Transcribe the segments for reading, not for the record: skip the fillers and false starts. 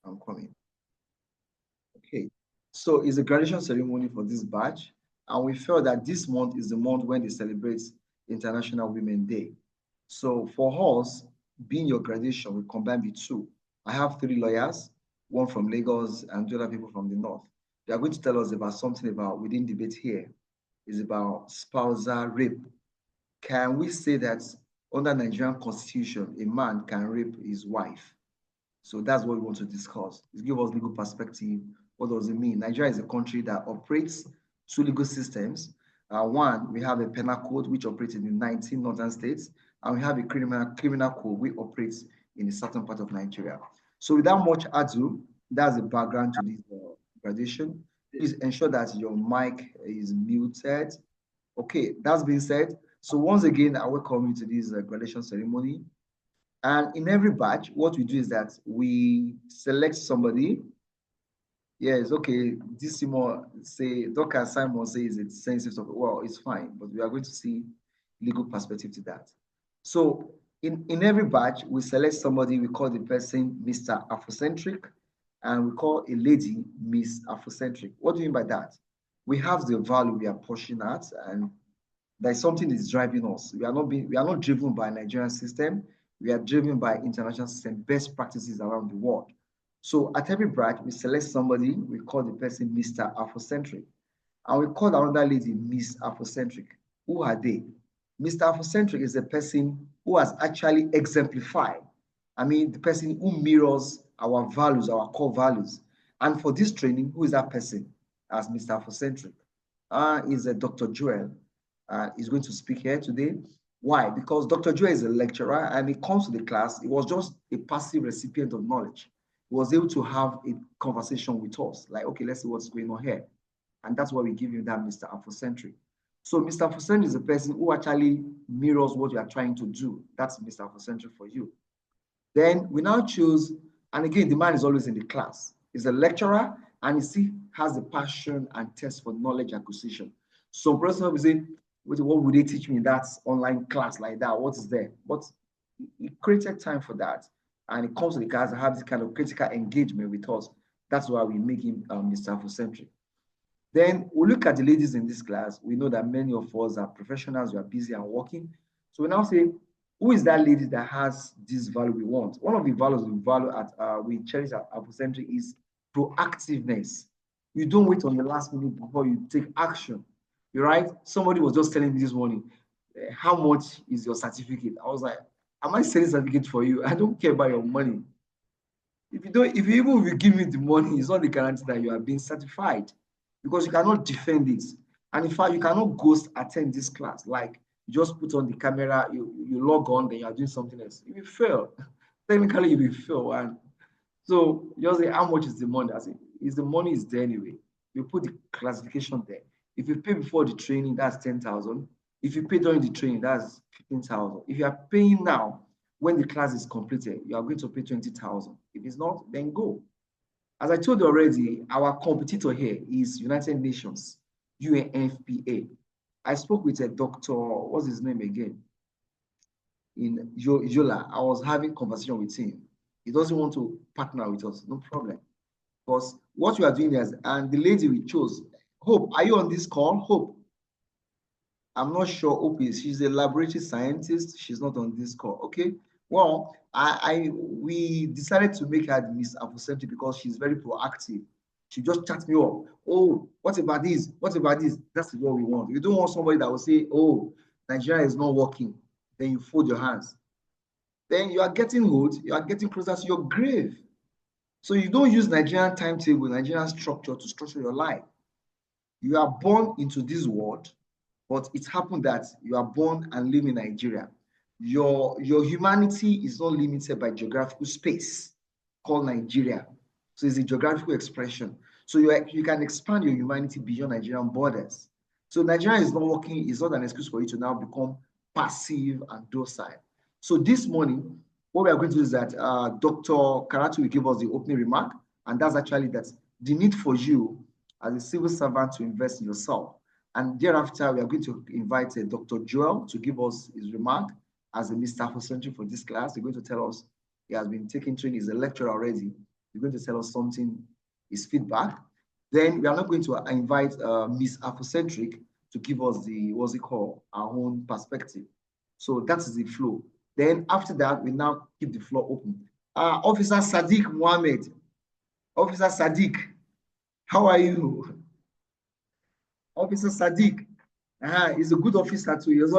I'm coming. Okay. So it's a graduation ceremony for this batch. And we felt that this month is the month when they celebrate International Women's Day. So for us, being your graduation, we combine the two. I have three lawyers, one from Lagos and two other people from the north. They are going to tell us about something about within debate here. Is about spousal rape. Can we say that under Nigerian constitution, a man can rape his wife? So that's what we want to discuss. It give us legal perspective. What does it mean? Nigeria is a country that operates two legal systems. One, we have a penal code which operates in the 19 northern states, and we have a criminal code which operates in a certain part of Nigeria. So without much ado, that's the background to this graduation. Please ensure that your mic is muted. Okay, that's been said. So once again, I welcome you to this graduation ceremony. And in every batch, what we do is that we select somebody. Yes, okay. This Simon say, Dr. Simon says it's sensitive. Well, it's fine, but we are going to see legal perspective to that. So in every batch, we select somebody, we call the person Mr. Afrocentric, and we call a lady Miss Afrocentric. What do you mean by that? We have the value we are pushing at, and there's something that's driving us. We are not driven by Nigerian system. We are driven by international system, best practices around the world. So at every branch, we select somebody, we call the person Mr. Afrocentric. And we call another lady Miss Afrocentric. Who are they? Mr. Afrocentric is a person who has actually exemplified. I mean, the person who mirrors our values, our core values. And for this training, who is that person? As Mr. Afrocentric. Is Dr. Joel. Is going to speak here today. Why? Because Dr. Joel is a lecturer and he comes to the class. He was just a passive recipient of knowledge. He was able to have a conversation with us. Like, okay, let's see what's going on here. And that's why we give him that Mr. Afrocentric. So Mr. Afrocentric is a person who actually mirrors what you are trying to do. That's Mr. Afrocentric for you. Then we now choose, and again, the man is always in the class. He's a lecturer and he still has the passion and taste for knowledge acquisition. Some person will say, what would they teach me in that online class like that? What is there? But he created time for that. And it comes to the class and have this kind of critical engagement with us. That's why we make him Mr. Afrocentric. Then we look at the ladies in this class. We know that many of us are professionals, we are busy and working. So we now say, who is that lady that has this value we want? One of the values we cherish at Afrocentric is proactiveness. You don't wait on the last minute before you take action. You're right. Somebody was just telling me this morning, how much is your certificate? I was like, am I selling certificate for you? I don't care about your money. If you even will give me the money, it's not the guarantee that you are being certified because you cannot defend it. And in fact, you cannot ghost attend this class. Like you just put on the camera, you log on, then you are doing something else. You will fail. Technically, you will fail. And so just say, how much is the money? I say, the money is there anyway. You put the classification there. If you pay before the training, that's 10,000. If you pay during the training, that's 15,000. If you are paying now, when the class is completed, you are going to pay 20,000. If it's not, then go. As I told you already, our competitor here is United Nations, UNFPA. I spoke with a doctor, what's his name again? In Yola. I was having conversation with him. He doesn't want to partner with us, no problem. Because what we are doing is, and the lady we chose, Hope, are you on this call? Hope. I'm not sure Hope is. She's a laboratory scientist. She's not on this call. Okay. Well, we decided to make her Miss Afrocentric because she's very proactive. She just chats me up. Oh, what about this? What about this? That's what we want. You don't want somebody that will say, oh, Nigeria is not working. Then you fold your hands. Then you are getting old. You are getting closer to your grave. So you don't use Nigerian timetable, Nigerian structure to structure your life. You are born into this world, but it happened that you are born and live in Nigeria. Your humanity is not limited by geographical space called Nigeria. So it's a geographical expression. So you can expand your humanity beyond Nigerian borders. So Nigeria is not working, it's not an excuse for you to now become passive and docile. So this morning, what we are going to do is that Dr. Karatu will give us the opening remark, and that's actually that the need for you as a civil servant to invest in yourself. And thereafter, we are going to invite Dr. Joel to give us his remark as a Mr. Afrocentric for this class. He's going to tell us he has been taking training, he's a lecturer already. He's going to tell us something, his feedback. Then we are not going to invite Miss Afrocentric to give us the, what's it called, our own perspective. So that is the flow. Then after that, we now keep the floor open. Officer Sadiq Mohammed. Officer Sadiq, how are you? Officer Sadiq. He's a good officer too. He's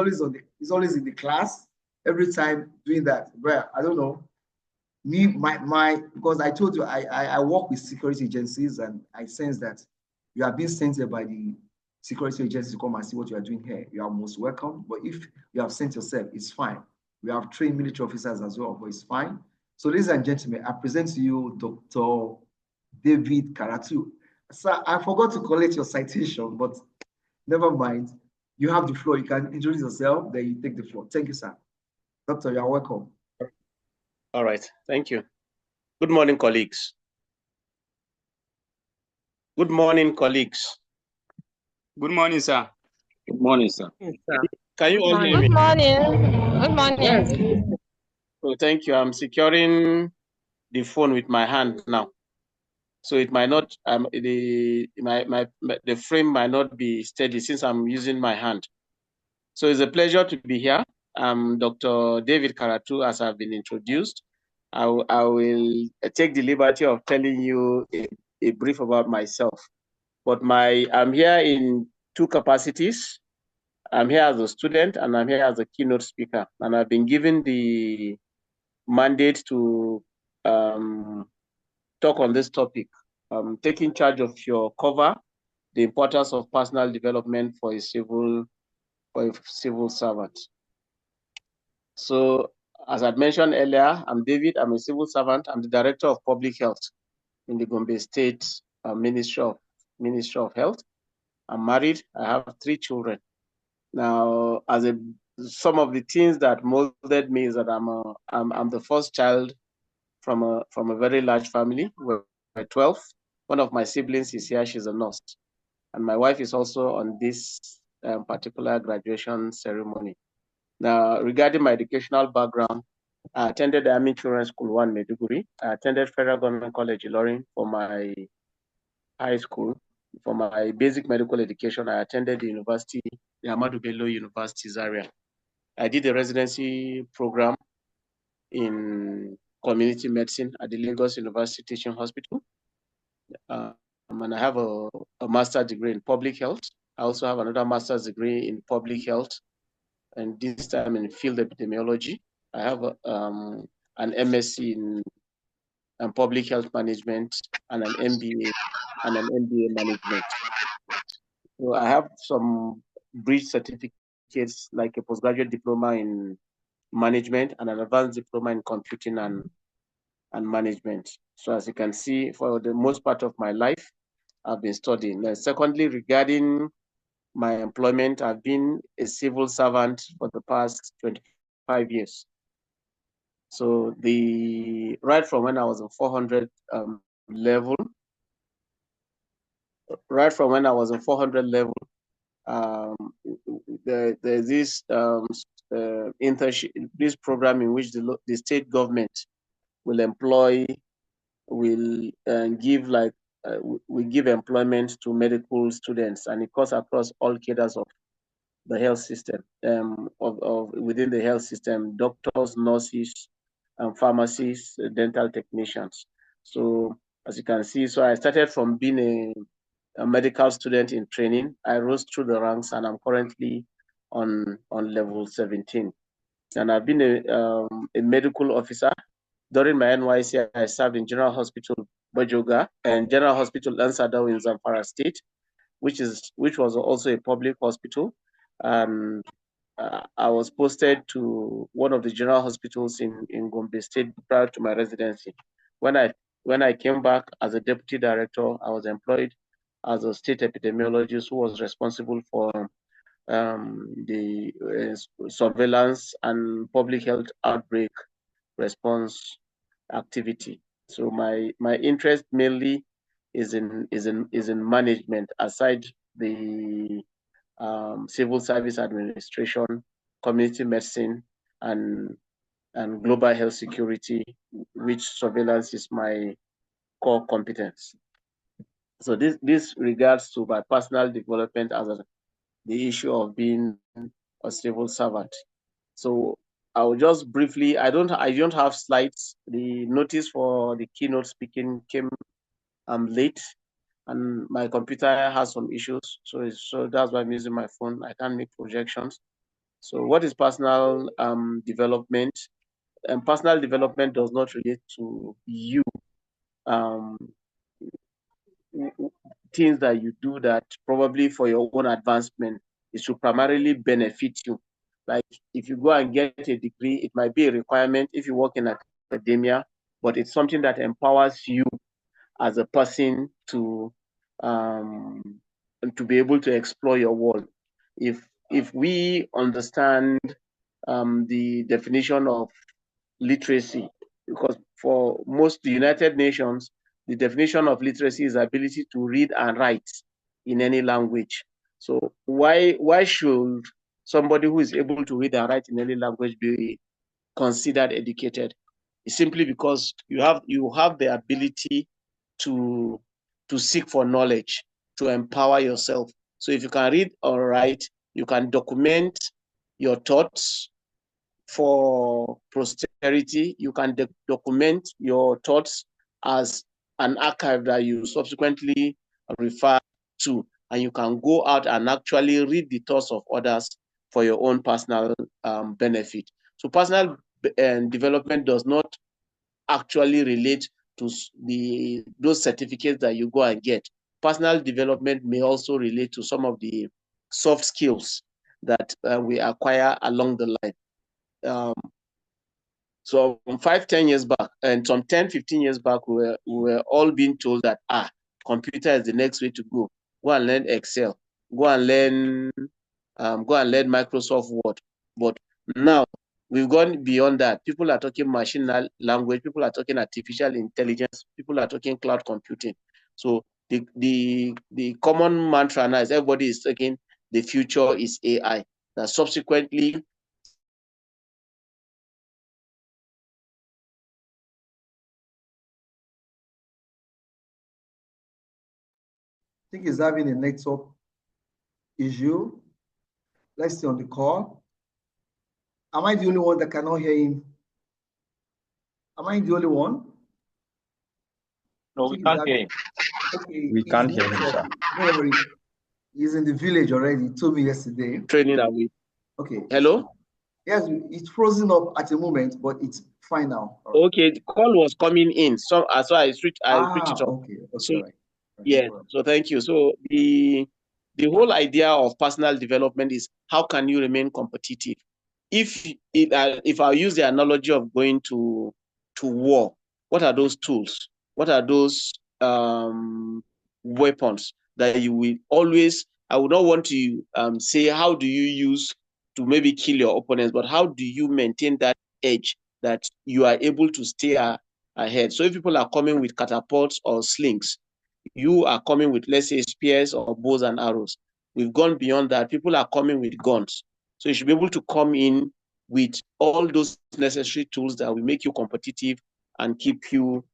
always in the class every time doing that. But I don't know. Because I told you I work with security agencies, and I sense that you are being sent here by the security agencies to come and see what you are doing here. You are most welcome. But if you have sent yourself, it's fine. We have trained military officers as well, but it's fine. So, ladies and gentlemen, I present to you Dr. David Karatu. Sir, I forgot to collect your citation, but never mind. You have the floor. You can introduce yourself, then you take the floor. Thank you, sir. Doctor, you are welcome. All right. Thank you. Good morning, colleagues. Good morning, colleagues. Good morning, sir. Good morning, sir. Can you all hear me? Good morning. Good morning. Yes. So thank you. I'm securing the phone with my hand now. So it might not the frame might not be steady since I'm using my hand. So it's a pleasure to be here. I'm Dr. David Karatu, as I've been introduced. I will take the liberty of telling you a brief about myself. But I'm here in two capacities. I'm here as a student and I'm here as a keynote speaker. And I've been given the mandate to talk on this topic. Taking charge of your cover, the importance of personal development for a civil servant. So, as I mentioned earlier, I'm David. I'm a civil servant. I'm the Director of Public Health in the Gombe State Ministry of Health. I'm married. I have 3 children. Now, some of the things that molded me is that I'm the first child from a very large family. We're 12. One of my siblings is here. She's a nurse, and my wife is also on this particular graduation ceremony. Now, regarding my educational background, I attended the Army Children's School 1, Maiduguri. I attended Federal Government College, Ilorin, for my high school. For my basic medical education, I attended the university, the Ahmadu Bello University, Zaria. I did a residency program in community medicine at the Lagos University Teaching Hospital. And I have a master's degree in public health. I also have another master's degree in public health, and this time in field epidemiology. I have an MSc in public health management and an MBA management. So I have some bridge certificates like a postgraduate diploma in management and an advanced diploma in computing and management. So as you can see, for the most part of my life, I've been studying. Secondly, regarding my employment, I've been a civil servant for the past 25 years. So right from when I was in 400 level, there's this internship, this program in which the state government will give employment to medical students, and it cuts across all cadres of the health system, within the health system, doctors, nurses, pharmacists, dental technicians. So as you can see, so I started from being a medical student in training. I rose through the ranks, and I'm currently on level 17. And I've been a medical officer. During my NYC, I served in General Hospital Bajoga and General Hospital Lansadao in Zamfara State, which was also a public hospital. And I was posted to one of the general hospitals in Gombe State prior to my residency. When I came back as a deputy director, I was employed as a state epidemiologist who was responsible for the surveillance and public health outbreak response activity. So my interest mainly is in management, aside the civil service administration, community medicine, and global health security, which surveillance is my core competence. So this regards to my personal development as the issue of being a civil servant. So I will just briefly, I don't have slides. The notice for the keynote speaking came late, and my computer has some issues. So that's why I'm using my phone. I can't make projections. So what is personal development? And personal development does not relate to you. Things that you do that probably for your own advancement, it should primarily benefit you. Like if you go and get a degree, it might be a requirement if you work in academia, but it's something that empowers you as a person to be able to explore your world. If we understand the definition of literacy, because for most United Nations, the definition of literacy is ability to read and write in any language. So why should somebody who is able to read and write in any language be considered educated? It's simply because you have the ability to seek for knowledge, to empower yourself. So if you can read or write, you can document your thoughts for posterity. You can document your thoughts as an archive that you subsequently refer to, and you can go out and actually read the thoughts of others for your own personal benefit. So personal development does not actually relate to those certificates that you go and get. Personal development may also relate to some of the soft skills that we acquire along the line. So 5-10 years back, and some 10-15 years back, we were all being told that computer is the next way to go. Go and learn Excel. Go and learn Microsoft Word. But now we've gone beyond that. People are talking machine language. People are talking artificial intelligence. People are talking cloud computing. So the common mantra now is everybody is talking the future is AI. That subsequently I think he's having a network issue. Let's see on the call. Am I the only one that cannot hear him? Am I the only one? No, we can't hear him. Okay, We can't hear him, sir. Don't worry. He's in the village already. He told me yesterday. Training that we. Okay. Hello? Yes, it's frozen up at the moment, but it's fine now. Right. Okay, the call was coming in. So I switched it up. Okay, so, right. Yeah, so thank you. So the whole idea of personal development is how can you remain competitive? If I use the analogy of going to war, what are those tools? What are those weapons that you will always? I would not want to say how do you use to maybe kill your opponents, but how do you maintain that edge that you are able to stay ahead? So if people are coming with catapults or slings, you are coming with, let's say, spears or bows and arrows. We've gone beyond that. People are coming with guns. So you should be able to come in with all those necessary tools that will make you competitive and keep you,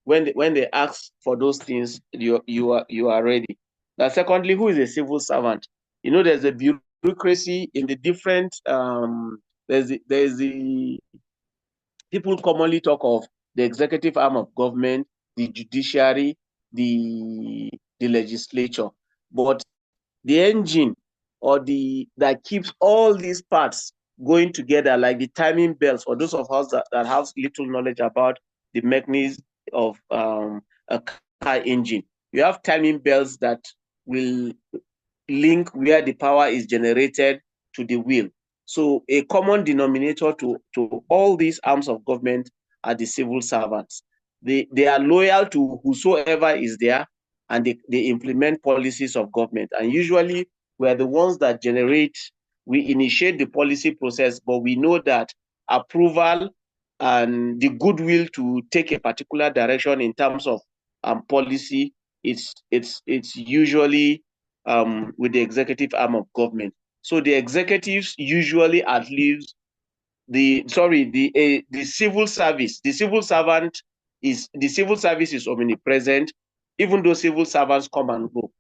when they ask for those things, you are ready. Now, secondly, who is a civil servant? You know, there's a bureaucracy in the different, there's the people commonly talk of the executive arm of government, the judiciary, the legislature, but the engine or that keeps all these parts going together, like the timing belts, for those of us that have little knowledge about the mechanism of a car engine. You have timing belts that will link where the power is generated to the wheel. So a common denominator to all these arms of government are the civil servants. They are loyal to whosoever is there, and they implement policies of government. And usually we're the ones that we initiate the policy process, but we know that approval and the goodwill to take a particular direction in terms of policy, it's usually with the executive arm of government. So the executives usually the civil service, the civil servant is the civil service is omnipresent, even though civil servants come and go.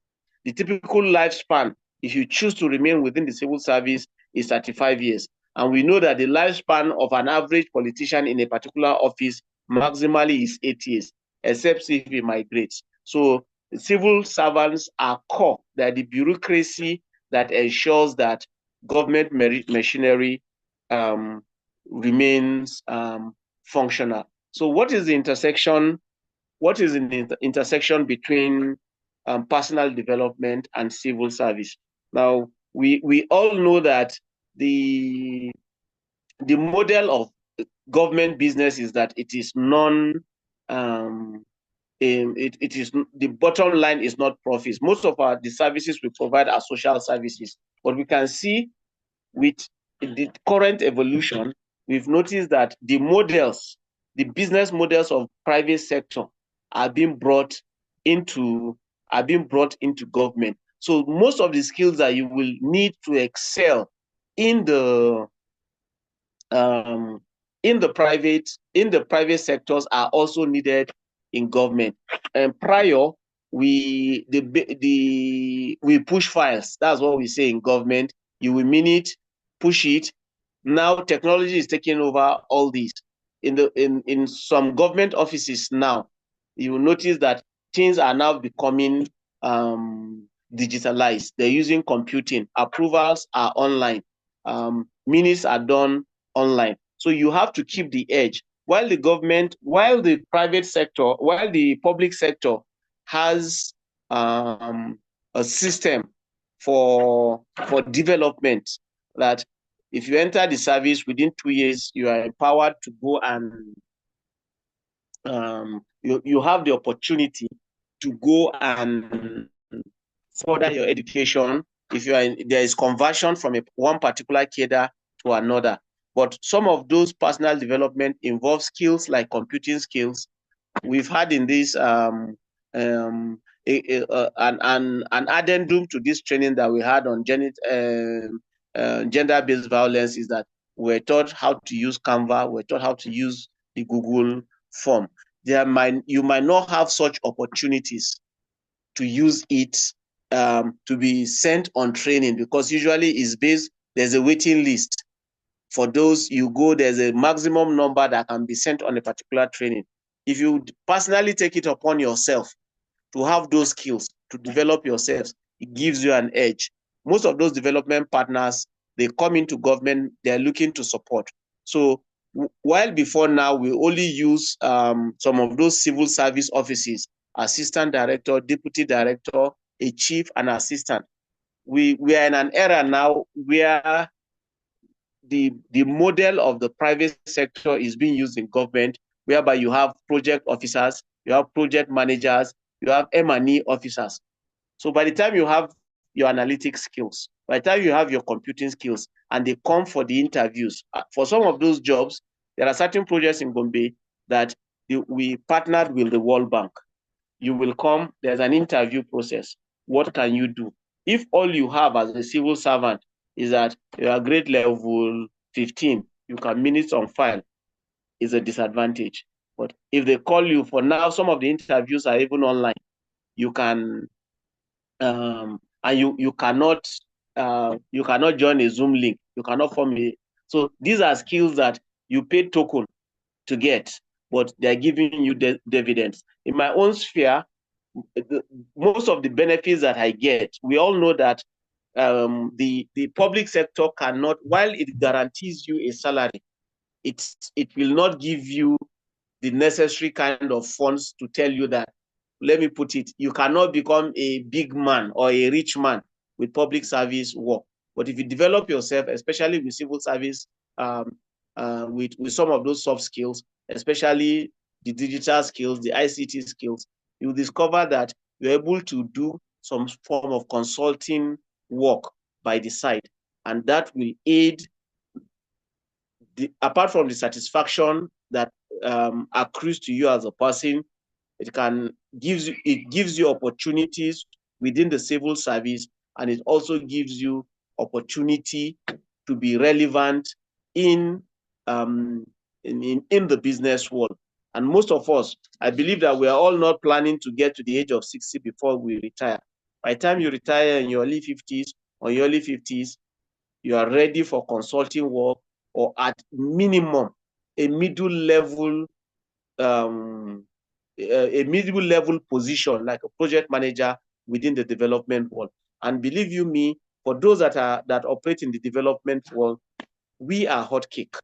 The typical lifespan, if you choose to remain within the civil service, is 35 years. And we know that the lifespan of an average politician in a particular office maximally is 8 years, except if he migrates. So the civil servants are core. They are the bureaucracy that ensures that government machinery remains functional. So what is the intersection? What is the intersection between personal development and civil service? Now, we all know that the model of government business is that it is it is the bottom line is not profits. Most of the services we provide are social services, but we can see with the current evolution, we've noticed that the business models of private sector are being brought into government. So most of the skills that you will need to excel in the private sectors are also needed in government. And prior, we push files. That's what we say in government. You will mean it, push it. Now technology is taking over all these. In some government offices now, you will notice that things are now becoming digitalized. They're using computing. Approvals are online. Minutes are done online. So you have to keep the edge. While the public sector has a system for development, that if you enter the service within 2 years, you are empowered to go and you have the opportunity to go and further your education. If there is conversion from one particular cadre to another. But some of those personal development involve skills like computing skills. We've had in this an addendum to this training that we had on gender-based violence is that we're taught how to use Canva, we're taught how to use the Google form. You might not have such opportunities to use it to be sent on training, because usually there's a waiting list. For those you go, there's a maximum number that can be sent on a particular training. If you personally take it upon yourself to have those skills, to develop yourselves, it gives you an edge. Most of those development partners, they come into government, they're looking to support. So while before now, we only use some of those civil service offices, assistant director, deputy director, a chief, and assistant. We are in an era now where the model of the private sector is being used in government, whereby you have project officers, you have project managers, you have M&E officers. So by the time you have your analytic skills, by the time you have your computing skills, and they come for the interviews, for some of those jobs, there are certain projects in Gombe that we partnered with the World Bank. You will come, there's an interview process. What can you do? If all you have as a civil servant is that you are grade level 15, you can minutes on file, is a disadvantage. But if they call you, for now, some of the interviews are even online. You can, and you cannot join a Zoom link. You cannot form so these are skills that you pay token to get, but they're giving you dividends. In my own sphere, most of the benefits that I get, we all know that the public sector cannot, while it guarantees you a salary, it will not give you the necessary kind of funds to tell you that, let me put it, you cannot become a big man or a rich man with public service work. But if you develop yourself, especially with civil service, with some of those soft skills, especially the digital skills, the ICT skills, you'll discover that you're able to do some form of consulting work by the side. And that will aid, apart from the satisfaction that accrues to you as a person, it gives you opportunities within the civil service, and it also gives you opportunity to be relevant in the business world. And most of us, I believe that we are all not planning to get to the age of 60 before we retire. By the time you retire in your early 50s or your early 50s, you are ready for consulting work, or at minimum, a middle level position like a project manager within the development world. And believe you me, for those that operate in the development world, we are hot cake.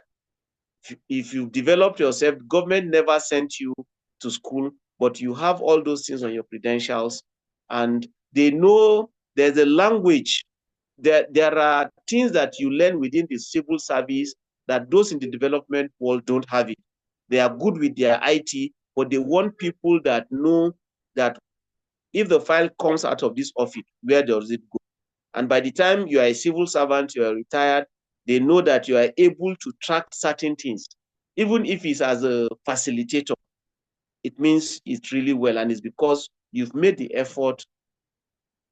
If you've developed yourself, government never sent you to school, but you have all those things on your credentials, and they know there's a language. There are things that you learn within the civil service that those in the development world don't have it. They are good with their IT, but they want people that know that if the file comes out of this office, where does it go? And by the time you are a civil servant, you are retired, they know that you are able to track certain things. Even if it's as a facilitator, it means it's really well, and it's because you've made the effort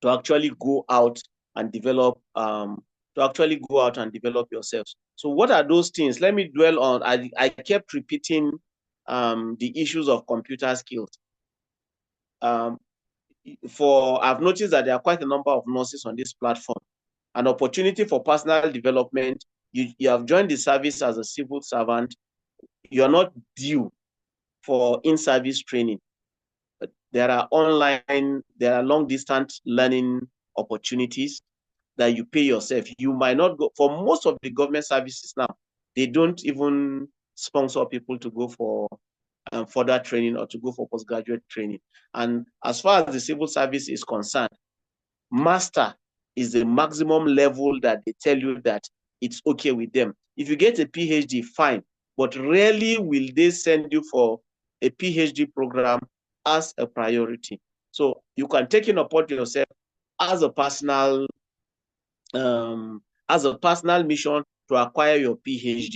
to actually go out and develop yourselves. So what are those things? Let me dwell on. I kept repeating the issues of computer skills. I've noticed that there are quite a number of nurses on this platform. An opportunity for personal development. You have joined the service as a civil servant. You are not due for in-service training. But there are long distance learning opportunities that you pay yourself. You might not go for most of the government services now. They don't even sponsor people to go for further training or to go for postgraduate training. And as far as the civil service is concerned, master is the maximum level that they tell you that it's okay with them. If you get a PhD, fine, but rarely will they send you for a PhD program as a priority. So you can take it upon yourself as a personal mission to acquire your PhD.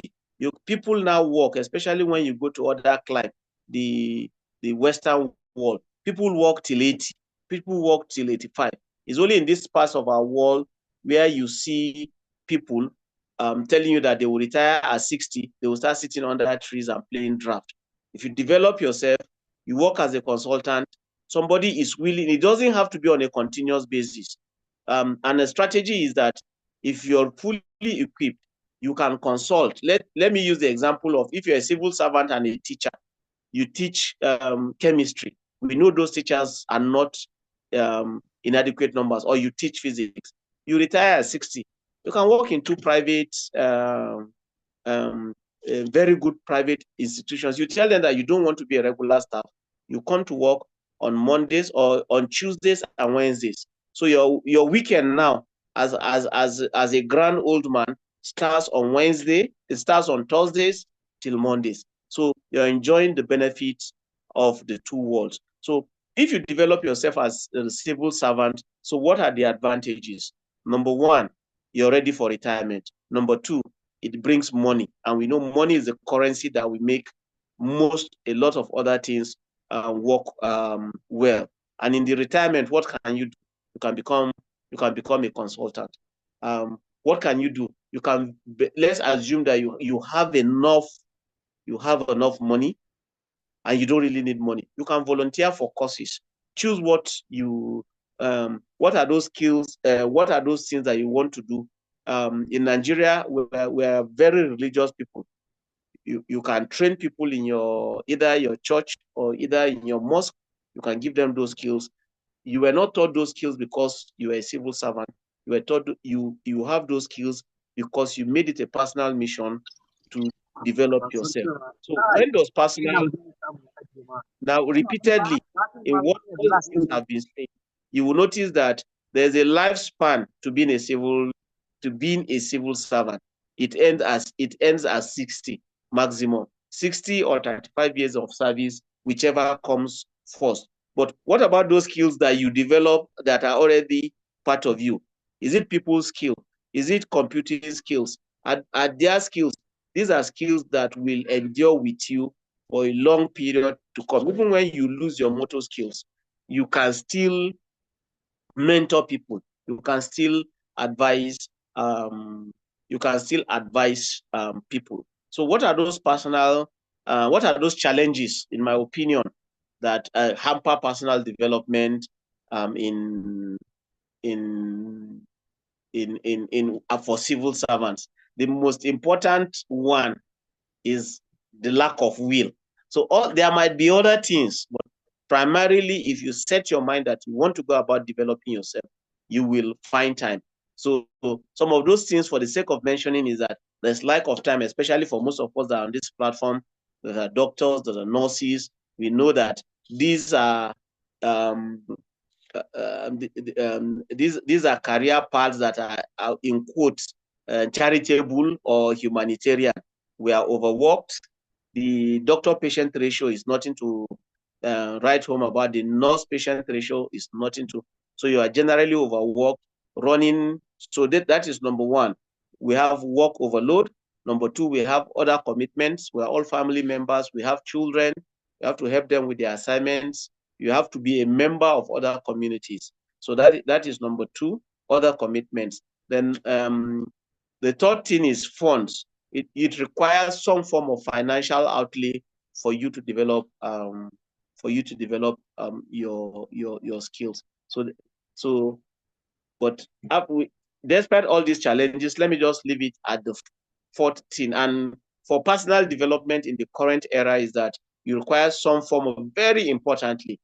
People now work, especially when you go to other climes, the Western world. People work till 80. People work till 85. It's only in this part of our world where you see people telling you that they will retire at 60. They will start sitting under trees and playing draft. If you develop yourself, you work as a consultant, somebody is willing. It doesn't have to be on a continuous basis. And the strategy is that if you're fully equipped, you can consult. Let me use the example of if you're a civil servant and a teacher, you teach chemistry. We know those teachers are not inadequate numbers, or you teach physics. You retire at 60. You can work in two private, very good private institutions. You tell them that you don't want to be a regular staff. You come to work on Mondays or on Tuesdays and Wednesdays. So your weekend now, as a grand old man, starts on Wednesday. It starts on Thursdays till Mondays. So you're enjoying the benefits of the two worlds. So if you develop yourself as a civil servant, so what are the advantages? Number one, you're ready for retirement. Number two, it brings money. And we know money is the currency that we make a lot of other things work well. And in the retirement, what can you do? You can become a consultant. What can you do? You can, let's assume that you have enough money and you don't really need money. You can volunteer for courses. Choose what are those skills, what are those things that you want to do. In Nigeria, we are very religious people. You can train people in either your church or either in your mosque. You can give them those skills. You were not taught those skills because you were a civil servant. You were taught you have those skills because you made it a personal mission to develop yourself. So when those personal, now repeatedly, in what all things have been said, you will notice that there's a lifespan to being a civil servant. It ends at 60 maximum, 60 or 35 years of service, whichever comes first. But what about those skills that you develop that are already part of you? Is it people's skill? Is it computing skills? Are their skills? These are skills that will endure with you for a long period to come. Even when you lose your motor skills, you can still mentor people. You can still advise. People. So, what are those personal what are those challenges, in my opinion, that hamper personal development for civil servants? The most important one is the lack of will. So there might be other things, but primarily, if you set your mind that you want to go about developing yourself, you will find time. So some of those things, for the sake of mentioning, is that there's lack of time, especially for most of us that are on this platform. There are doctors, there are nurses. We know that these are these are career paths that are in quotes charitable or humanitarian. We are overworked. The doctor-patient ratio is nothing to write home about. The nurse-patient ratio is nothing to. So you are generally overworked, running. So that is number one. We have work overload. Number two, we have other commitments. We are all family members. We have children. We have to help them with their assignments. You have to be a member of other communities. So that is number two, other commitments. Then the third thing is funds. It requires some form of financial outlay for you to develop your skills. But despite all these challenges, let me just leave it at the fourth thing. And for personal development in the current era is that you require some form of, very importantly,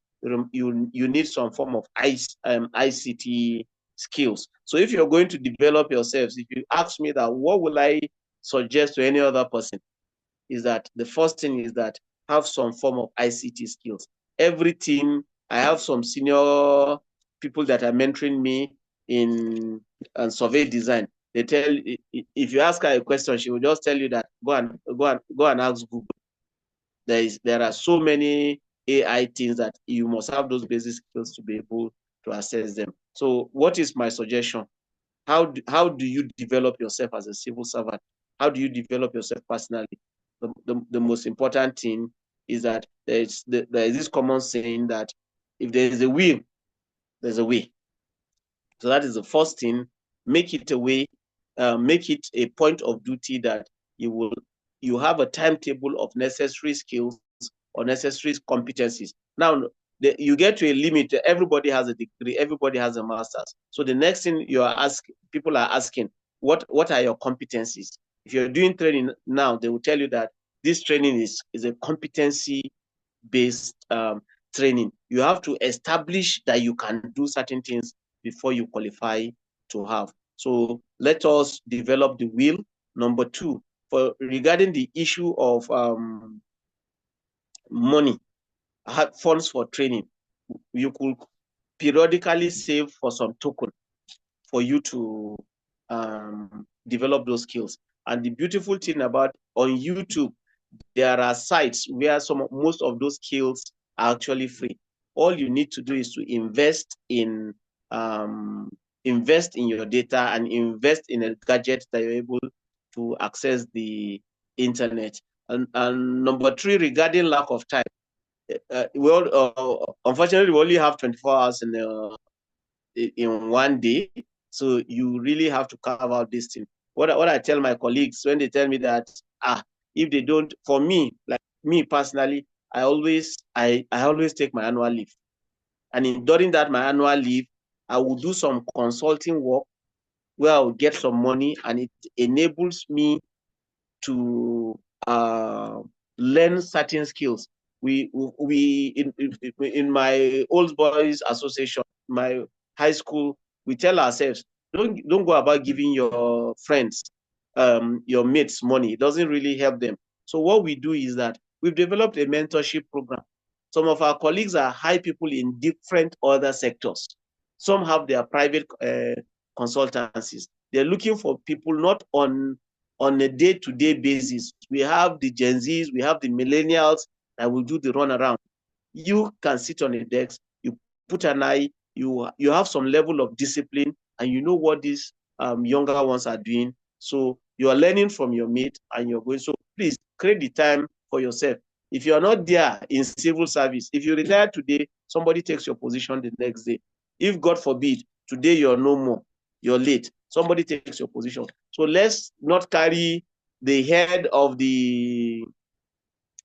you need some form of ICT skills. So if you're going to develop yourselves, if you ask me that, what will I suggest to any other person, is that the first thing is that have some form of ICT skills. Every team, I have some senior people that are mentoring me in survey design. They tell, if you ask her a question, she will just tell you that go and ask Google. There are so many AI things that you must have those basic skills to be able to access them. So what is my suggestion? How do you develop yourself as a civil servant? How do you develop yourself personally? The most important thing is that there is this common saying that if there is a will, there's a way. So that is the first thing. Make it a way. Make it a point of duty that you have a timetable of necessary skills or necessary competencies. Now, you get to a limit. Everybody has a degree. Everybody has a master's. So the next thing people are asking, what are your competencies? If you're doing training now, they will tell you that this training is a competency-based training. You have to establish that you can do certain things before you qualify to have. So let us develop the will. Number two, regarding the issue of money, funds for training, you could periodically save for some token for you to develop those skills. And the beautiful thing about on YouTube, there are sites where most of those skills are actually free. All you need to do is to invest in your data and invest in a gadget that you're able to access the internet. And number three, regarding lack of time, unfortunately, we only have 24 hours in one day, so you really have to carve out this thing. What I tell my colleagues when they tell me that, if they don't, for me, like me personally, I always take my annual leave, and during that my annual leave, I will do some consulting work where I will get some money, and it enables me to learn certain skills. We in my old boys association, my high school, we tell ourselves, don't go about giving your friends, your mates money. It doesn't really help them. So what we do is that we've developed a mentorship program. Some of our colleagues are high people in different other sectors. Some have their private consultancies. They're looking for people not on a day-to-day basis. We have the Gen Zs, we have the millennials that will do the runaround. You can sit on a desk, you put an eye, you have some level of discipline, and you know what these younger ones are doing. So you are learning from your mate, and you're going. So please create the time for yourself. If you are not there in civil service, if you retire today, somebody takes your position the next day. If God forbid, today you're no more, you're late, somebody takes your position. So let's not carry the head of the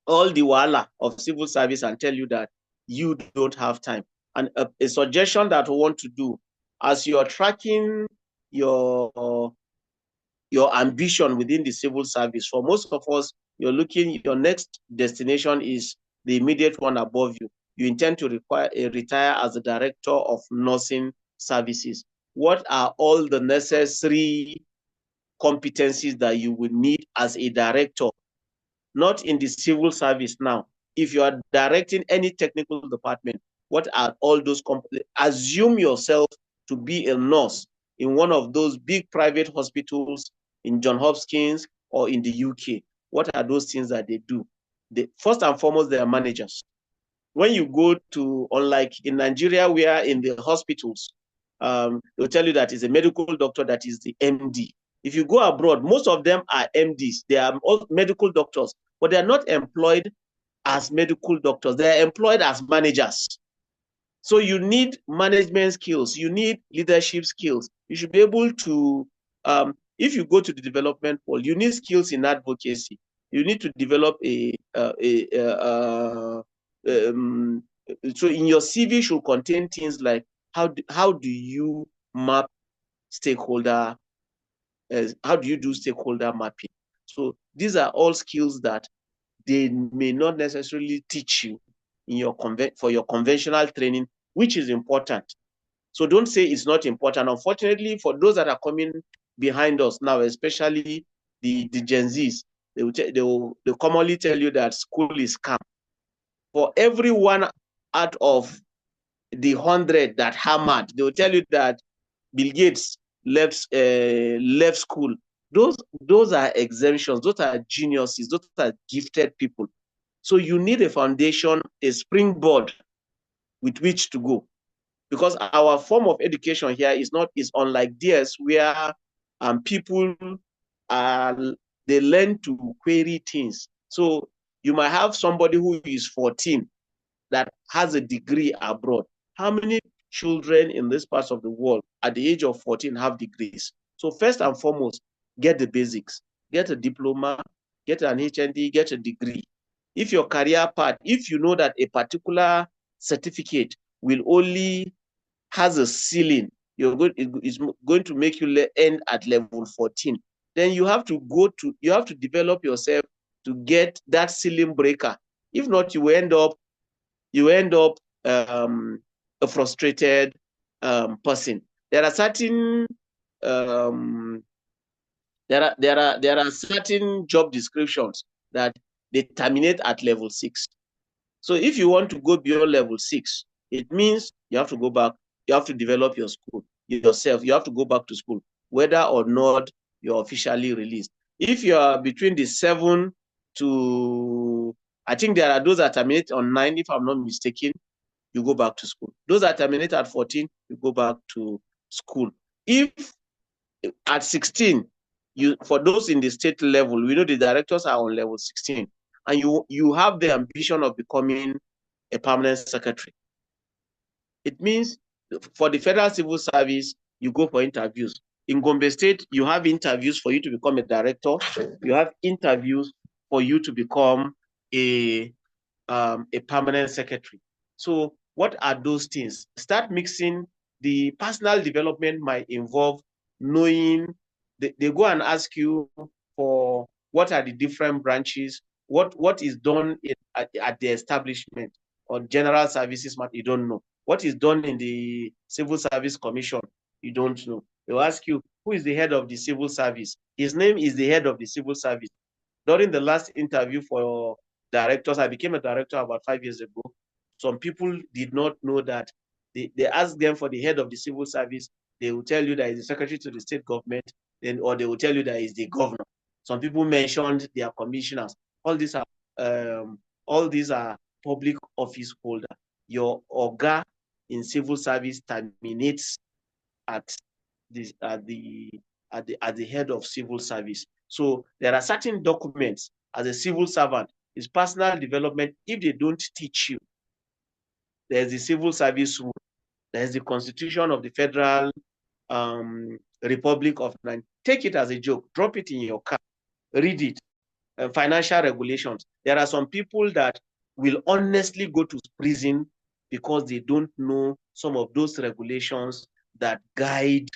all the wahala of civil service and tell you that you don't have time. And a suggestion that we want to do, as you're tracking your ambition within the civil service, for most of us, you're looking, your next destination is the immediate one above you. You intend to retire as the director of nursing services. What are all the necessary competencies that you would need as a director, not in the civil service now? If you are directing any technical department, what are all those assume yourself to be a nurse in one of those big private hospitals in John Hopkins or in the UK. What are those things that they do? First and foremost, they are managers. When you go to, unlike in Nigeria, where in the hospitals, they'll tell you that it's a medical doctor that is the MD. If you go abroad, most of them are MDs. They are all medical doctors, but they are not employed as medical doctors. They are employed as managers. So you need management skills. You need leadership skills. You should be able to, if you go to the development pole, you need skills in advocacy. You need to develop so in your CV should contain things like how do you map stakeholder, how do you do stakeholder mapping? So these are all skills that they may not necessarily teach you in your for your conventional training, which is important. So don't say it's not important. Unfortunately, for those that are coming behind us now, especially the Gen Zs, they will commonly tell you that school is scam. For every one out of the 100 that hammered, they will tell you that Bill Gates left school. Those are exemptions. Those are geniuses. Those are gifted people. So you need a foundation, a springboard with which to go, because our form of education here is unlike theirs, where people they learn to query things. So you might have somebody who is 14 that has a degree abroad. How many children in this part of the world at the age of 14 have degrees? So first and foremost, get the basics, get a diploma, get an HND, get a degree. If your career path, if you know that a particular certificate will only has a ceiling, it's going to make you end at level 14, then you have to develop yourself to get that ceiling breaker. If not, you end up a frustrated person. There are certain there are certain job descriptions that they terminate at level 6. So if you want to go beyond level 6, it means you have to go back. You have to develop your school yourself. You have to go back to school, whether or not you're officially released. If you are between the 7 to, I think there are those that terminate on 9, if I'm not mistaken, you go back to school. Those that terminate at 14, you go back to school. If at 16, for those in the state level, we know the directors are on level 16, and you have the ambition of becoming a permanent secretary. It means for the federal civil service, you go for interviews. In Gombe State, you have interviews for you to become a director. You have interviews for you to become a permanent secretary. So what are those things? Start mixing. The personal development might involve knowing, they go and ask you for what are the different branches, what is done at the establishment or general services, you don't know. What is done in the Civil Service Commission, you don't know. They'll ask you, who is the head of the civil service? His name is the head of the civil service. During the last interview for directors, I became a director about 5 years ago. Some people did not know that. They asked them for the head of the civil service. They will tell you that is the secretary to the state government, or they will tell you that is the governor. Some people mentioned their commissioners. All these are public office holder. Your Oga in civil service terminates at the head of civil service. So there are certain documents as a civil servant, is personal development. If they don't teach you, there's the civil service rule, there's the Constitution of the Federal Republic of Nigeria. Take it as a joke, drop it in your car, read it. financial regulations. There are some people that will honestly go to prison because they don't know some of those regulations that guide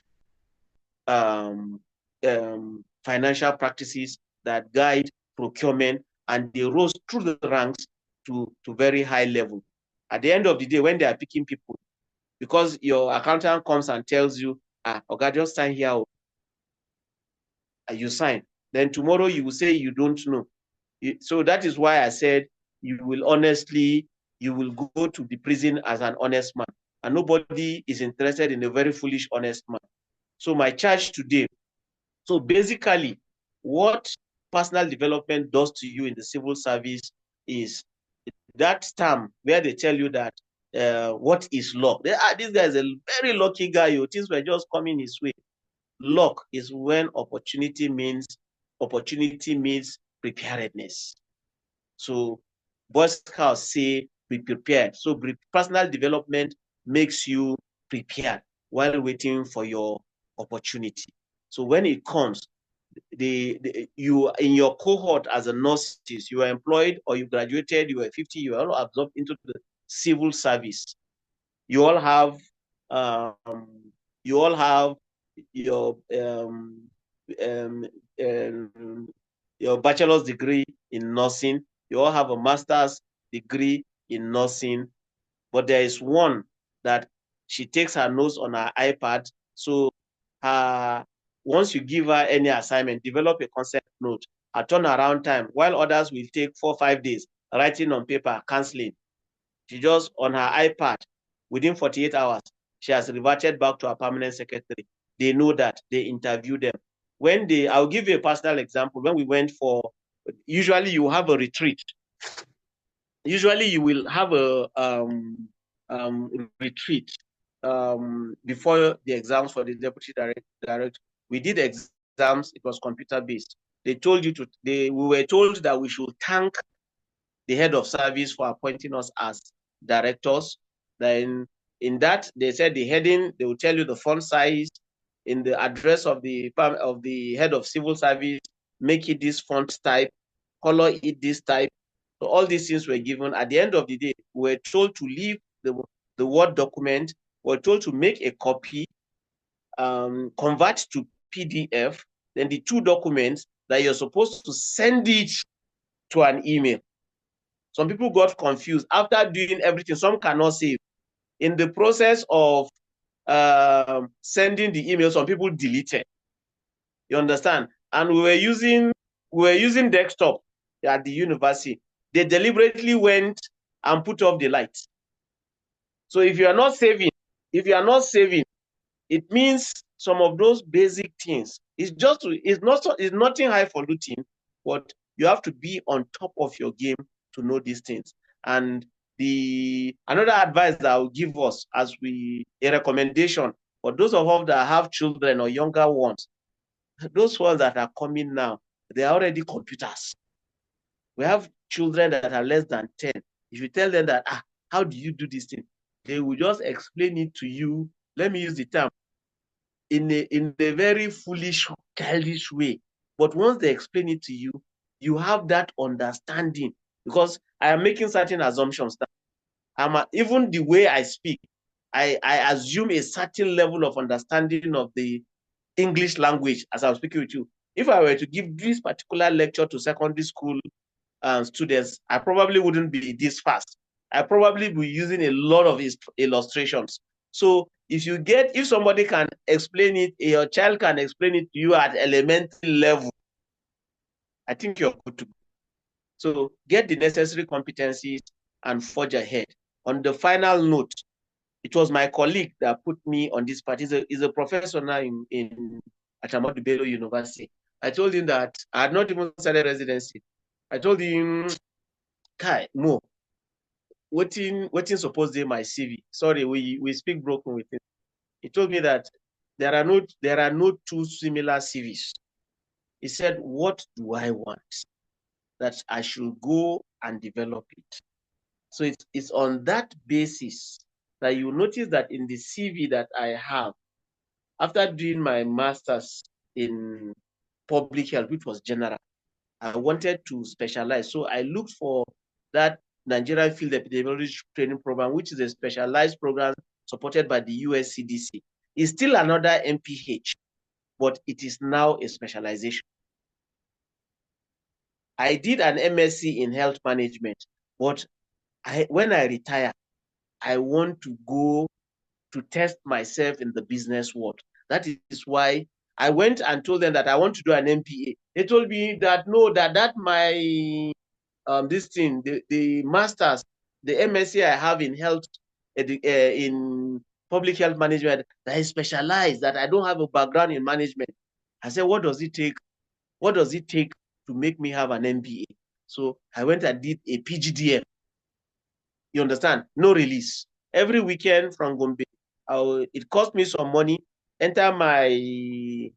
financial practices, that guide procurement, and they rose through the ranks to very high level. At the end of the day, when they are picking people, because your accountant comes and tells you, okay, just sign here, you sign. Then tomorrow you will say you don't know. So that is why I said you will go to the prison as an honest man. And nobody is interested in a very foolish, honest man. So my charge today, so basically, what personal development does to you in the civil service is that term where they tell you that what is luck? This guy is a very lucky guy. Things were just coming his way. Luck is when opportunity means preparedness. So Boy Scouts say be prepared. So personal development makes you prepared while waiting for your opportunity. So when it comes, you in your cohort as a nurse, you are employed or you graduated, you are 50, you are all absorbed into the civil service. You all have your your bachelor's degree in nursing. You all have a master's degree in nursing, but there is one that she takes her notes on her iPad. So once you give her any assignment, develop a concept note, a turnaround time, while others will take 4 or 5 days writing on paper, canceling. She just on her iPad, within 48 hours, she has reverted back to her permanent secretary. They know that. They interview them. I'll give you a personal example. When we went usually you have a retreat. Usually you will have a retreat before the exams for the deputy director. We did exams. It was computer based. We were told that we should thank the head of service for appointing us as directors. Then in that, they said the heading, they will tell you the font size, in the address of the head of civil service, make it this font type, color it this type. So all these things were given. At the end of the day, we were told to leave the Word document. We were told to make a copy, convert to PDF, then the 2 documents that you're supposed to send it to an email. Some people got confused. After doing everything, some cannot save. In the process of sending the email, some people deleted. You understand? And we were using desktop at the university. They deliberately went and put off the light. So if you are not saving, it means some of those basic things. It's nothing highfalutin, but you have to be on top of your game to know these things. And another advice that I will give us a recommendation for those of us that have children or younger ones, those ones that are coming now, they are already computers. We have children that are less than 10. If you tell them that, how do you do this thing? They will just explain it to you. Let me use the term in a very foolish, childish way. But once they explain it to you, you have that understanding, because I am making certain assumptions now. Even the way I speak, I assume a certain level of understanding of the English language as I'm speaking with you. If I were to give this particular lecture to secondary school students, I probably wouldn't be this fast. I probably be using a lot of illustrations. So if somebody can explain it, your child can explain it to you at elementary level, I think you're good to go. So get the necessary competencies and forge ahead. On the final note, it was my colleague that put me on this part. He's a professor now in Atamadu Bello University. I told him that I had not even started residency. I told him, Kai, Mo, waiting supposed to be my CV. Sorry, we speak broken with him. He told me that there are no 2 similar CVs. He said, what do I want? That I should go and develop it. So it's on that basis that you notice that in the CV that I have, after doing my master's in public health, which was general, I wanted to specialize. So I looked for that Nigerian Field Epidemiology Training Program, which is a specialized program supported by the US CDC. It's still another MPH, but it is now a specialization. I did an MSc in health management, but when I retire, I want to go to test myself in the business world. That is why I went and told them that I want to do an MPA. They told me that no, that my this thing, the masters, the MSc I have in health, in public health management, that is specialized, that I don't have a background in management. I said, what does it take? What does it take to make me have an MBA? So I went and did a PGDM. You understand? No release. Every weekend from Gombe, it cost me some money. Enter my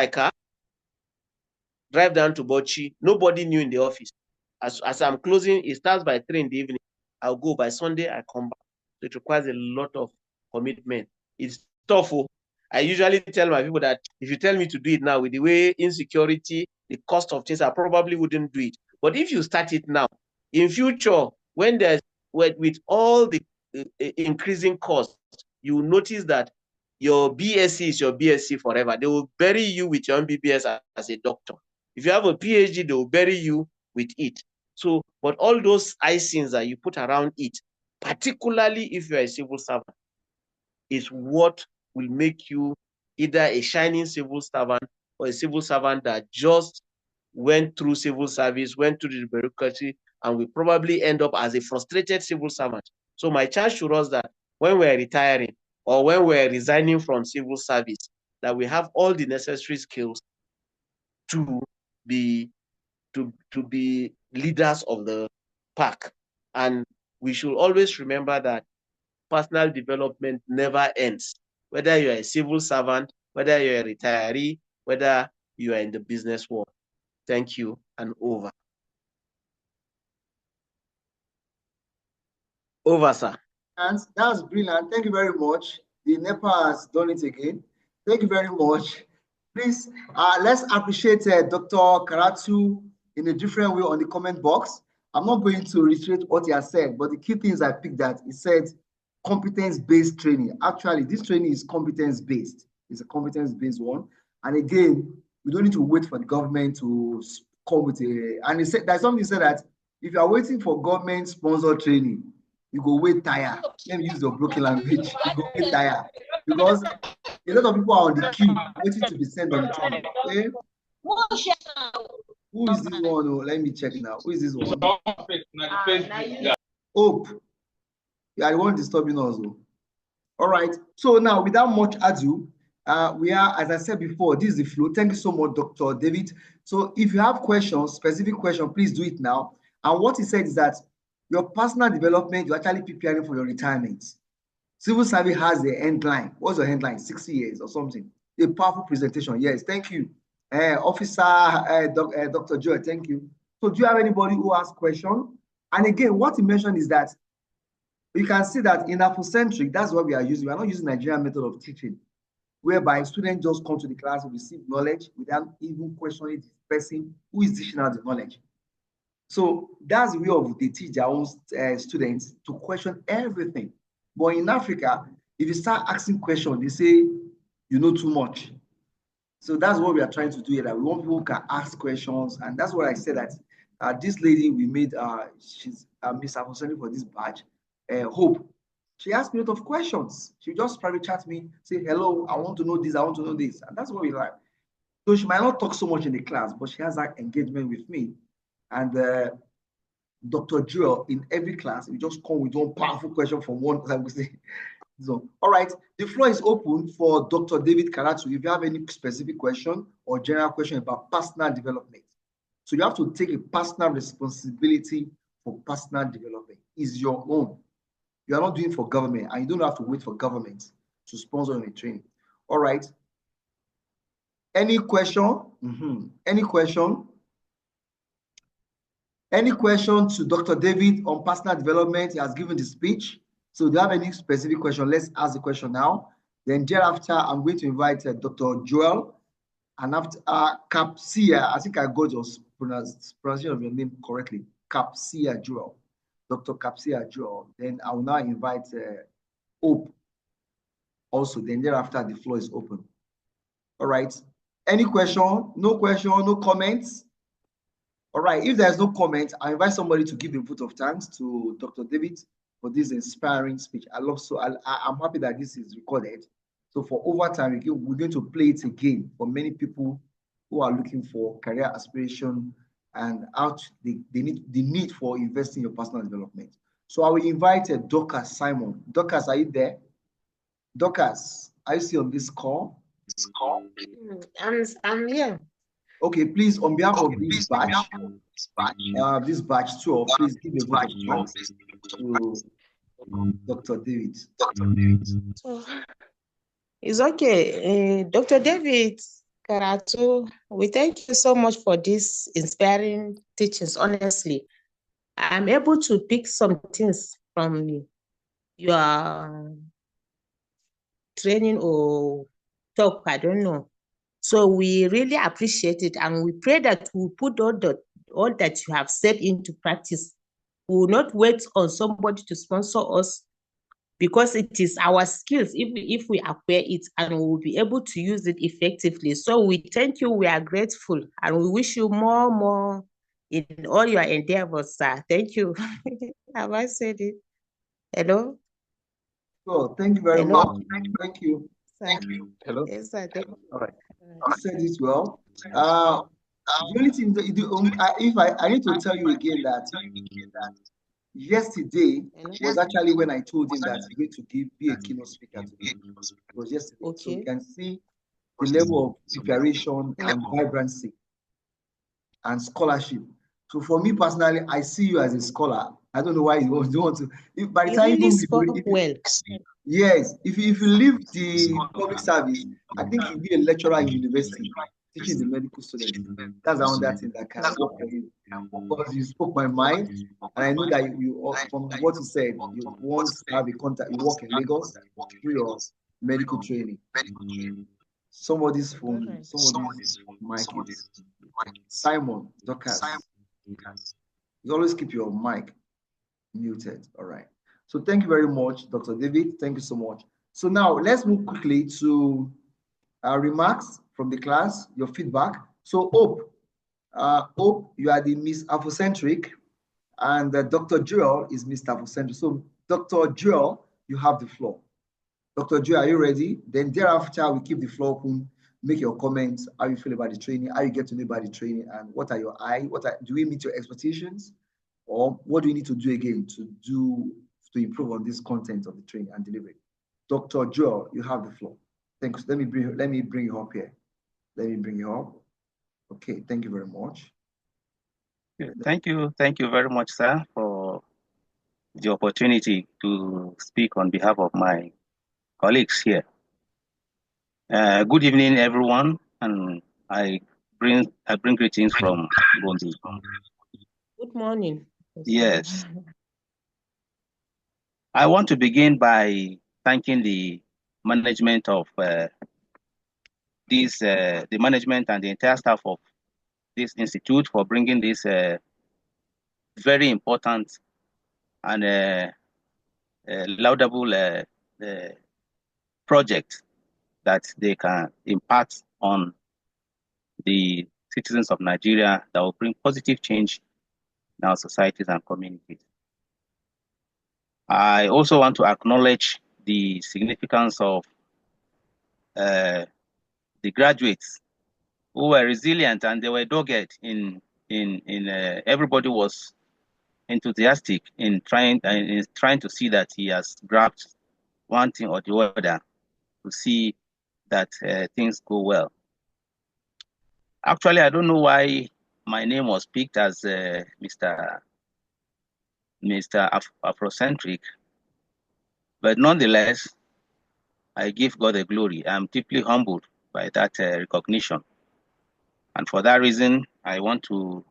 car, drive down to Bochi. Nobody knew in the office. As I'm closing, it starts by 3 in the evening. I'll go by Sunday, I come back. So it requires a lot of commitment. It's tough. I usually tell my people that if you tell me to do it now, with the way insecurity, the cost of things, I probably wouldn't do it. But if you start it now, in future, when there's with all the increasing costs, you will notice that your BSc is your BSc forever. They will bury you with your MBBS as a doctor. If you have a PhD, they will bury you with it. So, but all those icings that you put around it, particularly if you're a civil servant, is what will make you either a shining civil servant or a civil servant that just went through civil service, went through the bureaucracy, and will probably end up as a frustrated civil servant. So my charge to us that when we're retiring or when we're resigning from civil service, that we have all the necessary skills to be leaders of the pack. And we should always remember that personal development never ends. Whether you're a civil servant, whether you're a retiree, whether you are in the business world. Thank you, and over. Over, sir. And that's brilliant. Thank you very much. The NEPA has done it again. Thank you very much. Please, let's appreciate Dr. Karatu in a different way on the comment box. I'm not going to reiterate what he has said, but the key things I picked that he said competence-based training. Actually, this training is competence-based. It's a competence-based one. And again, we don't need to wait for the government to come with a, and he said, there's something he said that if you are waiting for government-sponsored training, you go wait tire. Let me use your broken language. You go wait tire. Because a lot of people are on the queue waiting to be sent on the training. Okay? Who is this one? Oh, let me check now. Who is this one? Hope. You are the one disturbing us. Oh. All right. So now, without much ado, we are, as I said before, this is the flow. Thank you so much, Dr. David. So if you have questions, specific questions, please do it now. And what he said is that your personal development, you're actually preparing for your retirement. Civil service has the end line. What's your end line? 60 years or something. A powerful presentation. Yes, thank you. Officer Dr. Joy, thank you. So do you have anybody who has questions? And again, what he mentioned is that you can see that in Afrocentric, that's what we are using. We are not using Nigerian method of teaching, whereby students just come to the class and receive knowledge without even questioning the person who is dishing out the knowledge. So that's the way of they teach their own students to question everything. But in Africa, if you start asking questions, they say you know too much. So that's what we are trying to do here. That we want people who can ask questions, and that's what I said that this lady we made, she's Miss Afrocentric for this badge, Hope. She asked me a lot of questions. She just private chat me, say hello, I want to know this, I want to know this, and that's what we like. So she might not talk so much in the class, but she has that engagement with me. And Dr. Joel, in every class, we just come with one powerful question from one time. So, all right, the floor is open for Dr. David Karatu. If you have any specific question or general question about personal development. So you have to take a personal responsibility for personal development. It's your own. You are not doing it for government, and you don't have to wait for government to sponsor a training. All right. Any question? Any question? Any question to Dr. David on personal development? He has given the speech. So do you have any specific question? Let's ask the question now. Then thereafter, I'm going to invite Dr. Joel And after Capsia, I think I got your pronunciation of your name correctly. Capsia Jewel, Dr. Capsia Jewel. Then I will now invite Hope also. Then thereafter, the floor is open. All right. Any question? No question, no comments? All right. If there's no comment, I invite somebody to give a vote of thanks to Dr. David for this inspiring speech. I'm happy that this is recorded. So for overtime, we're going to play it again for many people who are looking for career aspiration and they need the need for investing in your personal development. So I will invite Dorcas Simon. Dorcas, are you there? Dorcas, are you still on this call? I'm here. Okay, please, on behalf of this batch 12, please give a vote of thanks to Dr. David. So, it's okay. Dr. David Karatu, we thank you so much for these inspiring teachings. Honestly, I'm able to pick some things from your training or talk, I don't know. So we really appreciate it, and we pray that we put all that you have said into practice. We will not wait on somebody to sponsor us, because it is our skills if we acquire it, and we will be able to use it effectively. So we thank you, we are grateful, and we wish you more in all your endeavors, sir. Thank you. Have I said it? Hello? So thank you very Hello? much. Thank you. Thank you. Hello. Yes, sir. Thank you. All right. You said it well. The only thing that you do, I need to tell you again that yesterday was actually when I told him that he's going to be a keynote speaker today. It was yesterday. Okay. So you can see the level of preparation and vibrancy and scholarship. So for me personally, I see you as a scholar. I don't know why you want to. By the time really spoke well. Yes, if you leave the public service, I think you'll be a lecturer in university teaching the medical students. That's another thing that can work for you. Because you spoke my mind, and I know that you from what you said, you want to have a contact, you work in Lagos, do your medical training. Somebody's phone, somebody's mic is Simon, Dorcas. You always keep your mic muted. All right. So thank you very much, Dr. David. Thank you so much. So now let's move quickly to remarks from the class, your feedback. So Hope, you are the Miss Afrocentric, and Dr. Joel is Mr. Afrocentric. So Dr. Joel, you have the floor. Dr. Joel, are you ready? Then thereafter, we keep the floor open. Make your comments, how you feel about the training, how you get to know about the training, and what are your do we meet your expectations? Or what do we need to do again to improve on this content of the training and delivery? Dr. Joel, you have the floor. Thanks. Let me bring you up here. Let me bring you up. Okay, thank you very much. Thank you very much, sir, for the opportunity to speak on behalf of my colleagues here. Good evening, everyone, and I bring greetings from Gombe. Good morning. Yes. I want to begin by thanking the management of the management and the entire staff of this institute for bringing this very important and laudable project that they can impact on the citizens of Nigeria that will bring positive change in our societies and communities. I also want to acknowledge the significance of the graduates who were resilient and they were dogged everybody was enthusiastic in trying to see that he has grabbed one thing or the other to see that things go well. Actually, I don't know why my name was picked as Mr. Afrocentric, but nonetheless, I give God the glory. I'm deeply humbled by that recognition. And for that reason, I want to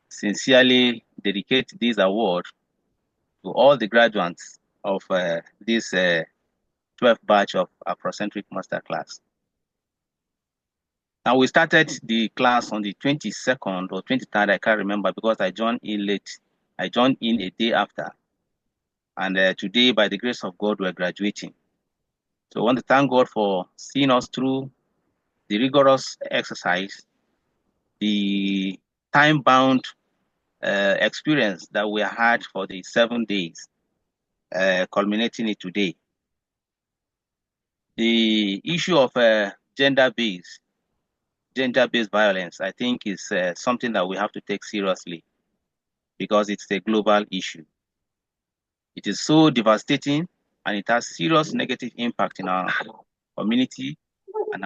sincerely dedicate this award to all the graduates of this 12th batch of Afrocentric Masterclass. And we started the class on the 22nd or 23rd, I can't remember, because I joined in late. I joined in a day after. And today, by the grace of God, we're graduating. So I want to thank God for seeing us through the rigorous exercise, the time-bound experience that we had for the 7 days, culminating it today. The issue of gender-based violence, I think, is something that we have to take seriously because it's a global issue. It is so devastating and it has serious negative impact in our community and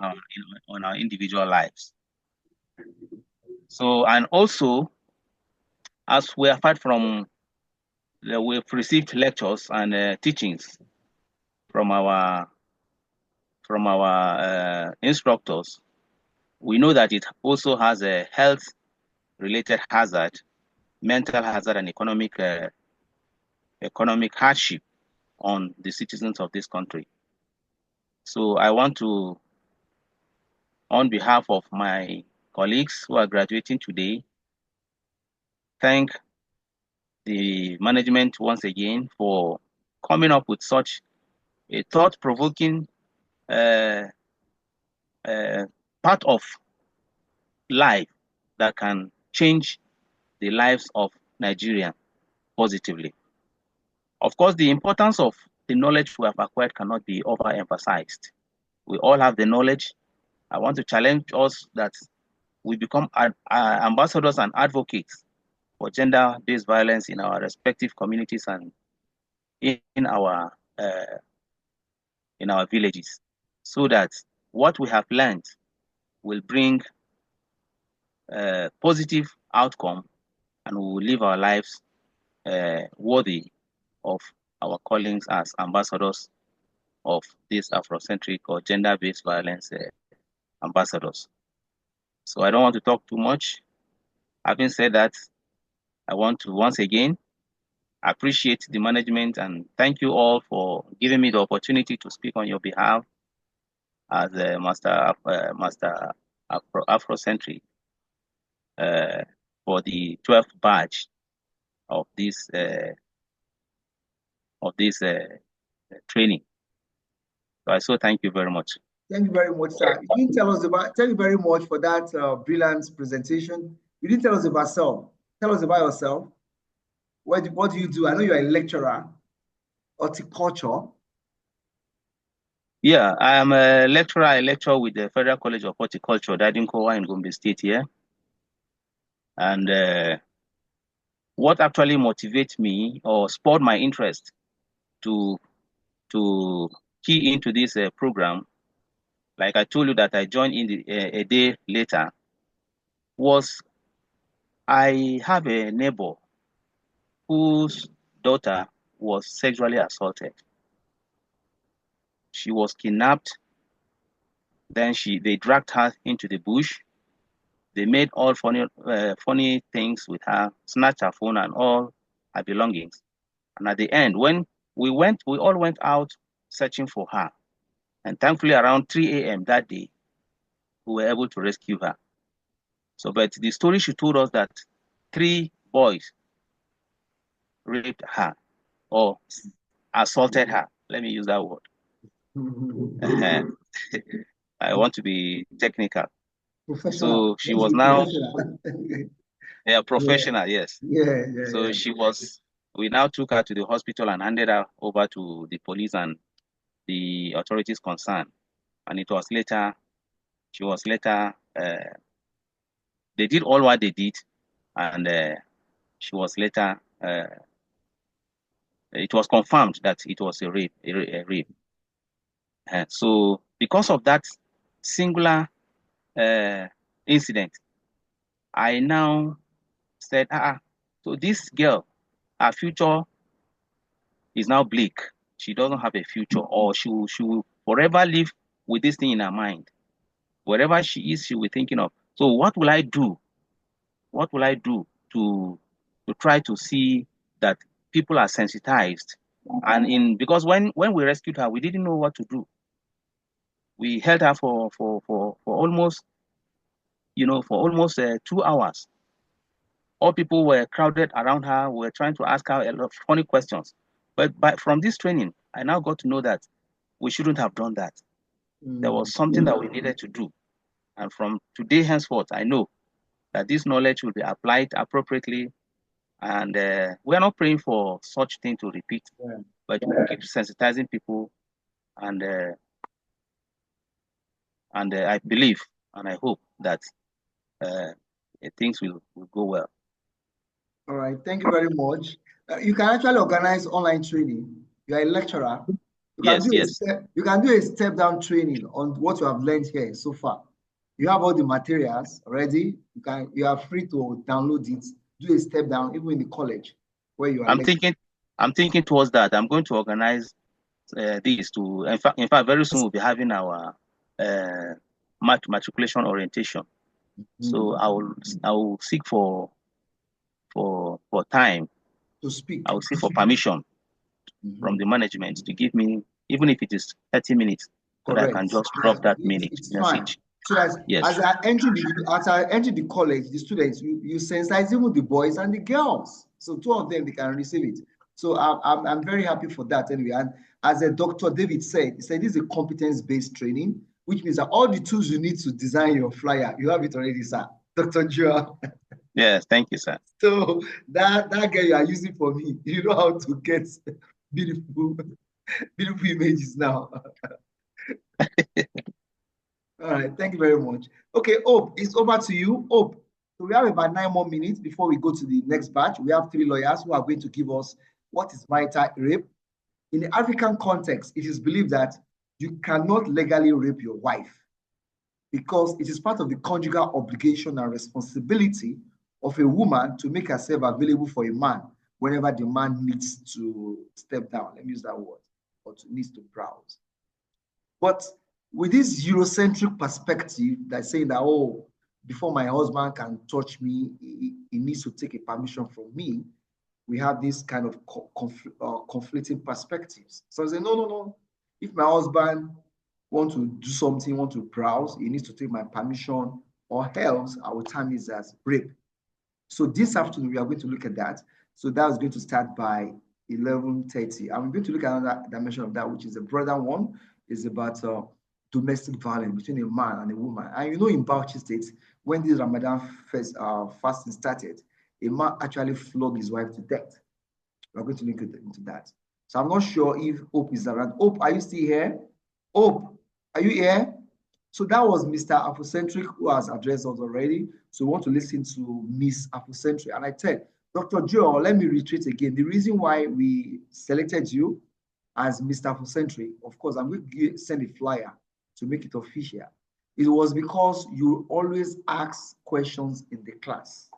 on our individual lives. So, and also, as we apart from, we've received lectures and teachings from our instructors. We know that it also has a health-related hazard, mental hazard, and economic hardship on the citizens of this country. So I want to, on behalf of my colleagues who are graduating today, thank the management once again for coming up with such a thought-provoking part of life that can change the lives of Nigerians positively. Of course, the importance of the knowledge we have acquired cannot be overemphasized. We all have the knowledge. I want to challenge us that we become ambassadors and advocates for gender-based violence in our respective communities and in our villages, so that what we have learned will bring a positive outcome and we will live our lives worthy of our callings as ambassadors of this Afrocentric or gender-based violence ambassadors. So I don't want to talk too much. Having said that, I want to once again appreciate the management and thank you all for giving me the opportunity to speak on your behalf as a Master Afrocentric for the 12th batch of this training. So thank you very much. Thank you very much, sir. You didn't tell us about. Thank you very much for that brilliant presentation. You didn't tell us about yourself. Tell us about yourself. What do you do? I know you're a lecturer, horticulture. Yeah, I am a lecturer. I lecture with the Federal College of Horticulture, Dadinkowa in Gombe State here. And what actually motivates me or spurred my interest to key into this program, like I told you that I joined in a day later, was I have a neighbor whose daughter was sexually assaulted. She was kidnapped. Then they dragged her into the bush. They made all funny things with her, snatched her phone and all her belongings. And at the end, when we all went out searching for her. And thankfully, around 3 a.m. that day, we were able to rescue her. So, but the story she told us that 3 boys raped her or assaulted her. Let me use that word. I want to be technical. So she was now professional, yes. So she was. We now took her to the hospital and handed her over to the police and the authorities concerned. And it was later. She was later. They did all what they did, and she was later. It was confirmed that it was a rape. So because of that singular incident, I now said, so this girl, her future is now bleak. She doesn't have a future, or she will forever live with this thing in her mind. Wherever she is, she will be thinking of, so what will I do? What will I do to try to see that people are sensitized? And because when we rescued her, we didn't know what to do. We held her for almost for almost 2 hours. All people were crowded around her, were trying to ask her a lot of funny questions. But from this training, I now got to know that we shouldn't have done that. There was something that we needed to do. And from today henceforth, I know that this knowledge will be applied appropriately. And we're not praying for such thing to repeat, but we keep sensitizing people. And I believe and I hope that things will go well. All right, thank you very much. You can actually organize online training. You are a lecturer. You can do a step down training on what you have learned here so far. You have all the materials already. You are free to download it. Do a step down, even in the college where you are. I'm thinking towards that. I'm going to organize these to. In fact, very soon we'll be having our matriculation orientation. So I will seek for time to speak. I will seek for permission from the management to give me, even if it is 30 minutes, so that I can just drop that message. So as I enter the college, the students, you sensitize even the boys and the girls. So 2 of them, they can receive it. So I'm very happy for that anyway. And as Dr. David said, he said this is a competence-based training, which means that all the tools you need to design your flyer, you have it already, sir. Dr. Joel. Yes, thank you, sir. So that girl you are using for me, you know how to get beautiful images now. All right, thank you very much. Okay, Hope, it's over to you. Hope, so we have about 9 more minutes before we go to the next batch. We have 3 lawyers who are going to give us what is marital rape. In the African context, it is believed that you cannot legally rape your wife because it is part of the conjugal obligation and responsibility of a woman to make herself available for a man whenever the man needs to step down. Let me use that word, or needs to browse. But with this Eurocentric perspective that's saying that, oh, before my husband can touch me, he needs to take a permission from me, we have this kind of conflicting perspectives. So I say, no. If my husband wants to do something, want to browse, he needs to take my permission, or else I will term it as rape. So this afternoon, we are going to look at that. So that is going to start by 11:30. I'm going to look at another dimension of that, which is a broader one. Is about domestic violence between a man and a woman. And you know, in Bauchi State, when this Ramadan fasting started, a man actually flogged his wife to death. We're going to link into that. So I'm not sure if Hope is around. Hope, are you still here? Hope, are you here? So that was Mr. Afrocentric who has addressed us already. So we want to listen to Miss Afrocentric. And I tell Dr. Joe, let me reiterate again. The reason why we selected you as Mr. Afrocentric, of course, I'm going to send a flyer to make it official. It was because you always ask questions in the class.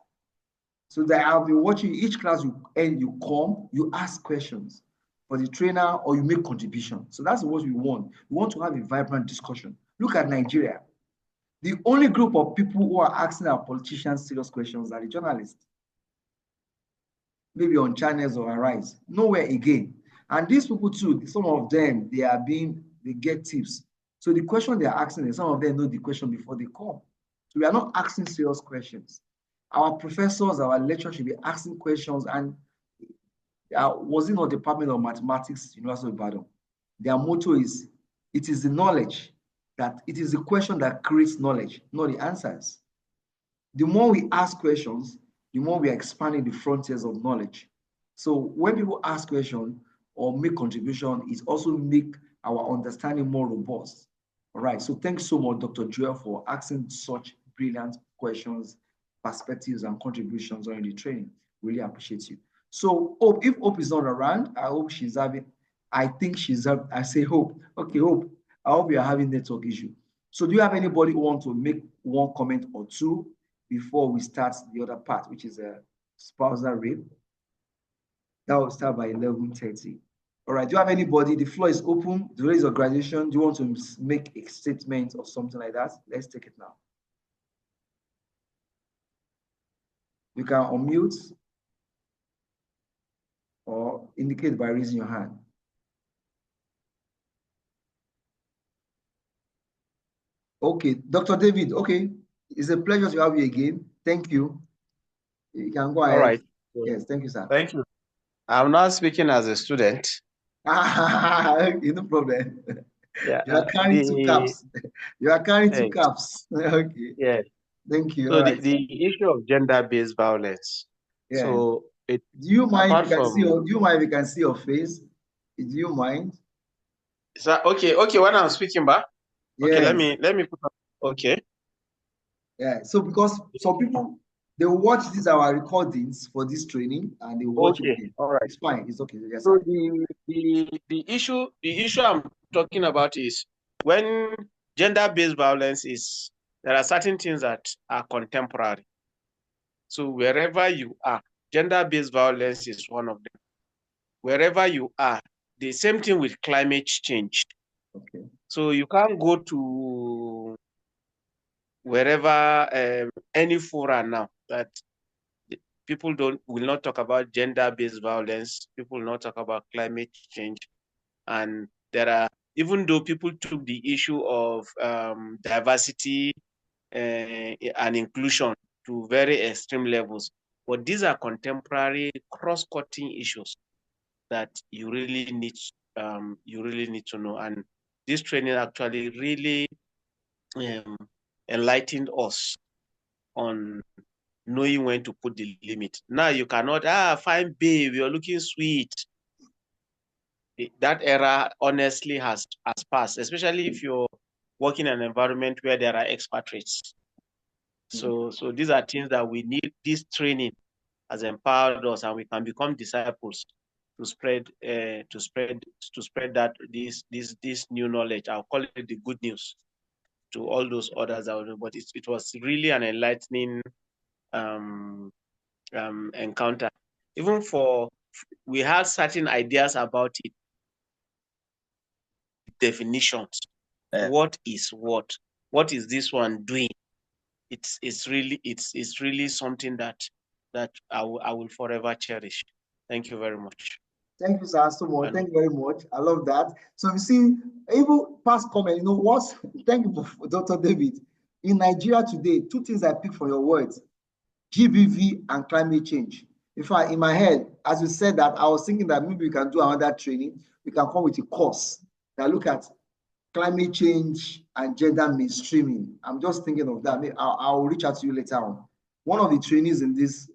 So that I'll be watching each class you come, you ask questions for the trainer or you make contribution. So that's what we want. We want to have a vibrant discussion. Look at Nigeria. The only group of people who are asking our politicians serious questions are the journalists. Maybe on channels or Arise. Nowhere again. And these people too, some of them, they get tips. So the question they're asking, some of them know the question before they come. So we are not asking serious questions. Our professors, our lecturers should be asking questions. And was it not Department of Mathematics, University of Ibadan? Their motto is, it is the knowledge that it is the question that creates knowledge, not the answers. The more we ask questions, the more we are expanding the frontiers of knowledge. So when people ask questions or make contribution, it also make our understanding more robust. All right, so thanks so much, Dr. Joel, for asking such brilliant questions, perspectives, and contributions during the training. Really appreciate you. So Hope, if Hope is not around, I hope she's having, I think she's, I say Hope. Okay, Hope, I hope you're having network issue. So do you have anybody who want to make one comment or two before we start the other part, which is a spousal rape? That will start by 11:30. All right, do you have anybody? The floor is open. There is a graduation. Do you want to make a statement or something like that? Let's take it now. You can unmute or indicate by raising your hand. Okay, Dr. David, okay. It's a pleasure to have you again. Thank you. You can go ahead. All right. Yes, thank you, sir. Thank you. I'm not speaking as a student. No problem. Yeah. You are carrying two caps. You are carrying two Hey. caps. Okay. Yeah. Thank you. So All right. the issue of gender-based violence. Yeah. So Do you mind apart if you can from see your, do you mind if you can see your face? Do you mind? so, okay, when I'm speaking back. Okay, Yes. let me put on. Okay. Yeah. So because some people they will watch these our recordings for this training and they will watch it again. All right. It's fine. It's okay. Yes, So sir. the issue I'm talking about is when gender-based violence is, there are certain things that are contemporary. So wherever you are, gender-based violence is one of them. Wherever you are, the same thing with climate change. Okay. So you can't go to wherever any fora now that people will not talk about gender-based violence. People will not talk about climate change, and there are, even though people took the issue of diversity and inclusion to very extreme levels, but these are contemporary cross-cutting issues that you really need to know. And this training actually really enlightened us on knowing when to put the limit. Now you cannot, fine babe, you're looking sweet. That era honestly has passed, especially if you're working in an environment where there are expatriates. So these are things that we need. This training has empowered us, and we can become disciples to spread that this new knowledge. I'll call it the good news to all those others out there. But it was really an enlightening encounter. Even we had certain ideas about it, definitions. What is what? What is this one doing? It's really something that I will forever cherish. Thank you very much. Thank you, sir, so much. Thank you very much. I love that. So you see, even past comment, you know what? Thank you, Dr. David. In Nigeria today, two things I pick from your words: GBV and climate change. In fact, in my head, as you said that, I was thinking that maybe we can do another training. We can come with a course that look at climate change and gender mainstreaming. I'm just thinking of that. I'll reach out to you later on. One of the trainees in this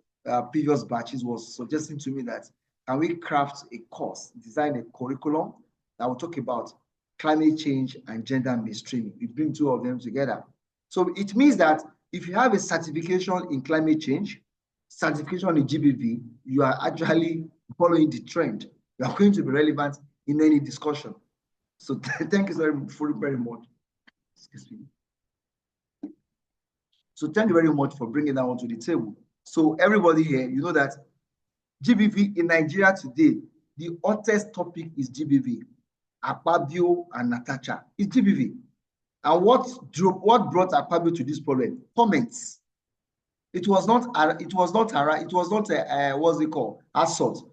previous batches was suggesting to me that can we craft a course, design a curriculum that will talk about climate change and gender mainstreaming. We bring two of them together. So it means that if you have a certification in climate change, certification in GBV, you are actually following the trend. You are going to be relevant in any discussion. So thank you very much. Excuse me. So thank you very much for bringing that onto the table. So everybody here, you know that GBV in Nigeria today, the hottest topic is GBV. Akpabio and Natasha is GBV. And what brought Akpabio to this problem? Comments. It was not what's it called? Assault.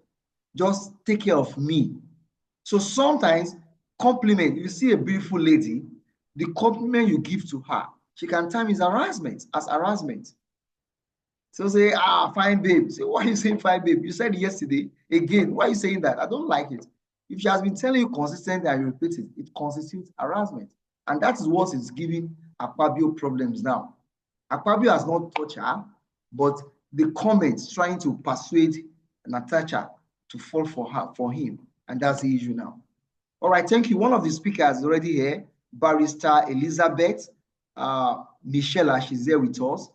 Just take care of me. So sometimes compliment, you see a beautiful lady, the compliment you give to her, she can term as harassment. So say, fine babe. Say, why are you saying fine babe? You said yesterday. Again, why are you saying that? I don't like it. If she has been telling you consistently and you repeat it, it constitutes harassment. And that is what is giving Akpabio problems now. Akpabio has not touched her, but the comments trying to persuade Natasha to fall for him. And that's the issue now. All right, thank you. One of the speakers is already here, Barrister Elizabeth Michela. She's there with us.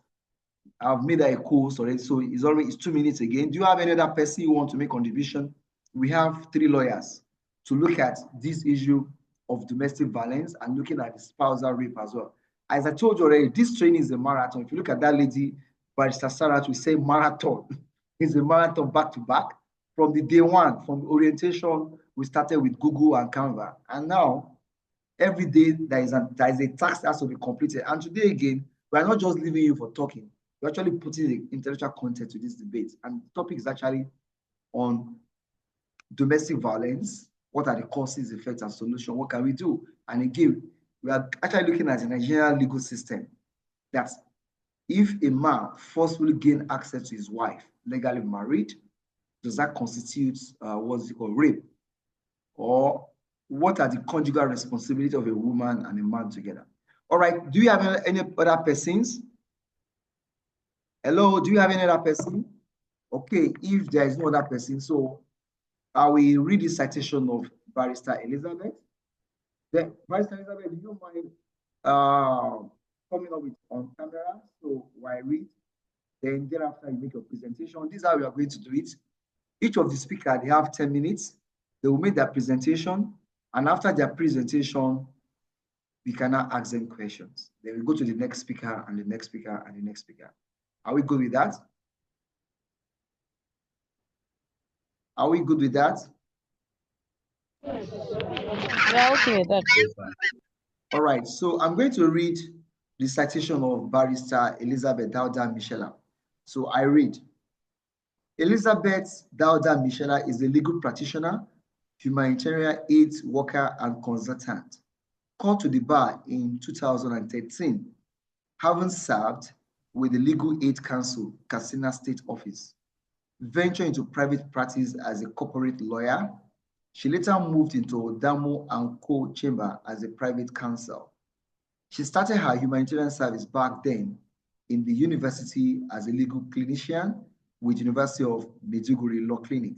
I've made her a co-host already, so it's 2 minutes again. Do you have any other person you want to make contribution? We have 3 lawyers to look at this issue of domestic violence and looking at the spousal rape as well. As I told you already, this training is a marathon. If you look at that lady, Barrister Sarah, we say marathon. It's a marathon back to back. From the day one, from orientation, we started with Google and Canva. And now, every day, there is a task that has to be completed. And today, again, we are not just leaving you for talking. We're actually putting the intellectual content to this debate. And the topic is actually on domestic violence. What are the causes, effects, and solutions? What can we do? And again, we are actually looking at the Nigerian legal system that If a man forcefully gain access to his wife, legally married, does that constitute what's it called, rape? Or what are the conjugal responsibilities of a woman and a man together? All right, do you have any other persons? Hello, do you have any other person? Okay, if there is no other person, so I will read the citation of Barrister Elizabeth. Then, Barrister Elizabeth, do you mind coming up with on camera? So while I read, then thereafter you make your presentation. This is how we are going to do it. Each of the speakers, they have 10 minutes. They will make their presentation. And after their presentation, we can now ask them questions. Then we go to the next speaker and the next speaker and the next speaker. Are we good with that? Are we good with that? Yeah, okay, that's fine. All right, so I'm going to read the citation of Barrister Elizabeth Dauda Michela. So I read, Elizabeth Dauda Michela is a legal practitioner, humanitarian aid worker, and consultant, called to the bar in 2013, having served with the Legal Aid Council, Katsina State Office. Ventured into private practice as a corporate lawyer. She later moved into Damo and Co. Chamber as a private counsel. She started her humanitarian service back then in the university as a legal clinician with University of Maiduguri Law Clinic.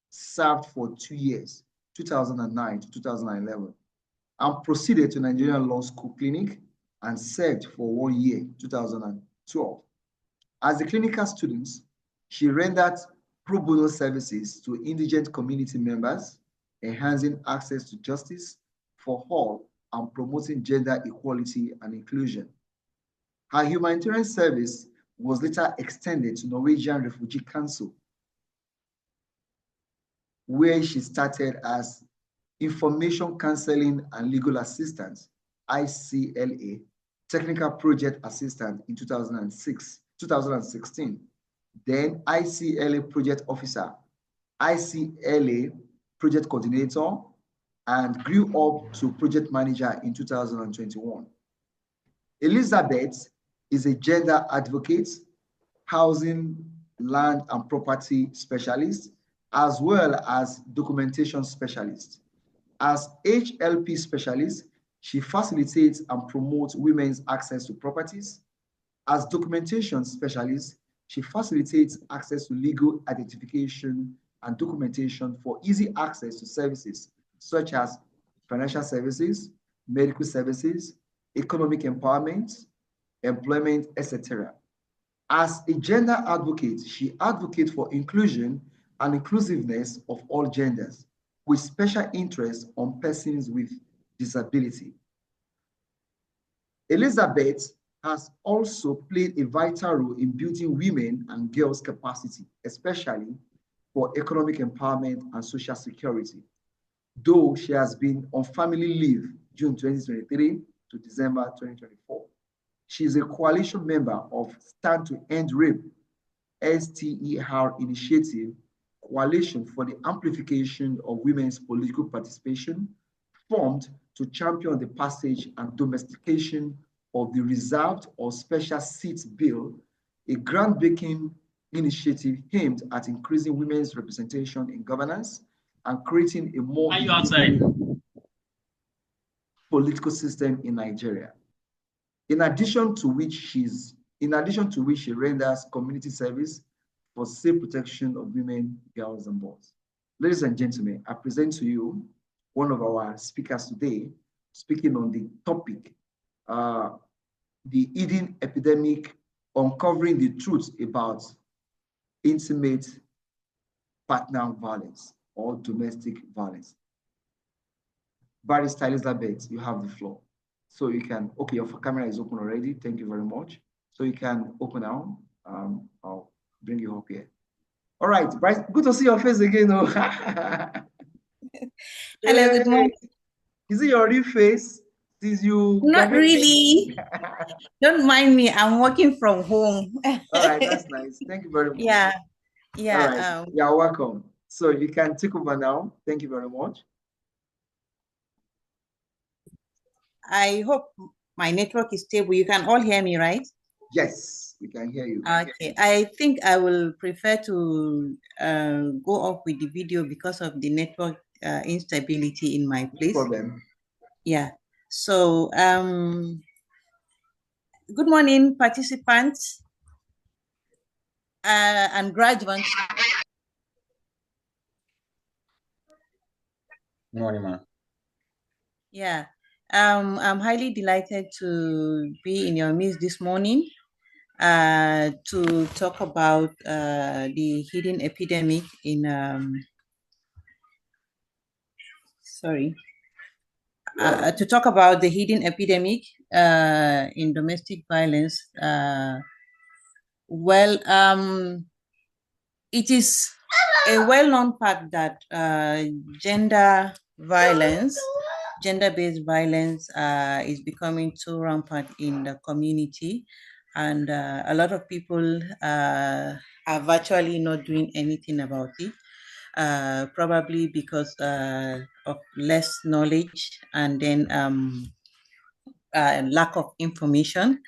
Served for 2 years, 2009 to 2011, and proceeded to Nigerian Law School Clinic and served for 1 year, 2012. As a clinical student, she rendered pro bono services to indigent community members, enhancing access to justice for all and promoting gender equality and inclusion. Her humanitarian service was later extended to Norwegian Refugee Council, where she started as Information Counseling and Legal Assistant, ICLA, Technical Project Assistant in 2016. Then ICLA Project Officer, ICLA Project Coordinator, and grew up to Project Manager in 2021. Elizabeth is a gender advocate, housing, land, and property specialist, as well as documentation specialist. As HLP specialist, she facilitates and promotes women's access to properties. As documentation specialist, she facilitates access to legal identification and documentation for easy access to services such as financial services, medical services, economic empowerment, employment, etc. As a gender advocate, she advocates for inclusion and inclusiveness of all genders, with special interest on persons with disability. Elizabeth has also played a vital role in building women and girls' capacity, especially for economic empowerment and social security, though she has been on family leave June 2023 to December 2024. She is a coalition member of Stand to End Rape, STER Initiative, Coalition for the Amplification of Women's Political Participation, formed to champion the passage and domestication of the Reserved or Special Seats Bill, a groundbreaking initiative aimed at increasing women's representation in governance and creating a more political system in Nigeria. In addition to which she renders community service for safe protection of women, girls, and boys. Ladies and gentlemen, I present to you one of our speakers today, speaking on the topic, the Eden epidemic, uncovering the truth about intimate partner violence or domestic violence. Barrister Elizabeth, you have the floor. So you can, okay, your camera is open already. Thank you very much. So you can open now. I'll bring you up here. All right, Bryce, good to see your face again. Oh. Hello, good morning. Is it your real face? Since you Not really. Don't mind me. I'm working from home. All right, that's nice. Thank you very much. Yeah, yeah. All right. You're welcome. So you can take over now. Thank you very much. I hope my network is stable. You can all hear me, right? Yes. we can hear you. Okay, I think I will prefer to go off with the video because of the network instability in my place. No problem. Yeah. So, good morning, participants and graduates. Good morning, ma'am. Yeah. I'm highly delighted to be in your midst this morning to talk about the hidden epidemic in to talk about the hidden epidemic in domestic violence. It is a well-known fact that gender-based violence is becoming too rampant in the community, and a lot of people are virtually not doing anything about it. Probably because of less knowledge, and then lack of information,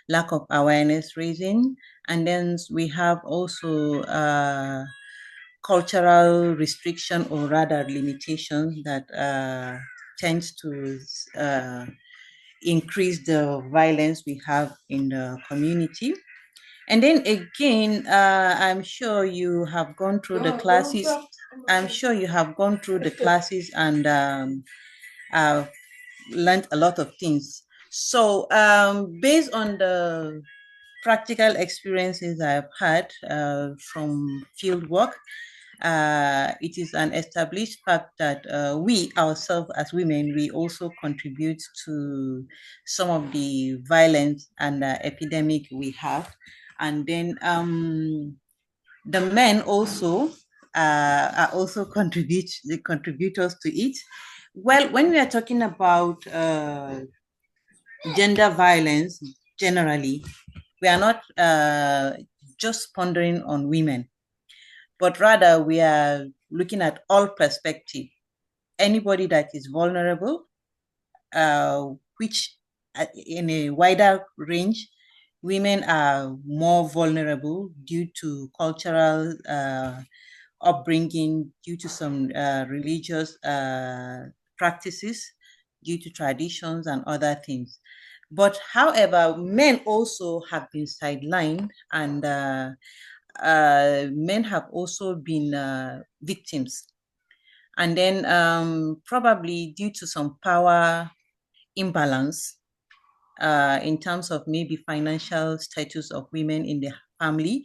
lack of awareness raising, and then we have also cultural restriction, or rather limitations, that tends to increase the violence we have in the community. And then again, I'm sure you have gone through the classes. And learned a lot of things. So based on the practical experiences I've had from field work, it is an established fact that we ourselves as women, we also contribute to some of the violence and epidemic we have. And then the men also are also the contributors to it. Well, when we are talking about gender violence generally, we are not just pondering on women, but rather we are looking at all perspectives. Anybody that is vulnerable, which in a wider range, women are more vulnerable due to cultural upbringing, due to some religious practices, due to traditions and other things. But however, men also have been sidelined, and men have also been victims. And then probably due to some power imbalance in terms of maybe financial status of women in the family,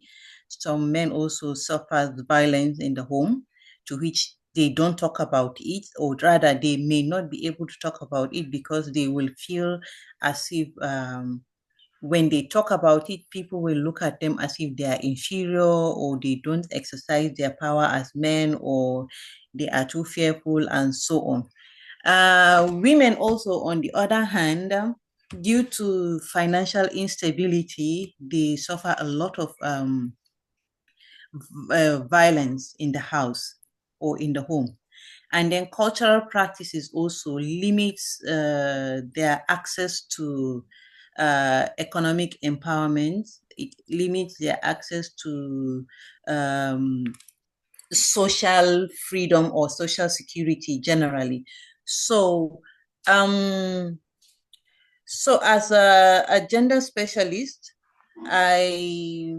some men also suffer violence in the home, to which they don't talk about it, or rather they may not be able to talk about it because they will feel as if when they talk about it, people will look at them as if they are inferior, or they don't exercise their power as men, or they are too fearful, and so on. Women also, on the other hand, due to financial instability, they suffer a lot of violence in the house or in the home. And then cultural practices also limits their access to economic empowerment. It limits their access to social freedom or social security generally. So, as a gender specialist, I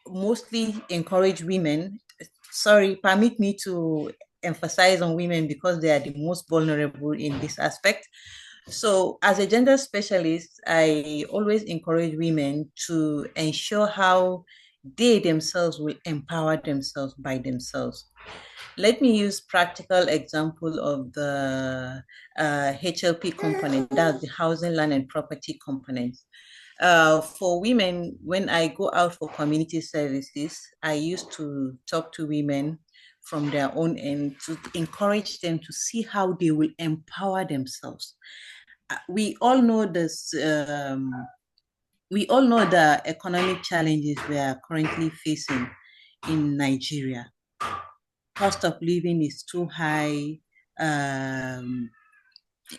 mostly encourage women. Sorry, permit me to emphasize on women because they are the most vulnerable in this aspect. So as a gender specialist, I always encourage women to ensure how they themselves will empower themselves by themselves. Let me use practical example of the HLP component, that's the housing, land, and property component. For women, when I go out for community services, I used to talk to women from their own end to encourage them to see how they will empower themselves. We all know this. We all know the economic challenges we are currently facing in Nigeria. Cost of living is too high.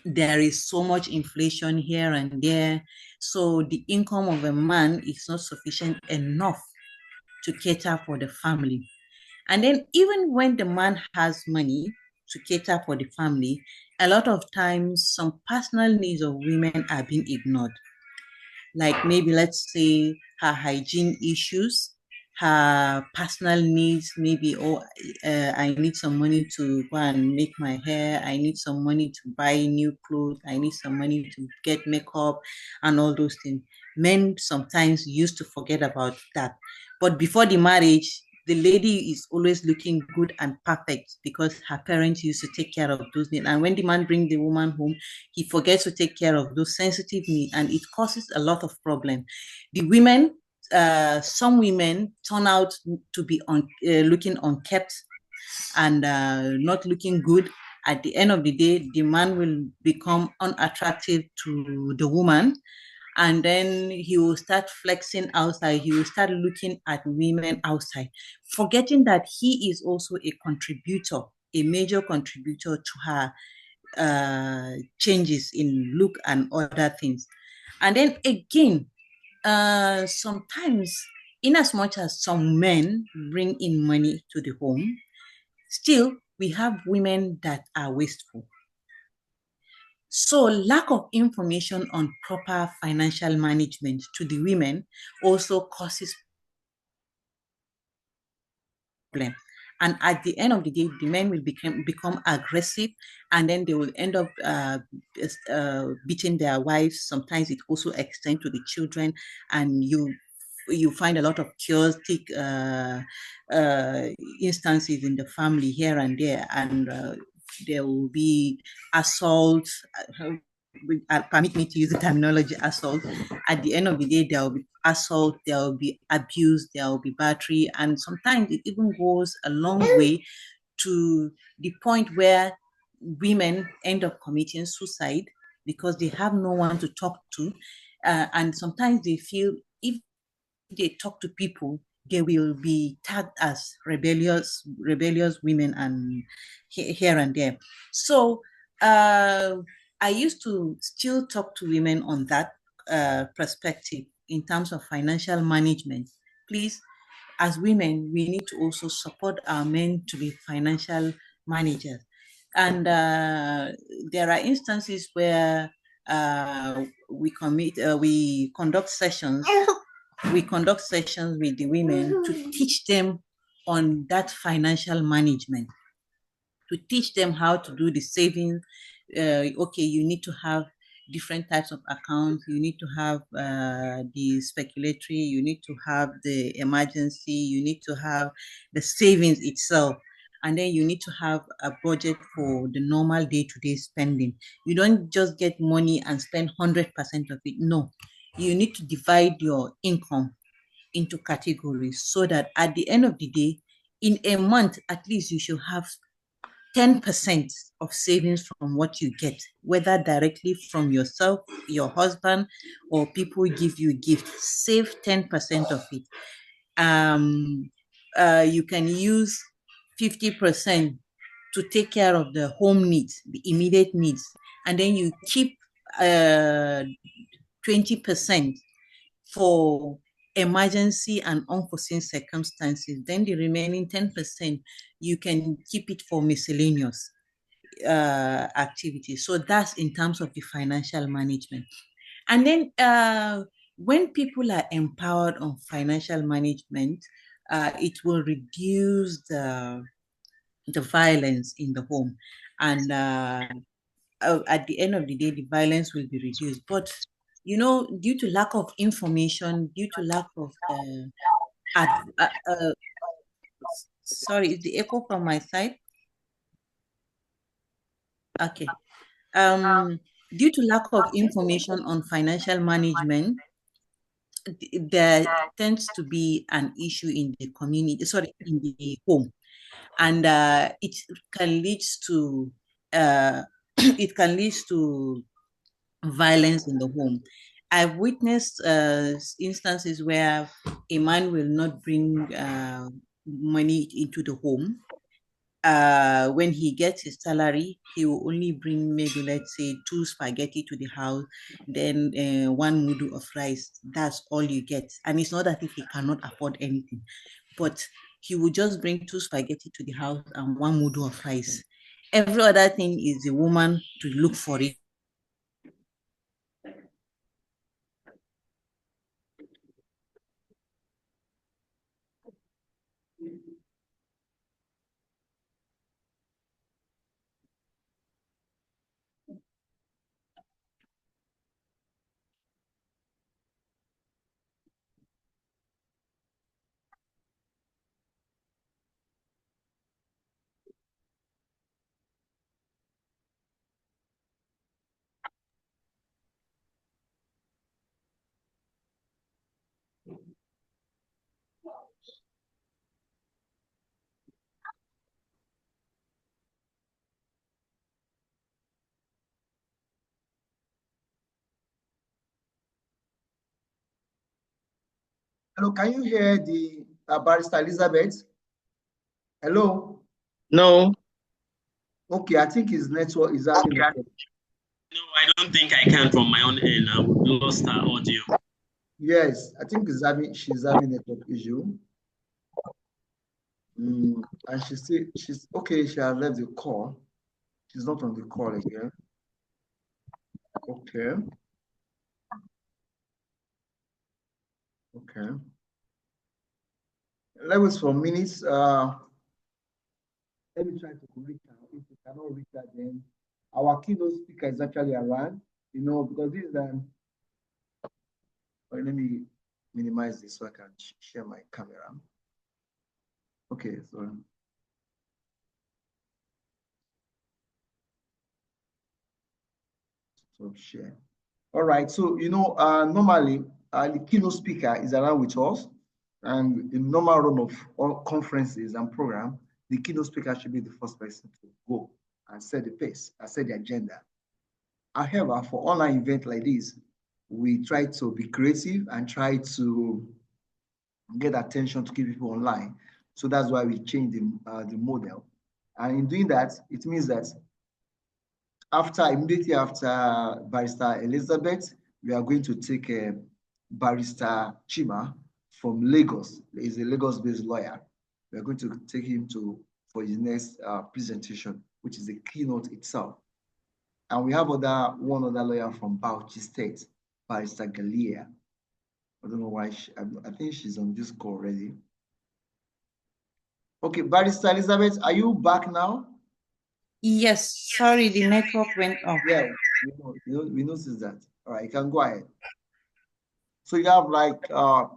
there is so much inflation here and there. So the income of a man is not sufficient enough to cater for the family. And then even when the man has money to cater for the family, a lot of times some personal needs of women are being ignored. Like maybe let's say her hygiene issues, her personal needs, maybe, oh, I need some money to go and make my hair, I need some money to buy new clothes, I need some money to get makeup and all those things. Men sometimes used to forget about that. But before the marriage, the lady is always looking good and perfect because her parents used to take care of those needs. And when the man brings the woman home, he forgets to take care of those sensitive needs, and it causes a lot of problem. The women, some women turn out to be looking unkept and not looking good. At the end of the day, the man will become unattractive to the woman, and then he will start flexing outside. He will start looking at women outside, forgetting that he is also a contributor, a major contributor to her changes in look and other things. And then again, sometimes, in as much as some men bring in money to the home, still we have women that are wasteful. So lack of information on proper financial management to the women also causes problem. And at the end of the day, the men will become aggressive, and then they will end up beating their wives. Sometimes it also extends to the children, and you find a lot of chaotic instances in the family here and there, and there will be assault. Permit me to use the terminology assault. At the end of the day, there will be assault, there will be abuse, there will be battery, and sometimes it even goes a long way to the point where women end up committing suicide because they have no one to talk to, and sometimes they feel if they talk to people, they will be tagged as rebellious women and here and there. So I used to still talk to women on that perspective in terms of financial management. Please, as women, we need to also support our men to be financial managers. And there are instances where we conduct sessions with the women to teach them on that financial management, to teach them how to do the saving. Okay, you need to have different types of accounts. You need to have the speculatory. You need to have the emergency. You need to have the savings itself. And then you need to have a budget for the normal day-to-day spending. You don't just get money and spend 100% of it. No, you need to divide your income into categories so that at the end of the day, in a month, at least you should have 10% of savings from what you get, whether directly from yourself, your husband, or people give you gifts. Save 10% of it. You can use 50% to take care of the home needs, the immediate needs, and then you keep 20% for emergency and unforeseen circumstances. Then the remaining 10%, you can keep it for miscellaneous activities. So that's in terms of the financial management. And then when people are empowered on financial management, it will reduce the violence in the home. And at the end of the day, the violence will be reduced. But due to lack of information, due to lack of sorry, is the echo from my side? Okay. Due to lack of information on financial management, there tends to be an issue in the community, in the home, and it can lead to violence in the home. I've witnessed instances where a man will not bring money into the home, when he gets his salary, he will only bring maybe, let's say, 2 spaghetti to the house, then 1 mudu of rice. That's all you get. And it's not that if he cannot afford anything, but he will just bring 2 spaghetti to the house and 1 mudu of rice. Every other thing is the woman to look for it. Hello, can you hear the Barrister Elizabeth? Hello? No. Okay, I think his network is having a problem. No, I don't think I can from my own end. I would lost her audio. Yes, I think she's having a network issue. And she's okay, she has left the call. She's not on the call again. Okay. Okay. Let us for minutes. Let me try to reach her. If we cannot reach her, then our keynote speaker is actually around, because this is let me minimize this so I can share my camera. Okay, so share. All right, so normally the keynote speaker is around with us, and in normal run of all conferences and program, the keynote speaker should be the first person to go and set the pace and set the agenda. However, for online event like this, we try to be creative and try to get attention to keep people online. So that's why we changed the model. And in doing that, it means that immediately after Barrister Elizabeth, we are going to take Barrister Chima from Lagos. He's a Lagos-based lawyer. We are going to take him for his next presentation, which is the keynote itself. And we have one other lawyer from Bauchi State, Barrister Galia. I don't know why, I think she's on this call already. Okay, Barrister Elizabeth, are you back now? Yes, sorry, the network went off. Yeah, we noticed that. All right, you can go ahead. So you have like 4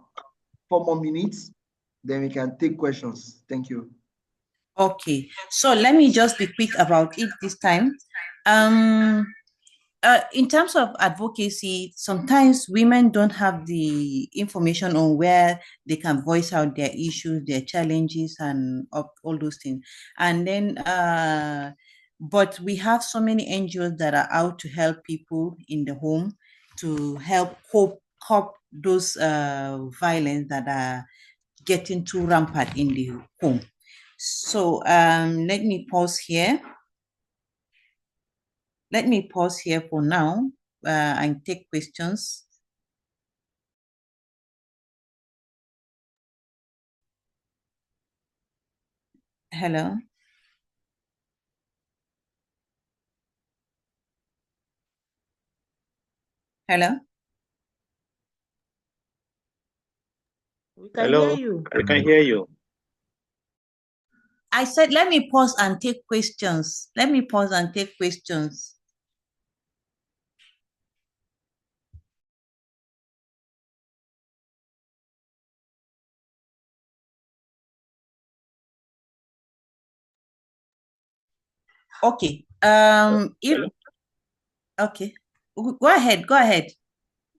more minutes, then we can take questions. Thank you. Okay, so let me just be quick about it this time. In terms of advocacy, sometimes women don't have the information on where they can voice out their issues, their challenges, and all those things. And then, but we have so many NGOs that are out to help people in the home to help cope those violence that are getting too rampant in the home. So let me pause here. Let me pause here for now and take questions. Hello. Hello. We can hear you. We can hear you. I said, let me pause and take questions. Let me pause and take questions. Okay. Okay. Go ahead. Go ahead.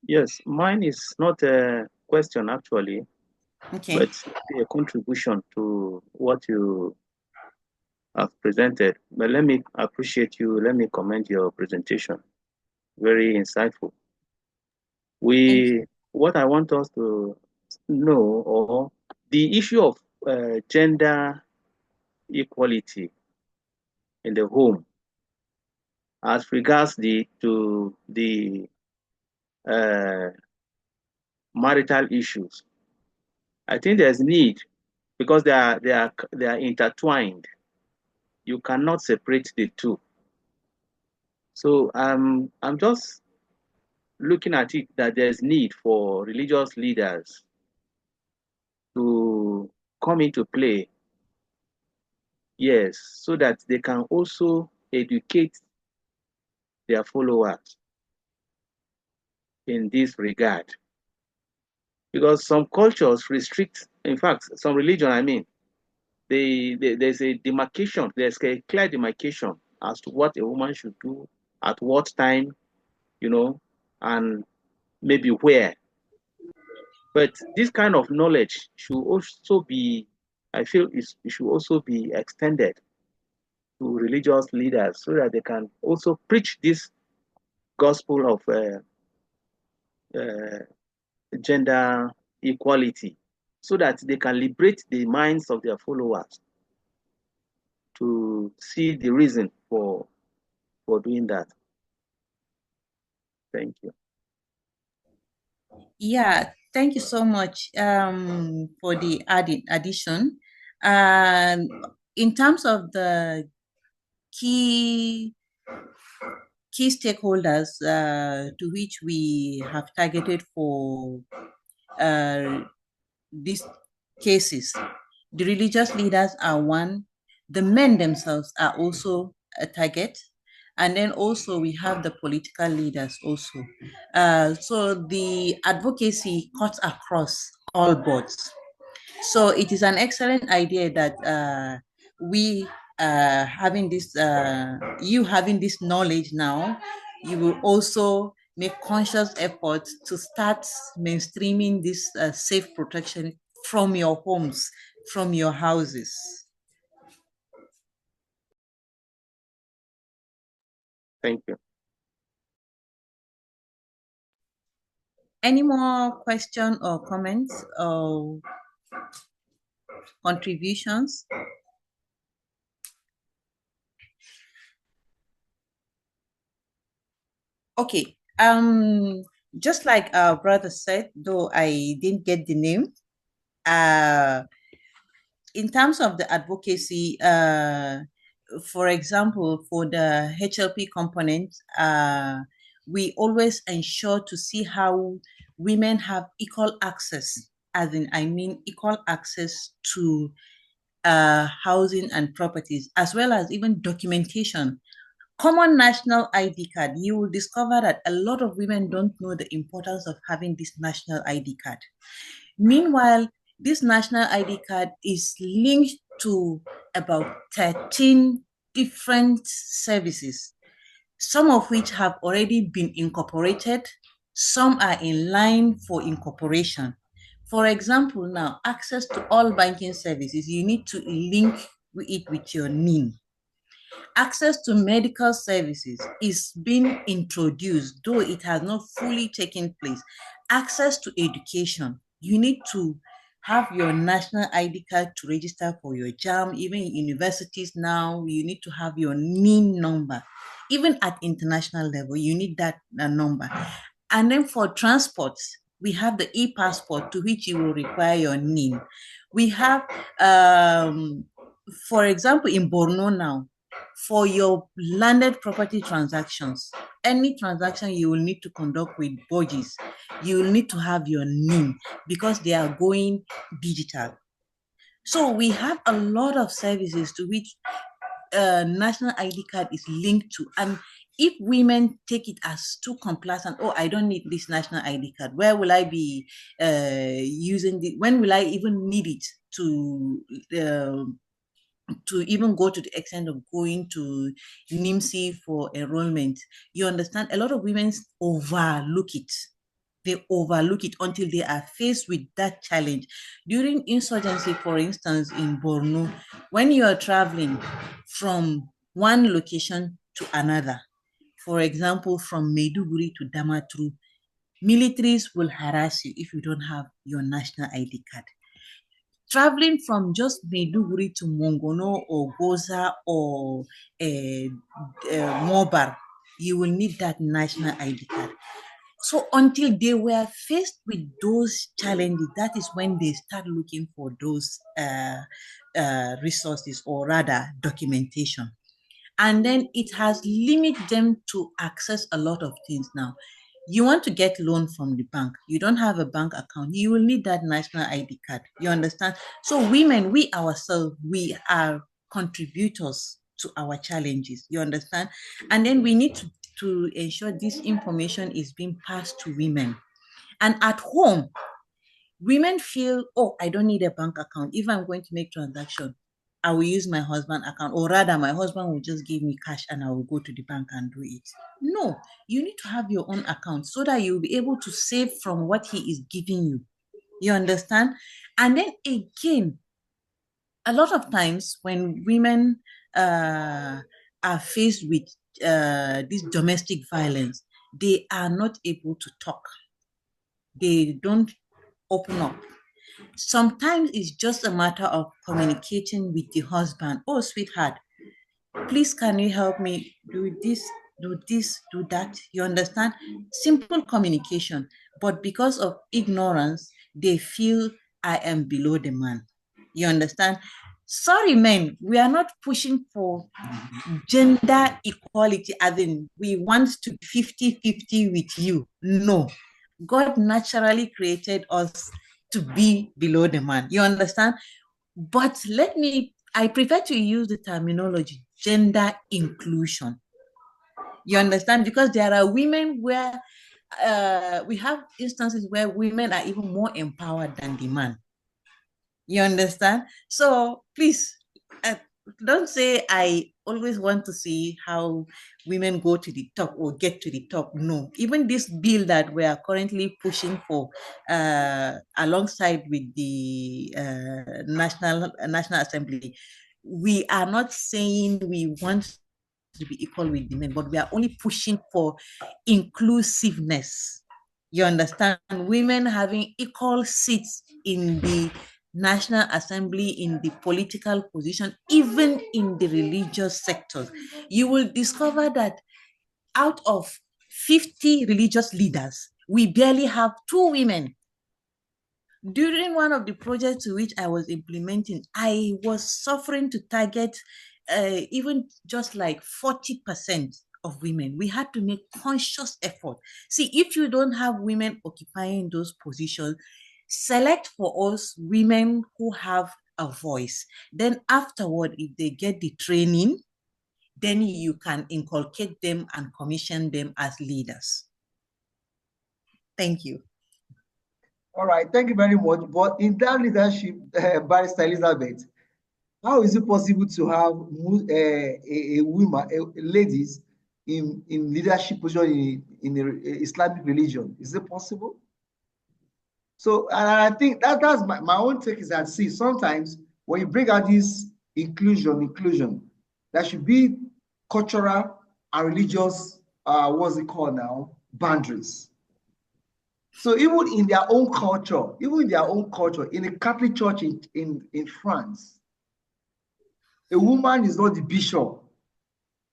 Yes, mine is not a question actually, okay, but a contribution to what you have presented. But let me appreciate you. Let me commend your presentation. Very insightful. What I want us to know, or the issue of gender equality in the home as regards the marital issues. I think there's need because they are intertwined. You cannot separate the two. So I'm just looking at it that there's need for religious leaders to come into play. Yes, so that they can also educate their followers in this regard. Because some cultures restrict, in fact, some religion, I mean, there's a demarcation, there's a clear demarcation as to what a woman should do, at what time, you know, and maybe where. But this kind of knowledge should also be, I feel, it should also be extended to religious leaders so that they can also preach this gospel of gender equality so that they can liberate the minds of their followers to see the reason for doing that. Thank you. Yeah, thank you so much for the addition. In terms of the key stakeholders to which we have targeted for these cases, the religious leaders are one. The men themselves are also a target. And then also we have the political leaders also. So the advocacy cuts across all boards. So it is an excellent idea that we having this, you having this knowledge now, you will also make conscious efforts to start mainstreaming this safe protection from your homes, from your houses. Thank you. Any more questions or comments or contributions? Okay. Just like our brother said, though I didn't get the name, in terms of the advocacy, for example, for the HLP component, we always ensure to see how women have equal access, as in, I mean, equal access to housing and properties, as well as even documentation. Common national ID card, you will discover that a lot of women don't know the importance of having this national ID card. Meanwhile, this national ID card is linked to about 13 different services, some of which have already been incorporated, some are in line for incorporation. For example, now, access to all banking services, you need to link it with your NIN. Access to medical services is being introduced, though it has not fully taken place. Access to education, you need to have your national ID card to register for your JAM. Even in universities now, you need to have your NIN number. Even at international level, you need that number. And then for transports, we have the e-passport to which you will require your NIN. We have, for example, in Borno now, for your landed property transactions, any transaction you will need to conduct with Bojis, you will need to have your NIN because they are going digital. So we have a lot of services to which national ID card is linked to. And if women take it as too complacent, oh, I don't need this national ID card, where will I be using it? When will I even need it to even go to the extent of going to NIMSI for enrollment? You understand? A lot of women overlook it. They overlook it until they are faced with that challenge. During insurgency, for instance, in Borno, when you are traveling from one location to another, for example, from Maiduguri to Damaturu, militaries will harass you if you don't have your national ID card. traveling from just Maiduguri to Mongono or Goza or Mobar, you will need that national ID card. So until they were faced with those challenges, that is when they start looking for those resources, or rather documentation. And then it has limited them to access a lot of things now. You want to get loan from the bank, you don't have a bank account, you will need that national ID card. You understand? So women, we ourselves, we are contributors to our challenges. You understand? And then we need to ensure this information is being passed to women. And at home, women feel, oh, I don't need a bank account. If I'm going to make transaction, I will use my husband's account, or rather my husband will just give me cash and I will go to the bank and do it. No, you need to have your own account so that you'll be able to save from what he is giving you. You understand? And then again, a lot of times when women are faced with this domestic violence, they are not able to talk. They don't open up. Sometimes it's just a matter of communicating with the husband. Oh, sweetheart, please, can you help me do this, do that? You understand? Simple communication. But because of ignorance, they feel I am below the man. You understand? Sorry, men, we are not pushing for gender equality, as in we want to 50-50 with you. No. God naturally created us to be below the man. You understand? But I prefer to use the terminology gender inclusion. You understand? Because there are women where we have instances where women are even more empowered than the man. You understand? So please, don't say I always want to see how women go to the top or get to the top. No, even this bill that we are currently pushing for alongside with the National Assembly, we are not saying we want to be equal with the men, but we are only pushing for inclusiveness. You understand? Women having equal seats in the National Assembly, in the political position, even in the religious sectors. You will discover that out of 50 religious leaders, we barely have 2 women. During one of the projects to which I was implementing, I was suffering to target even just like 40% of women. We had to make conscious effort. See, if you don't have women occupying those positions, select for us women who have a voice. Then afterward, if they get the training, then you can inculcate them and commission them as leaders. Thank you. All right, thank you very much. But in that leadership, Barrister Elizabeth, how is it possible to have a woman, ladies in leadership position in the Islamic religion? Is it possible? So, and I think that's my own take is that, see, sometimes when you bring out this inclusion, there should be cultural and religious, what's it called now, boundaries. So even in their own culture, in the Catholic Church in France, a woman is not the bishop.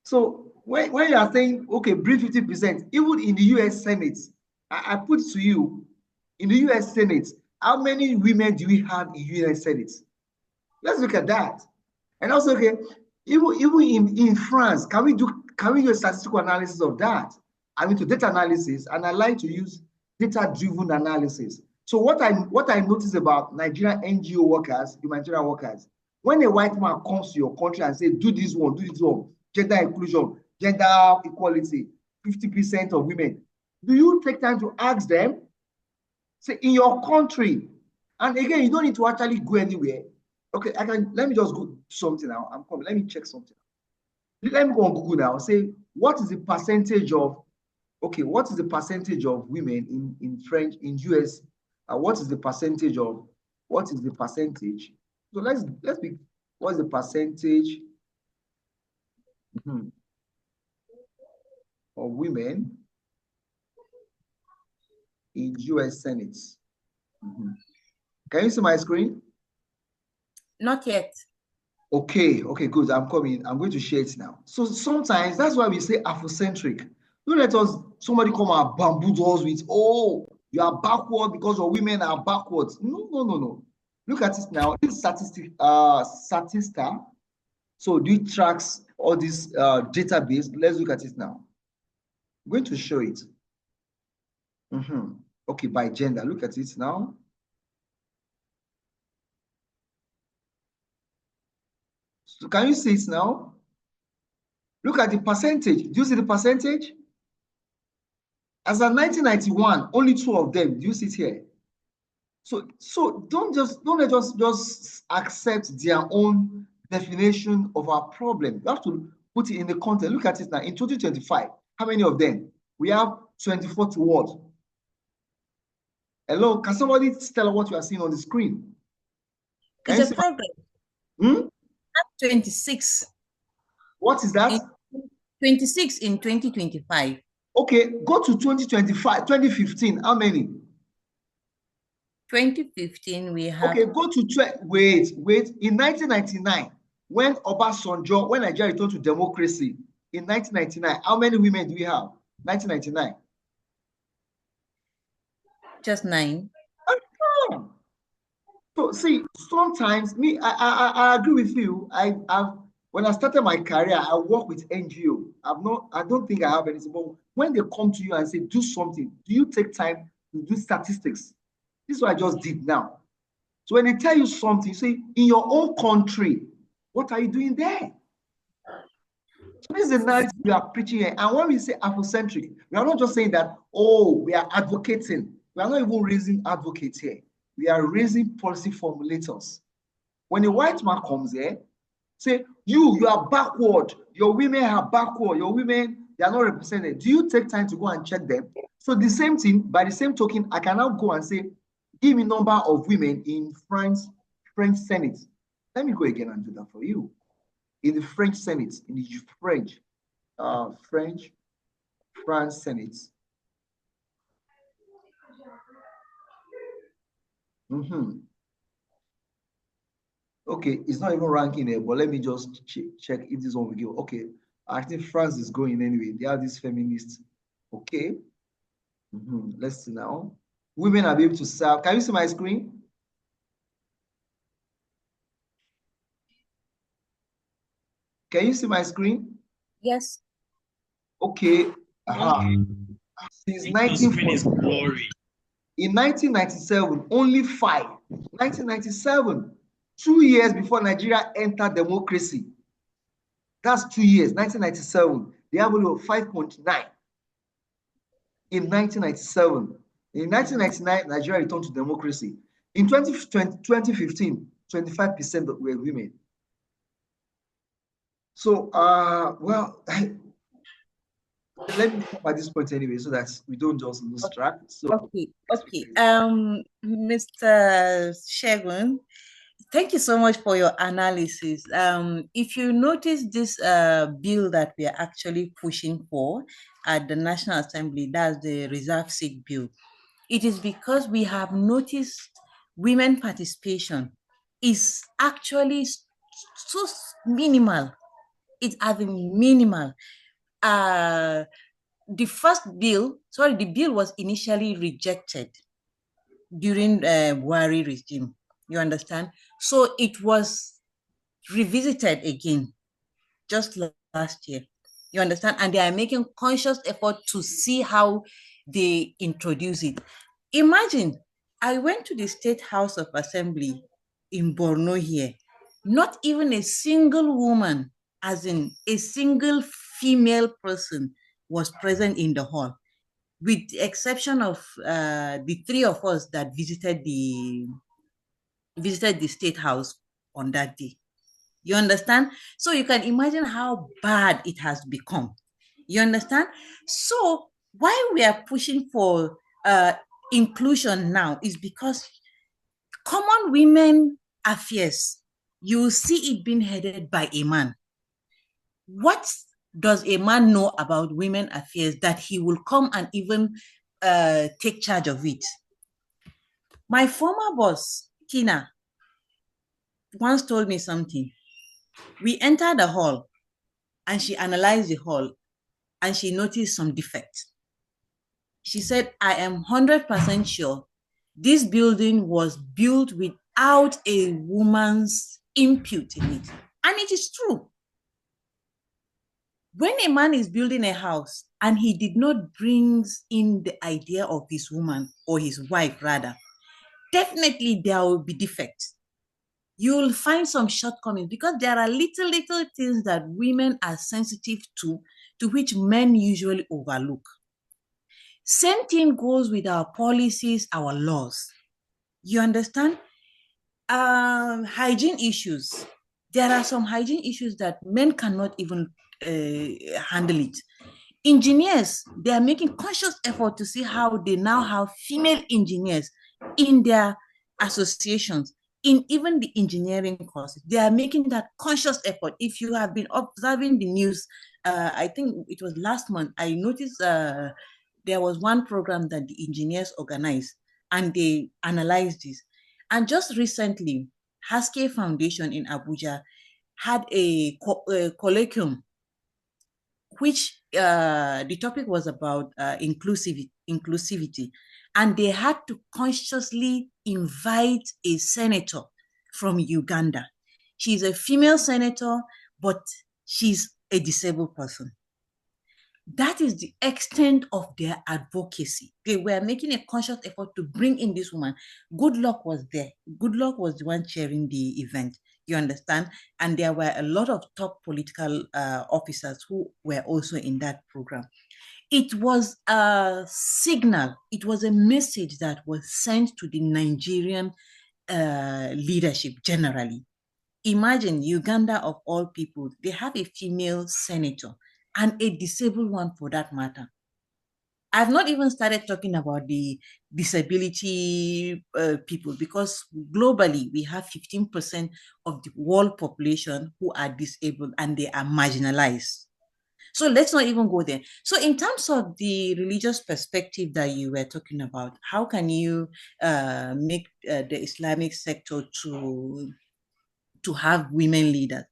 So when you are saying, okay, bring 50%, even in the US Senate, I put to you, in the US Senate, how many women do we have in US Senate? Let's look at that. And also, okay, even in France, can we do a statistical analysis of that? I mean, to data analysis, and I like to use data-driven analysis. So what I notice about Nigerian NGO workers, humanitarian workers, when a white man comes to your country and says, do this one, gender inclusion, gender equality, 50% of women, do you take time to ask them, say, in your country, and again, you don't need to actually go anywhere. Okay, let me just go something now. I'm coming. Let me check something. Let me go on Google now. Say, what is the percentage of women in French, in US? What is the percentage? So what's the percentage of women in US Senate? Can you see my screen? Not yet. Okay, good. I'm coming. I'm going to share it now. So sometimes that's why we say Afrocentric. Don't let somebody come and bamboozle us with, oh, you are backward because your women are backwards. No. Look at it now. This Statista. So do it tracks all this database. Let's look at it now. I'm going to show it. Okay, by gender. Look at it now. So can you see it now? Look at the percentage. Do you see the percentage? As of 1991, only 2 of them. Do you see it here? So don't let us just accept their own definition of our problem. You have to put it in the context. Look at it now. In 2025, how many of them? We have 24 to what? Hello, can somebody tell what you are seeing on the screen? It's a problem. 26. What is that? 26 in 2025. Okay, go to 2025, 2015. How many? 2015, we have. Okay, go to wait. In 1999, when Nigeria returned to democracy in 1999, how many women do we have? 1999. Just 9. So see, sometimes I agree with you. When I started my career, I work with NGO. I don't think I have anything. But when they come to you and say, do something, do you take time to do statistics? This is what I just did now. So when they tell you something, you say, in your own country, what are you doing there? So this is the narrative we are preaching here. And when we say Afrocentric, we are not just saying that, oh, we are advocating. We are not even raising advocates here. We are raising policy formulators. When a white man comes here, say, you are backward. Your women are backward. Your women, they are not represented. Do you take time to go and check them? So the same thing, by the same token, I can now go and say, give me number of women in French Senate. Let me go again and do that for you. In the French Senate, in the France Senate. Okay, it's not even ranking here, but let me just check if this one will go. Okay, I think France is going anyway. They have this feminist. Okay. Let's see now. Women are able to serve. Can you see my screen? Can you see my screen? Yes. Okay. Since 1940. In 1997, only 5. 1997, 2 years before Nigeria entered democracy. That's 2 years, 1997. They have only 5.9. In 1997. In 1999, Nigeria returned to democracy. In 2015, 25% were women. So, well, let me stop at this point anyway, so that we don't just lose track. So, okay. Mr. Shegun, thank you so much for your analysis. If you notice this bill that we are actually pushing for at the National Assembly, that's the reserve seat bill, it is because we have noticed women participation is actually so minimal. It's having minimal. The bill was initially rejected during Buhari regime. You understand? So it was revisited again just last year. You understand? And they are making conscious effort to see how they introduce it. Imagine, I went to the State House of Assembly in Borno here. Not even a single woman, as in a single female person, was present in the hall, with the exception of the 3 of us that visited the State House on that day. You understand? So you can imagine how bad it has become. You understand? So why we are pushing for inclusion now is because common women affairs, you see it being headed by a man. What does a man know about women affairs that he will come and even take charge of it? My former boss, Tina, once told me something. We entered the hall and she analyzed the hall and she noticed some defects. She said, I am 100% sure this building was built without a woman's input in it. And it is true. When a man is building a house and he did not bring in the idea of his woman or his wife rather, definitely there will be defects. You'll find some shortcomings because there are little things that women are sensitive to which men usually overlook. Same thing goes with our policies, our laws. You understand? Hygiene issues. There are some hygiene issues that men cannot even handle it. Engineers, they are making conscious effort to see how they now have female engineers in their associations, in even the engineering courses. They are making that conscious effort. If you have been observing the news, I think it was last month, I noticed there was one program that the engineers organized and they analyzed this. And just recently, Haske Foundation in Abuja had a colloquium, which the topic was about inclusivity. And they had to consciously invite a senator from Uganda. She's a female senator, but she's a disabled person. That is the extent of their advocacy. They were making a conscious effort to bring in this woman. Goodluck was there. Goodluck was the one chairing the event. You understand? And there were a lot of top political officers who were also in that program. It was a signal. It was a message that was sent to the Nigerian leadership generally. Imagine Uganda of all people, they have a female senator and a disabled one for that matter. I've not even started talking about the disability people, because globally we have 15% of the world population who are disabled and they are marginalized. So let's not even go there. So in terms of the religious perspective that you were talking about, how can you make the Islamic sector to have women leaders?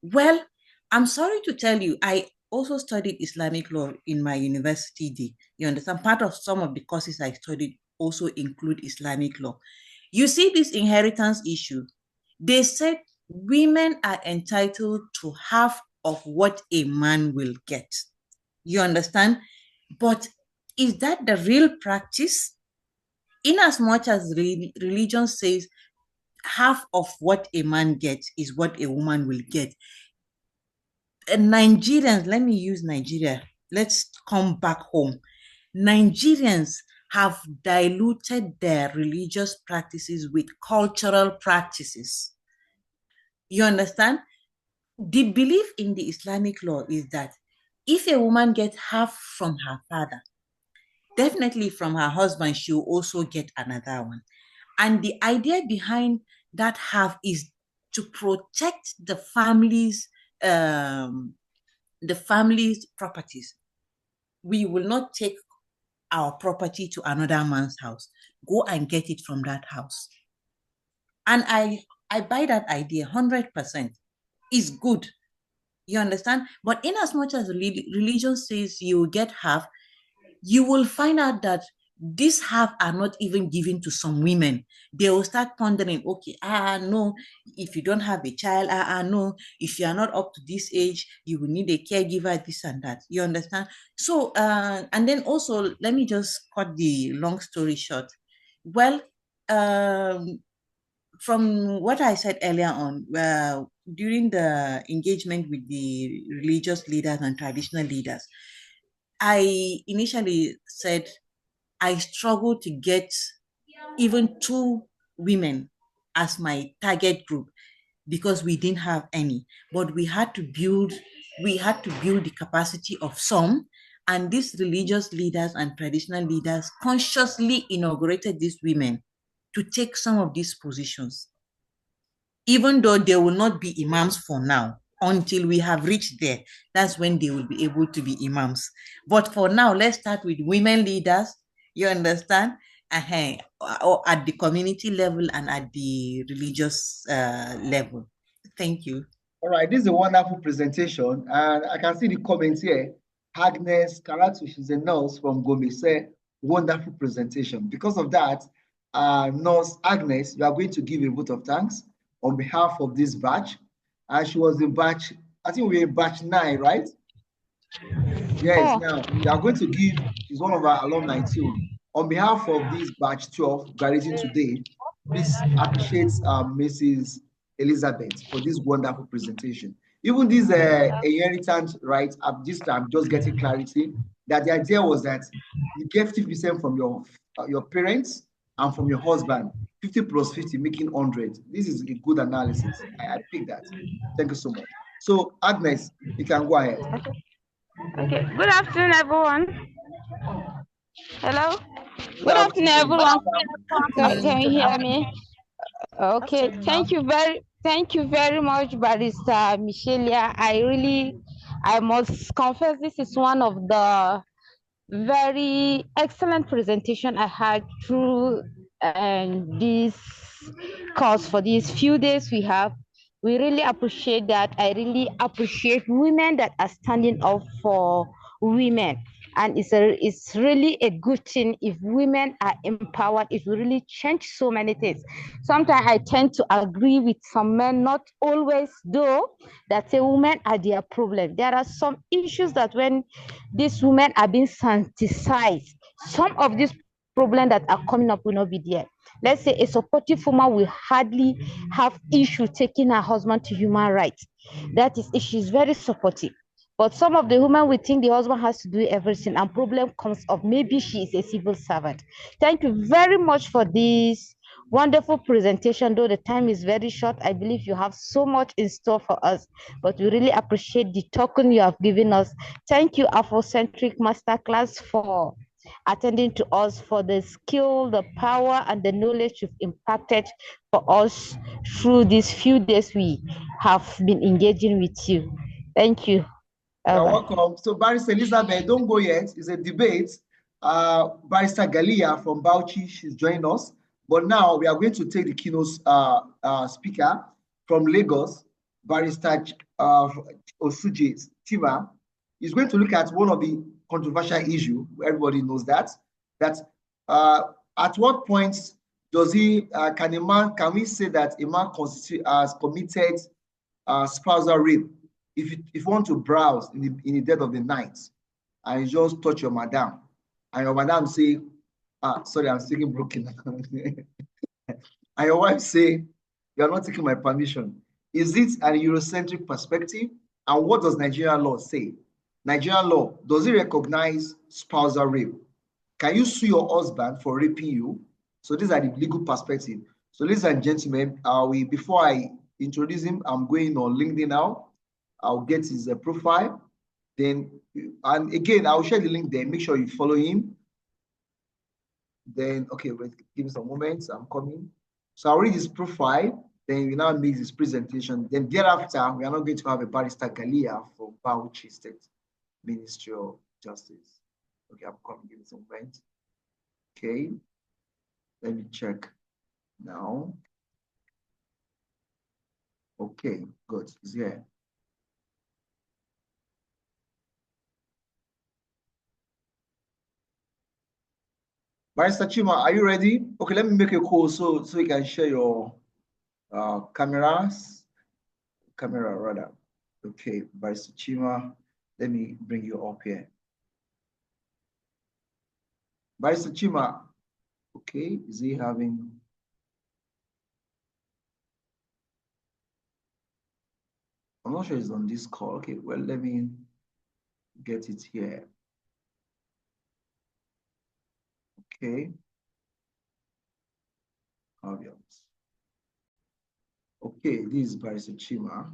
Well, I'm sorry to tell you, I also studied Islamic law in my university day. You understand? Part of some of the courses I studied also include Islamic law. You see this inheritance issue. They said women are entitled to half of what a man will get. You understand? But is that the real practice? In as much as religion says half of what a man gets is what a woman will get, Nigerians, let me use Nigeria. Let's come back home. Nigerians have diluted their religious practices with cultural practices. You understand? The belief in the Islamic law is that if a woman gets half from her father, definitely from her husband, she will also get another one. And the idea behind that half is to protect the family's properties. We will not take our property to another man's house. Go and get it from that house. And I buy that idea 100%. It's good. You understand? But in as much as religion says you will get half, you will find out that these half are not even given to some women. They will start pondering, okay, no, if you don't have a child, no, if you are not up to this age, you will need a caregiver, this and that. You understand? So, and then also, let me just cut the long story short. Well, from what I said earlier on, during the engagement with the religious leaders and traditional leaders, I initially said I struggled to get even 2 women as my target group because we didn't have any. But we had to build the capacity of some. And these religious leaders and traditional leaders consciously inaugurated these women to take some of these positions, even though they will not be imams for now. Until we have reached there, that's when they will be able to be imams. But for now, let's start with women leaders. You understand? or at the community level and at the religious level. Thank you. All right, this is a wonderful presentation, and I can see the comments here. Agnes Karatu, she's a nurse from Gombe, say wonderful presentation. Because of that, nurse Agnes, you are going to give a vote of thanks on behalf of this batch. And she was in batch, I think we're in batch 9, right? Yes, now you are going to give, she's one of our alumni too. On behalf of this batch 12 graduating today, please appreciate Mrs. Elizabeth for this wonderful presentation. Even this inheritance, right? This time, just getting clarity that the idea was that you get 50% from your parents and from your husband, 50 plus 50, making 100. This is a good analysis. I pick that. Thank you so much. So, Agnes, you can go ahead. Okay. Good afternoon, everyone. Hello. Good afternoon, everyone. Can you hear me? Okay. Thank you very much, Barrister Michelia. I must confess, this is one of the very excellent presentation I had through this course for these few days we have. We really appreciate that. I really appreciate women that are standing up for women. And it's really a good thing if women are empowered. It will really change so many things. Sometimes I tend to agree with some men, not always though, that say women are their problem. There are some issues that when these women are being sanitized, some of these problems that are coming up will not be there. Let's say a supportive woman will hardly have issue taking her husband to human rights. That is, if she's very supportive. But some of the women will think the husband has to do everything, and problem comes up. Maybe she is a civil servant. Thank you very much for this wonderful presentation. Though the time is very short, I believe you have so much in store for us. But we really appreciate the token you have given us. Thank you, Afrocentric Masterclass, for attending to us, for the skill, the power, and the knowledge you've impacted for us through these few days we have been engaging with you. Thank you. You're welcome. So, Barrister Elizabeth, don't go yet. It's a debate. Barrister Galia from Bauchi, she's joined us. But now we are going to take the keynote speaker from Lagos, Barrister Osuji Tima. He's going to look at one of the controversial issues. Everybody knows that. At what point does can we say that a man has committed spousal rape? If you want to browse in the dead of the night and you just touch your madam and your madam say, sorry, I'm speaking broken. And your wife say, you're not taking my permission. Is it an Eurocentric perspective? And what does Nigerian law say? Nigerian law, does it recognize spousal rape? Can you sue your husband for raping you? So these are the legal perspective. So ladies and gentlemen, before I introduce him, I'm going on LinkedIn now. I'll get his profile. Then, and again, I'll share the link there. Make sure you follow him. Then, okay, wait, give me some moments. I'm coming. So I'll read his profile. Then we now make this presentation. Then thereafter, we are not going to have a Barrister Galia from Bauchi State Ministry of Justice. Okay, I'm coming. Give me some moments. Okay. Let me check now. Okay, good. He's here. Barrister Chima, are you ready? Okay, let me make a call so you can share your camera rather. Okay, Barrister Chima, let me bring you up here. Barrister Chima, okay, is he having? I'm not sure he's on this call. Okay, well, let me get it here. Okay. Obvious. Okay, this is Barrister Chima.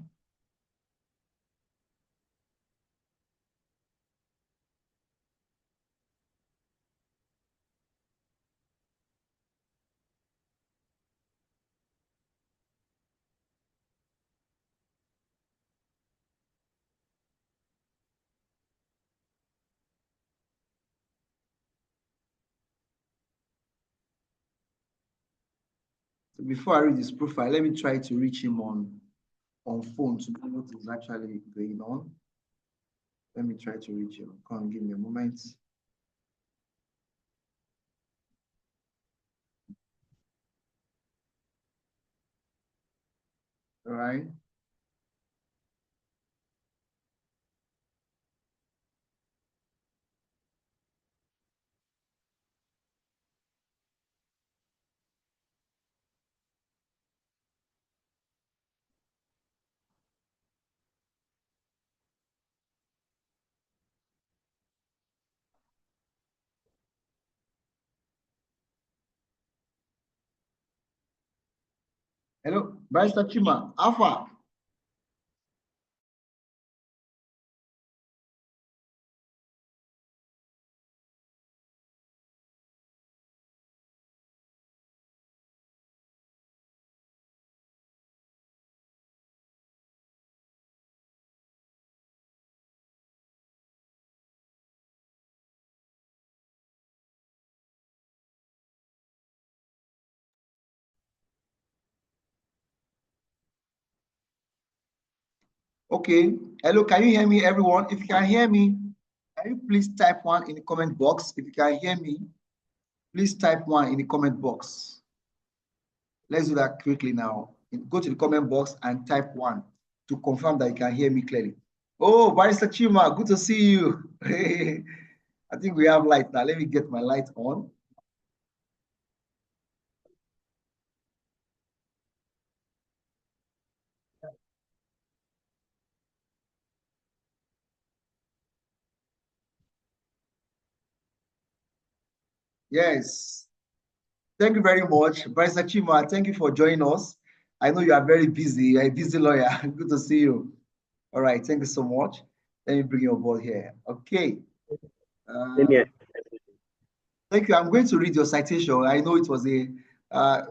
So before I read his profile, let me try to reach him on phone to know what is actually going on. Let me try to reach him. Come on, give me a moment. All right. Hello, Barrister Chima, Alpha. Okay. Hello, can you hear me, everyone? If you can hear me, can you please type one in the comment box? If you can hear me, please type one in the comment box. Let's do that quickly now. Go to the comment box and type one to confirm that you can hear me clearly. Oh, Barrister Chima, good to see you. I think we have light now. Let me get my light on. Yes. Thank you very much. Barrister Chima, thank you for joining us. I know you are very busy. You're a busy lawyer. Good to see you. All right. Thank you so much. Let me bring you on board here. Okay. Thank you. I'm going to read your citation. I know it was a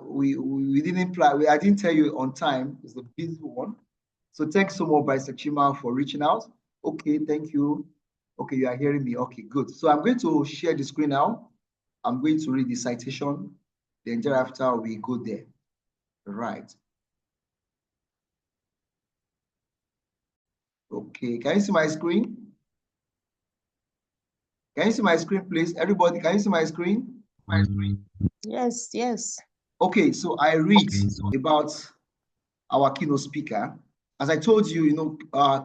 we didn't plan. I didn't tell you on time. It's a busy one. So thanks so much, Barrister Chima, for reaching out. Okay, thank you. Okay, you are hearing me. Okay, good. So I'm going to share the screen now. I'm going to read the citation. Then thereafter we go there. Right. Okay, can you see my screen? Can you see my screen, please? Everybody, can you see my screen? Yes, yes. Okay, so I read about our keynote speaker. As I told you,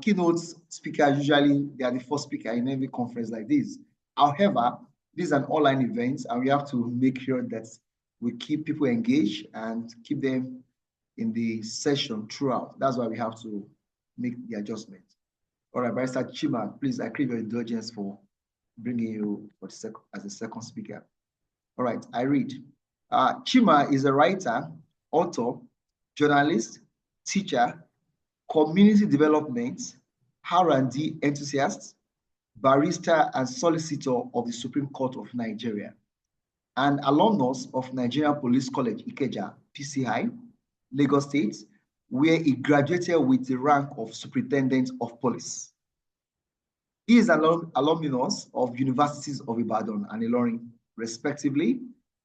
keynote speakers usually they are the first speaker in every conference like this. However, this is an online event, and we have to make sure that we keep people engaged and keep them in the session throughout. That's why we have to make the adjustment. All right, Barrister Chima, please, I crave your indulgence for bringing you as a second speaker. All right, I read. Chima is a writer, author, journalist, teacher, community development, R&D enthusiast, barrister and solicitor of the Supreme Court of Nigeria, and alumnus of Nigerian Police College, Ikeja, PCI, Lagos State, where he graduated with the rank of Superintendent of Police. He is an alumnus of Universities of Ibadan and Ilorin, respectively,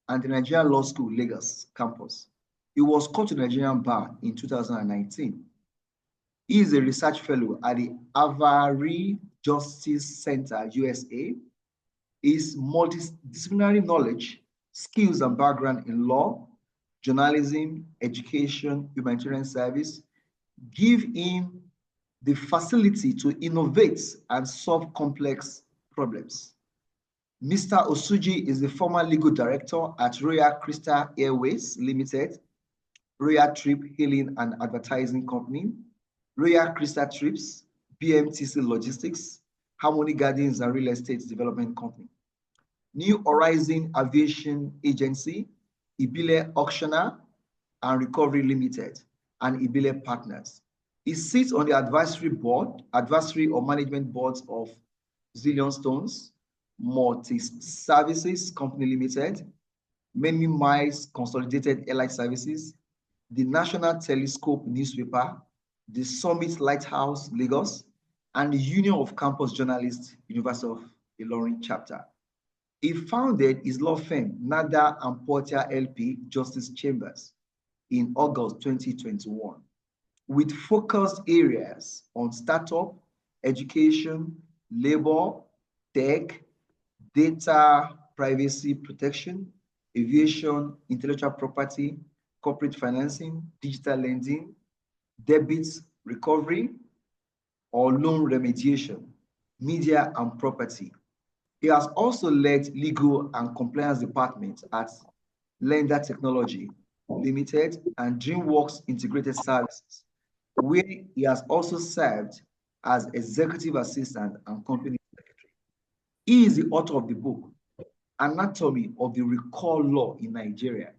and the Nigerian Law School, Lagos campus. He was called to the Nigerian Bar in 2019. He is a research fellow at the Avery Justice Center, USA. His multidisciplinary knowledge, skills, and background in law, journalism, education, humanitarian service give him the facility to innovate and solve complex problems. Mr. Osuji is the former legal director at Royal Crystal Airways Limited, Royal Trip Healing and Advertising Company, Royal Crystal Trips, BMTC Logistics, Harmony Gardens and Real Estate Development Company, New Horizon Aviation Agency, Ibile Auctioneer and Recovery Limited, and Ibile Partners. He sits on the advisory or management boards of Zillion Stones, Multi-Services Company Limited, Many Miles Consolidated Airline Services, the National Telescope Newspaper, the Summit Lighthouse Lagos, and the Union of Campus Journalists, University of Ilorin chapter. He founded his law firm, Nada and Porter LP Justice Chambers. in August 2021, with focused areas on startup, education, labor, tech, data privacy protection, aviation, intellectual property, corporate financing, digital lending, debt recovery, or loan remediation, media and property. He has also led legal and compliance departments at Lender Technology Limited and DreamWorks Integrated Services, where he has also served as executive assistant and company secretary. He is the author of the book, Anatomy of the Recall Law in Nigeria,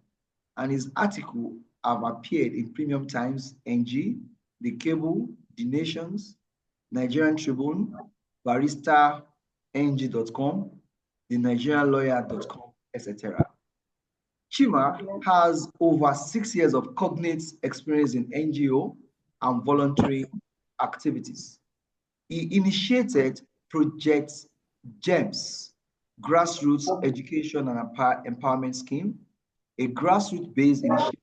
and his articles have appeared in Premium Times, NG, The Cable, The Nations, Nigerian Tribune, BaristaNG.com, TheNigerianLawyer.com, etc. Chima has over 6 years of cognate experience in NGO and voluntary activities. He initiated Project GEMS, Grassroots Education and Empowerment Scheme, a grassroots-based initiative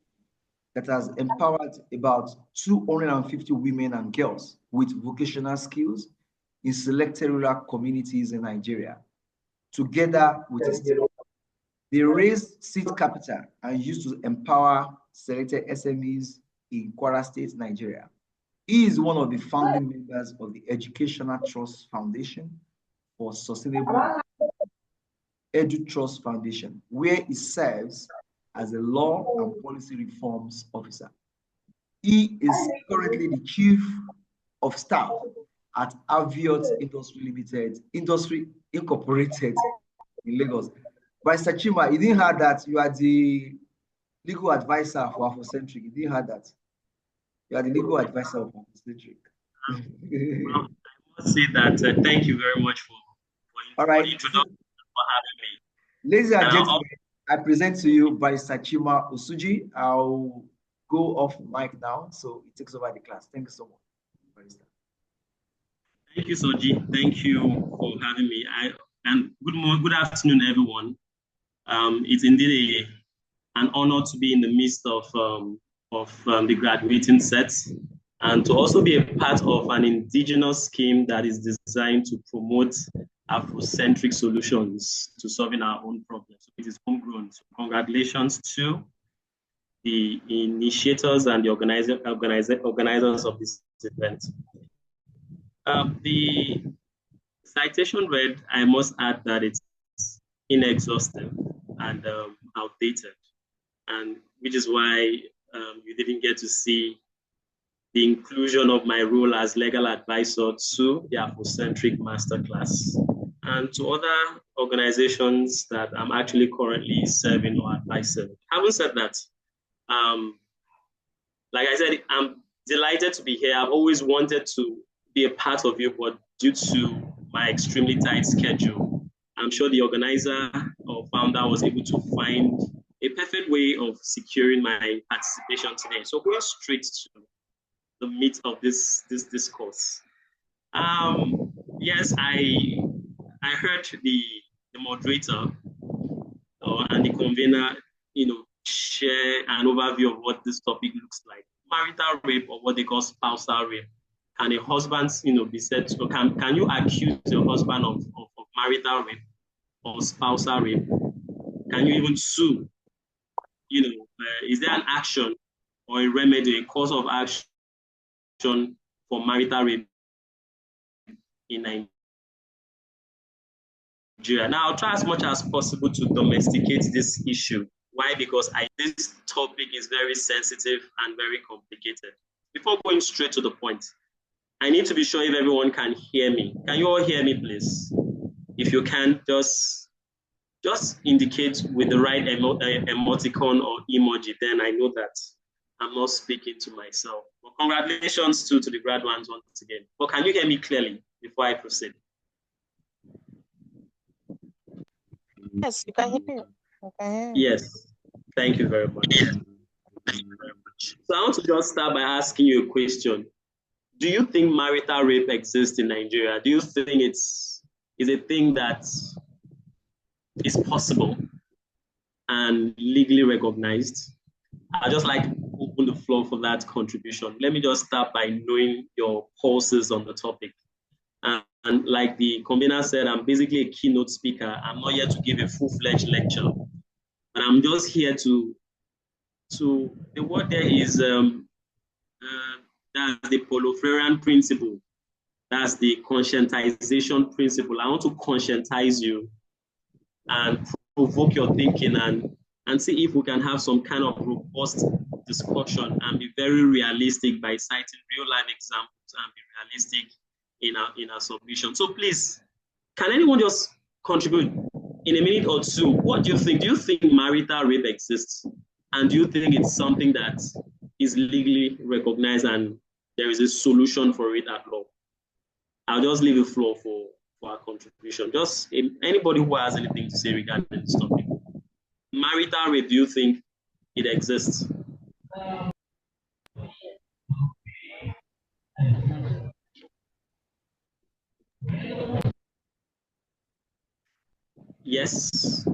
that has empowered about 250 women and girls with vocational skills in selected rural communities in Nigeria. Together with his team, they raised seed capital and used to empower selected SMEs in Kwara State, Nigeria. He is one of the founding members of the Educational Trust Foundation for Sustainable Edu Trust Foundation, where he serves as a law and policy reforms officer. He is currently the chief of staff at Aviot Industry Incorporated in Lagos. By Sachima, you didn't have that. You are the legal advisor for Afrocentric. You didn't have that. You are the legal advisor of Afrocentric. Well, I must say that thank you very much for All right. the introduction, for having me. Ladies and gentlemen, I present to you by Sachima Osuji. I'll go off mic now, so it takes over the class. Thank you so much, Barrister. Thank you, Soji. Thank you for having me. And good afternoon, everyone. It's indeed an honor to be in the midst of the graduating sets and to also be a part of an indigenous scheme that is designed to promote Afrocentric solutions to solving our own problems. It is homegrown. So congratulations to the initiators and the organizers of this event. The citation read, I must add that it's inexhaustive and outdated, and which is why you didn't get to see the inclusion of my role as legal advisor to the Afrocentric Masterclass and to other organizations that I'm actually currently serving or advising. Having said that, like I said, I'm delighted to be here. I've always wanted to be a part of it, but due to my extremely tight schedule, I'm sure the organizer or founder was able to find a perfect way of securing my participation today. So going straight to the meat of this discourse. Yes, I heard the moderator and the convener, share an overview of what this topic looks like. Marital rape, or what they call spousal rape. Can a husband, be said to, can you accuse your husband of marital rape or spousal rape? Can you even sue? Is there an action or a remedy, a cause of action for marital rape in Nigeria? Now, I'll try as much as possible to domesticate this issue. Why? Because this topic is very sensitive and very complicated. Before going straight to the point, I need to be sure if everyone can hear me. Can you all hear me, please? If you can, just indicate with the right emoticon or emoji, then I know that I'm not speaking to myself. But congratulations to the grad ones once again. But can you hear me clearly before I proceed? Yes, you can hear me. Okay. Yes, thank you very much. Thank you very much. So I want to just start by asking you a question. Do you think marital rape exists in Nigeria? Do you think it's a thing that is possible and legally recognized? I just like open the floor for that contribution. Let me just start by knowing your pulses on the topic. And like the convener said, I'm basically a keynote speaker. I'm not here to give a full-fledged lecture, but I'm just here to the word there is that's the Polofreran principle. That's the conscientization principle. I want to conscientize you and provoke your thinking and see if we can have some kind of robust discussion and be very realistic by citing real-life examples and be realistic in our submission. So please, can anyone just contribute in a minute or two? What do you think? Do you think marital rape exists? And do you think it's something that is legally recognized and there is a solution for it at law? I'll just leave the floor for our contribution. Just anybody who has anything to say regarding this topic. Marital rape, do you think it exists? Yes.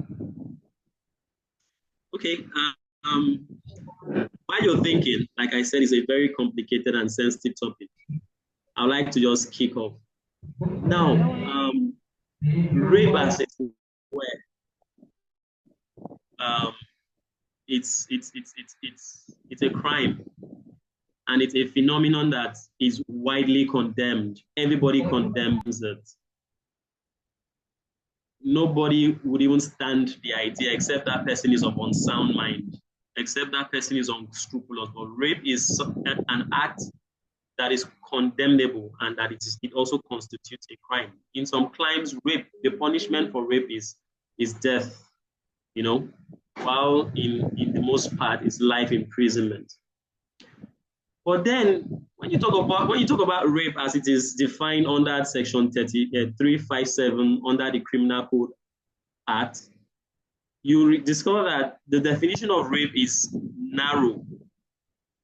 Okay. While you're thinking, like I said, it's a very complicated and sensitive topic. I'd like to just kick off. Now, rape as it were, it's a crime, and it's a phenomenon that is widely condemned. Everybody condemns it. Nobody would even stand the idea except that person is of unsound mind, except that person is unscrupulous. But rape is an act that is condemnable and that it also constitutes a crime. In some crimes, rape, the punishment for rape is death, you know, while in the most part is life imprisonment. But then when you talk about rape as it is defined under section 357 under the Criminal Code Act, you discover that the definition of rape is narrow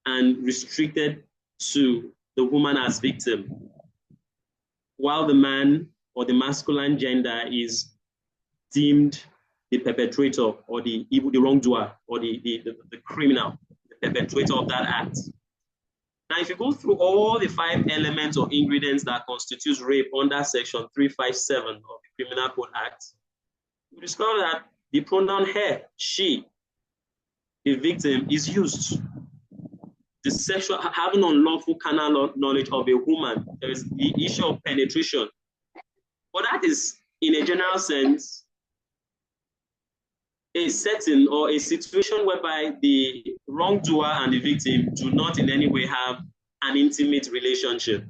and restricted to the woman as victim, while the man or the masculine gender is deemed the perpetrator or the wrongdoer or the criminal, the perpetrator of that act. Now, if you go through all the 5 elements or ingredients that constitutes rape under section 357 of the Criminal Code Act, you discover that the pronoun her, she, the victim, is used. The sexual, having unlawful carnal knowledge of a woman, there is the issue of penetration. But that is, in a general sense, a setting or a situation whereby the wrongdoer and the victim do not in any way have an intimate relationship,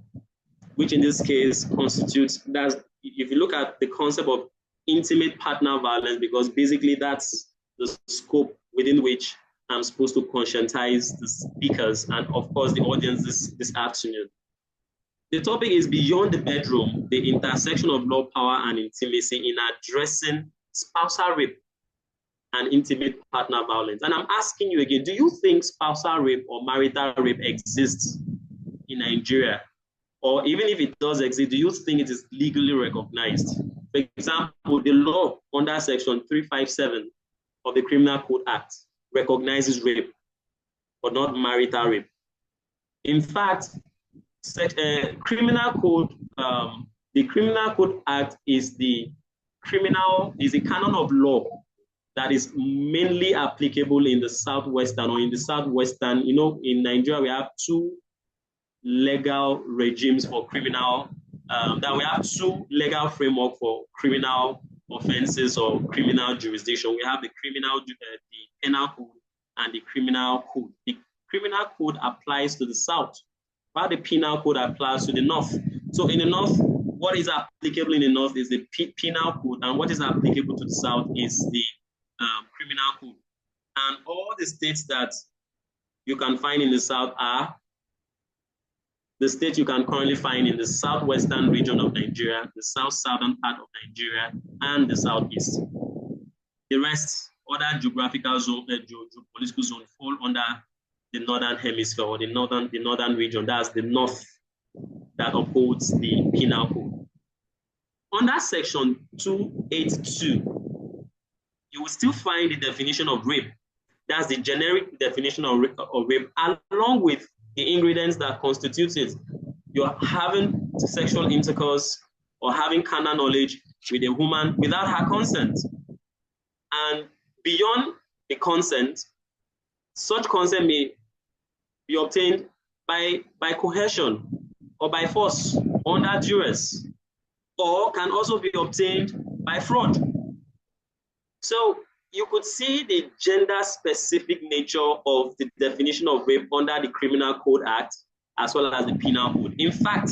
which in this case constitutes, that's, if you look at the concept of intimate partner violence, because basically that's the scope within which I'm supposed to conscientize the speakers and of course the audience this afternoon. The topic is beyond the bedroom, the intersection of law, power, and intimacy in addressing spousal rape and intimate partner violence. And I'm asking you again, do you think spousal rape or marital rape exists in Nigeria? Or even if it does exist, do you think it is legally recognized? For example, the law under section 357 of the Criminal Code Act recognizes rape, but not marital rape. In fact, the Criminal Code Act is a canon of law that is mainly applicable in the southwestern or in the southwestern. You know, in Nigeria, we have 2 legal regimes for criminal, that we have 2 legal framework for criminal offenses or criminal jurisdiction. We have the penal code and the criminal code. The criminal code applies to the south, while the penal code applies to the north. So in the north, what is applicable in the north is the penal code, and what is applicable to the south is the criminal code. And all the states that you can find in the south are the states you can currently find in the southwestern region of Nigeria, the southern part of Nigeria, and the southeast. The rest, other geographical zone, geopolitical zone, fall under the northern hemisphere or the northern region. That's the north that upholds the penal code. Under section 282, you will still find the definition of rape. That's the generic definition of rape, along with the ingredients that constitute it. You're having sexual intercourse or having carnal knowledge with a woman without her consent. And beyond the consent, such consent may be obtained by coercion or by force, under duress, or can also be obtained by fraud. So you could see the gender-specific nature of the definition of rape under the Criminal Code Act as well as the Penal Code. In fact,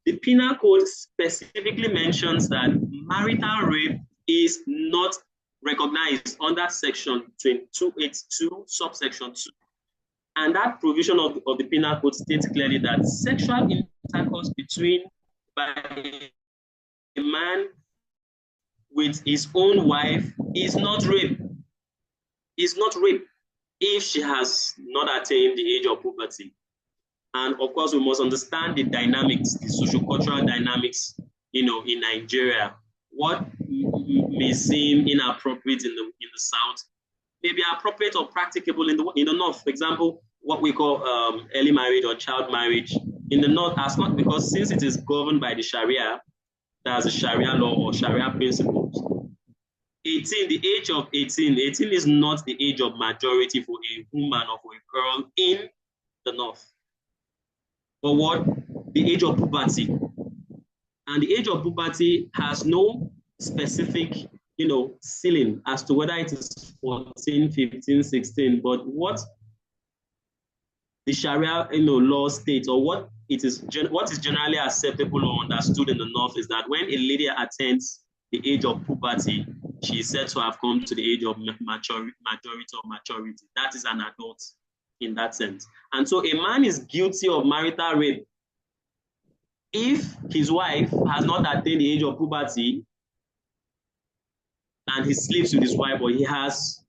the Penal Code specifically mentions that marital rape is not recognized under Section 282, subsection 2. And that provision of the Penal Code states clearly that sexual intercourse by a man with his own wife is not rape. Is not rape if she has not attained the age of puberty. And of course, we must understand the dynamics, the socio-cultural dynamics, in Nigeria. What may seem inappropriate in the South may be appropriate or practicable in the North. For example, what we call early marriage or child marriage in the North, as much because since it is governed by the Sharia, that's the Sharia law or Sharia principles. The age of 18 is not the age of majority for a woman or for a girl in the North. But what? The age of puberty. And the age of puberty has no specific, ceiling as to whether it is 14, 15, 16, but what the Sharia, law states, or what is generally acceptable or understood in the North is that when a lady attains the age of puberty, she is said to have come to the age of maturity. That is an adult in that sense. And so a man is guilty of marital rape if his wife has not attained the age of puberty and he sleeps with his wife, or he has,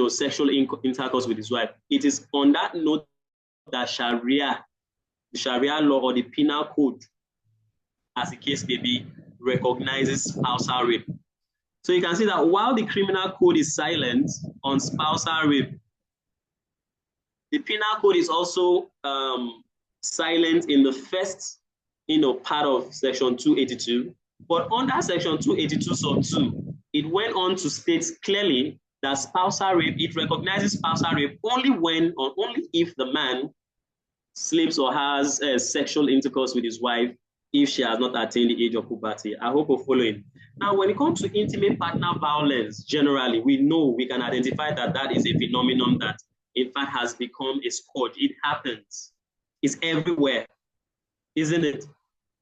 sexual intercourse with his wife. It is on that note that the Sharia law or the Penal Code, as the case may be, recognizes spousal rape. So you can see that while the Criminal Code is silent on spousal rape, the Penal Code is also silent in the first, part of Section 282. But under Section 282 sub 2, it went on to state clearly that spousal rape, it recognizes spousal rape only when or only if the man sleeps or has sexual intercourse with his wife if she has not attained the age of puberty. I hope you're following. Now, when it comes to intimate partner violence, generally, we can identify that is a phenomenon that, in fact, has become a scourge. It happens. It's everywhere, isn't it?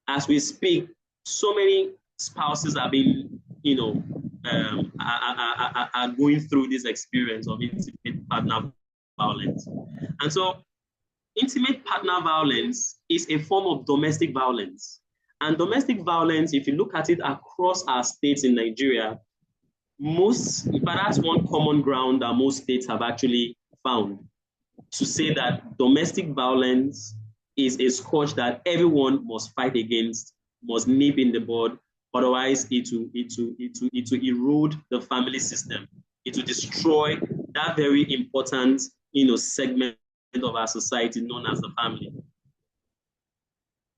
As we speak, so many spouses are being, are going through this experience of intimate partner violence. And so intimate partner violence is a form of domestic violence. And domestic violence, if you look at it across our states in Nigeria, that's one common ground that most states have actually found, to say that domestic violence is a scourge that everyone must fight against, must nip in the bud, otherwise it will erode the family system. It will destroy that very important, segment of our society known as the family.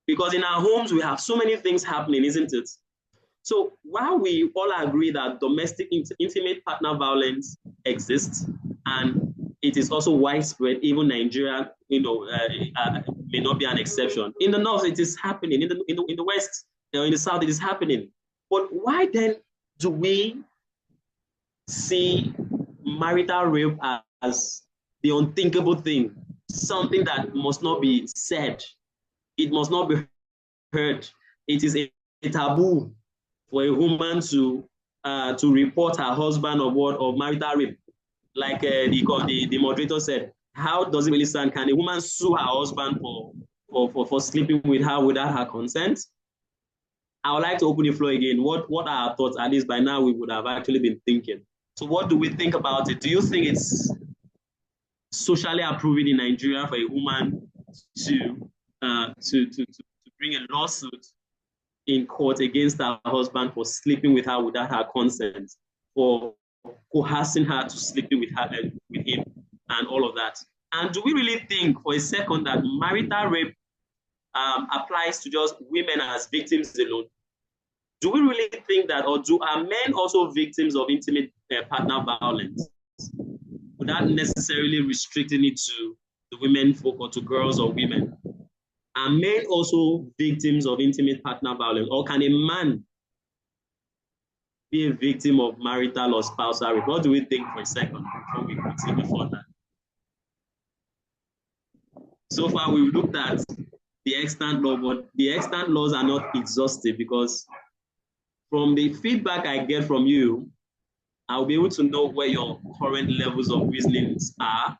Because in our homes, we have so many things happening, isn't it? So while we all agree that domestic intimate partner violence exists, and it is also widespread, even Nigeria, may not be an exception. In the North, it is happening. In the West, in the South, it is happening. But why then do we see marital rape as the unthinkable thing, something that must not be said? It must not be heard. It is a taboo for a woman to report her husband of marital rape. Like the moderator said, how does it really stand? Can a woman sue her husband for sleeping with her without her consent? I would like to open the floor again. What are our thoughts? At least by now we would have actually been thinking. So what do we think about it? Do you think it's socially approved in Nigeria for a woman to bring a lawsuit in court against her husband for sleeping with her without her consent, for coercing her to sleeping with her with him and all of that. And do we really think for a second that marital rape applies to just women as victims alone? Do we really think that, or are men also victims of intimate partner violence without necessarily restricting it to the women folk or to girls or women? Are men also victims of intimate partner violence, or can a man be a victim of marital or spousal rape? What do we think for a second before we continue further? So far, we've looked at the extant law, but the extant laws are not exhaustive, because from the feedback I get from you, I'll be able to know where your current levels of reasonings are,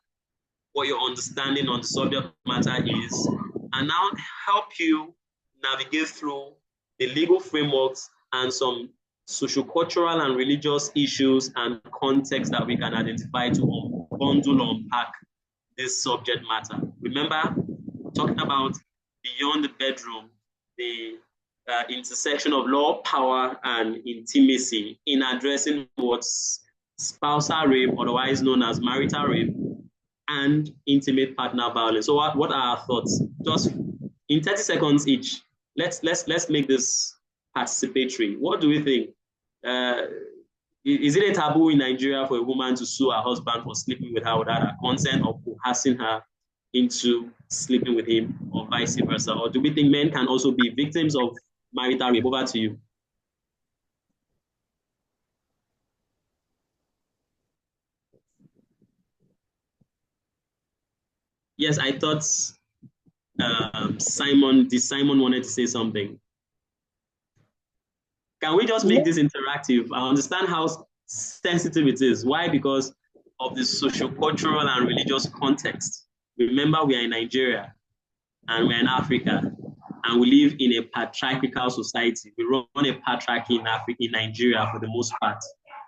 what your understanding on the subject matter is, and now help you navigate through the legal frameworks and some sociocultural and religious issues and contexts that we can identify to bundle or unpack this subject matter. Remember, talking about beyond the bedroom, the intersection of law, power, and intimacy in addressing what's spousal rape, otherwise known as marital rape, and intimate partner violence. So what are our thoughts? Just in 30 seconds each, let's make this participatory. What do we think? Is it a taboo in Nigeria for a woman to sue her husband for sleeping with her without her consent, or coercing her into sleeping with him, or vice versa? Or do we think men can also be victims of marital rape? Over to you. Yes, I thought Simon wanted to say something. Can we just make this interactive? I understand how sensitive it is. Why? Because of the socio-cultural and religious context. Remember, we are in Nigeria and we're in Africa, and we live in a patriarchal society. We run a patriarchy in Africa, in Nigeria for the most part.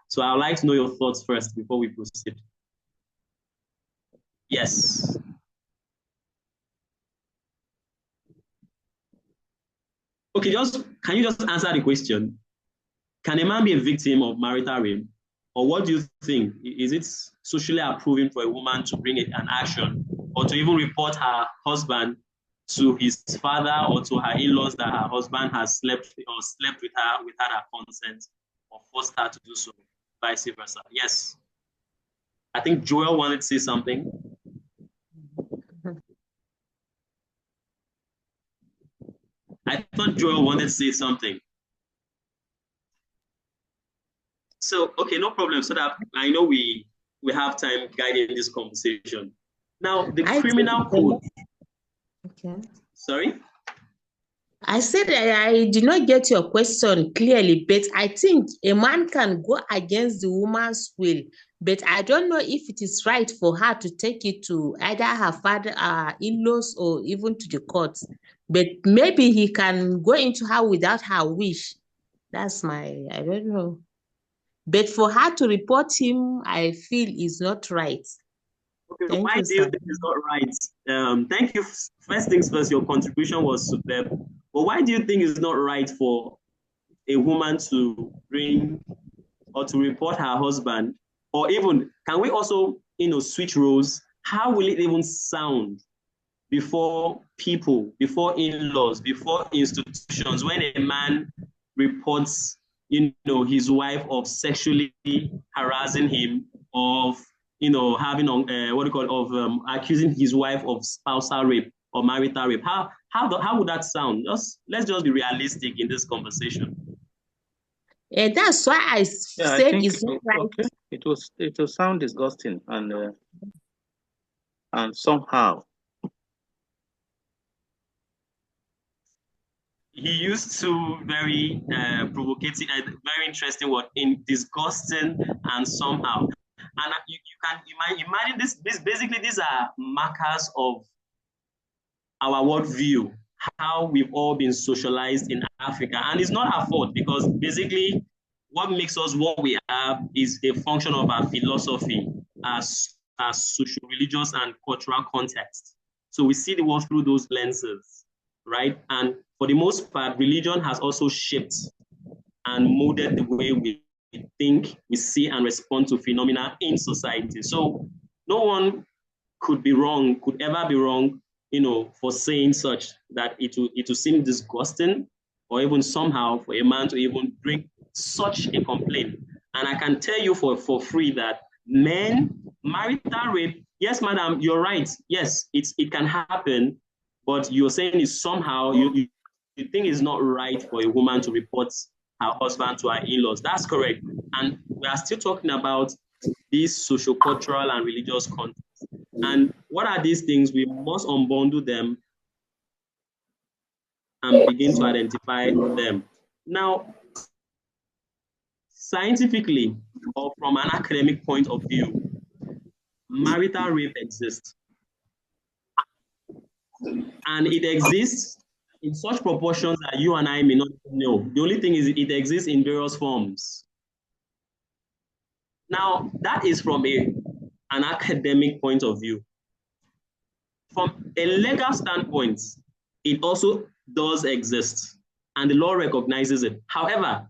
So I would like to know your thoughts first before we proceed. Yes. Okay, can you just answer the question? Can a man be a victim of marital rape? Or what do you think? Is it socially approving for a woman to bring an action, or to even report her husband to his father or to her in-laws that her husband has slept with her without her consent, or forced her to do so, vice versa? Yes. I think Joel wanted to say something. I thought Joel wanted to say something. So, okay, no problem. So that I know we have time guiding this conversation. Now, the criminal code. Okay. Sorry? I said I did not get your question clearly, but I think a man can go against the woman's will, but I don't know if it is right for her to take it to either her father, in-laws, or even to the courts. But maybe he can go into her without her wish. That's I don't know. But for her to report him, I feel is not right. Okay, why do you think it's not right? Thank you. First things first, your contribution was superb. But why do you think it's not right for a woman to bring or to report her husband? Or even, can we also, switch roles? How will it even sound before people, before in-laws, before institutions, when a man reports, his wife of sexually harassing him, of having accusing his wife of spousal rape or marital rape? How would that sound? Let's just be realistic in this conversation. And that's why I said it's not right. Okay. It will sound disgusting and somehow. He used to very provocative, very interesting word in disgusting and somehow. And you can imagine this. Basically, these are markers of our worldview, how we've all been socialized in Africa. And it's not our fault, because basically what makes us what we are is a function of our philosophy, as social, religious, and cultural context. So we see the world through those lenses, right? And for the most part, religion has also shaped and molded the way we think, we see, and respond to phenomena in society. So no one could ever be wrong, for saying such, that it will seem disgusting, or even somehow for a man to even bring such a complaint. And I can tell you for free that marital rape, yes, madam, you're right. Yes, it can happen, but you're saying is somehow you think it's not right for a woman to report her husband to her in-laws. That's correct. And we are still talking about these social-cultural and religious contexts. And what are these things? We must unbundle them and begin to identify them. Now, scientifically, or from an academic point of view, marital rape exists. And it exists in such proportions that you and I may not know. The only thing is it exists in various forms. Now, that is from an academic point of view. From a legal standpoint, it also does exist, and the law recognizes it. However,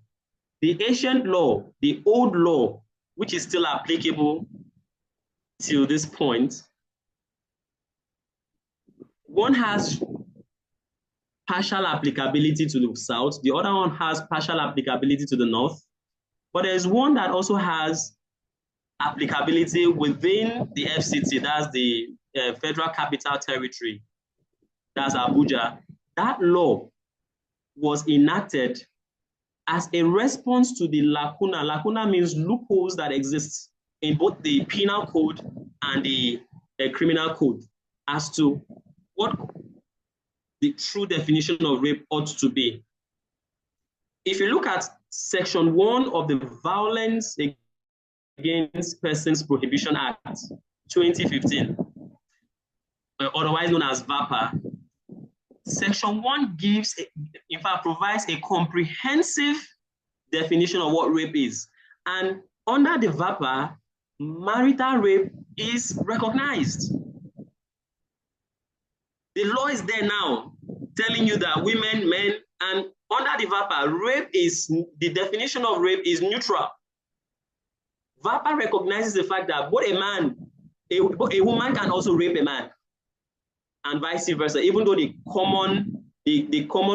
the ancient law, the old law, which is still applicable till this point, one has partial applicability to the south, the other one has partial applicability to the north, but there's one that also has applicability within the FCT, that's the Federal Capital Territory, that's Abuja. That law was enacted as a response to the lacuna. Lacuna means loopholes that exist in both the penal code and the criminal code as to what the true definition of rape ought to be. If you look at Section 1 of the Violence Against Persons Prohibition Act 2015, otherwise known as VAPA, Section 1 gives, in fact, provides a comprehensive definition of what rape is. And under the VAPA, marital rape is recognized. The law is there now, telling you that women, men, and under the VAPA, rape is, the definition of rape is neutral. VAPA recognizes the fact that both a woman can also rape a man, and vice versa, even though the common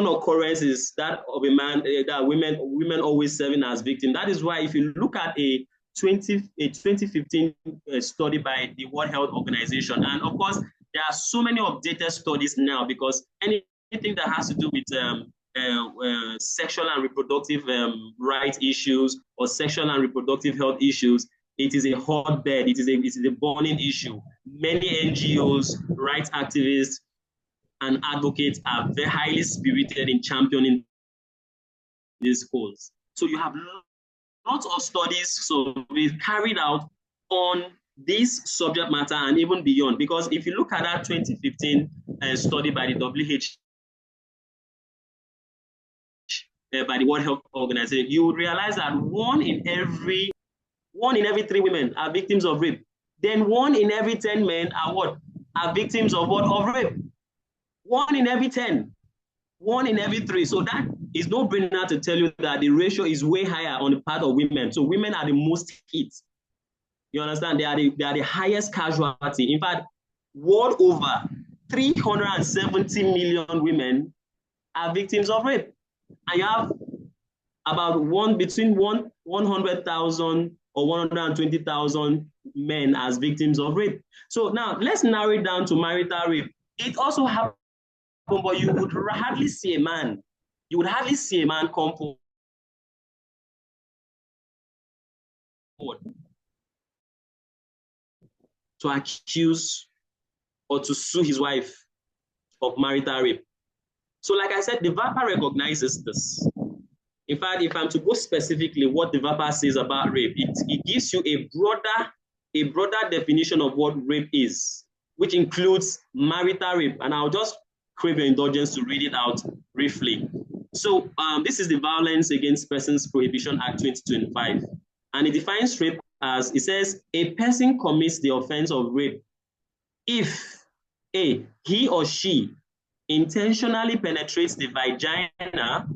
occurrence is that of a man, that women always serving as victims. That is why if you look at a 2015 study by the World Health Organization, and of course, there are so many updated studies now, because anything that has to do with sexual and reproductive rights issues or sexual and reproductive health issues, it is a hotbed. It is a burning issue. Many NGOs, rights activists, and advocates are very highly spirited in championing this cause. So you have lots of studies we've carried out on this subject matter and even beyond. Because if you look at that 2015 study by the WHO, by the World Health Organization, you would realize that one in every 3 women are victims of rape. Then 1 in every 10 men are what? Are victims of what? Of rape. 1 in every 10. 1 in every 3. So that is no brainer to tell you that the ratio is way higher on the part of women. So women are the most hit. You understand? They are the highest casualty. In fact, world over, 370 million women are victims of rape. And you have about between 100,000 or 120,000 men as victims of rape. So now let's narrow it down to marital rape. It also happens, but you would hardly see a man. You would hardly see a man come forward to accuse or to sue his wife of marital rape. So like I said, the VAPA recognizes this. In fact, if I'm to go specifically what the VAPA says about rape, it gives you a broader definition of what rape is, which includes marital rape. And I'll just crave your indulgence to read it out briefly. So this is the Violence Against Persons Prohibition Act 2025. And it defines rape as, it says, a person commits the offense of rape if A, he or she intentionally penetrates the vagina,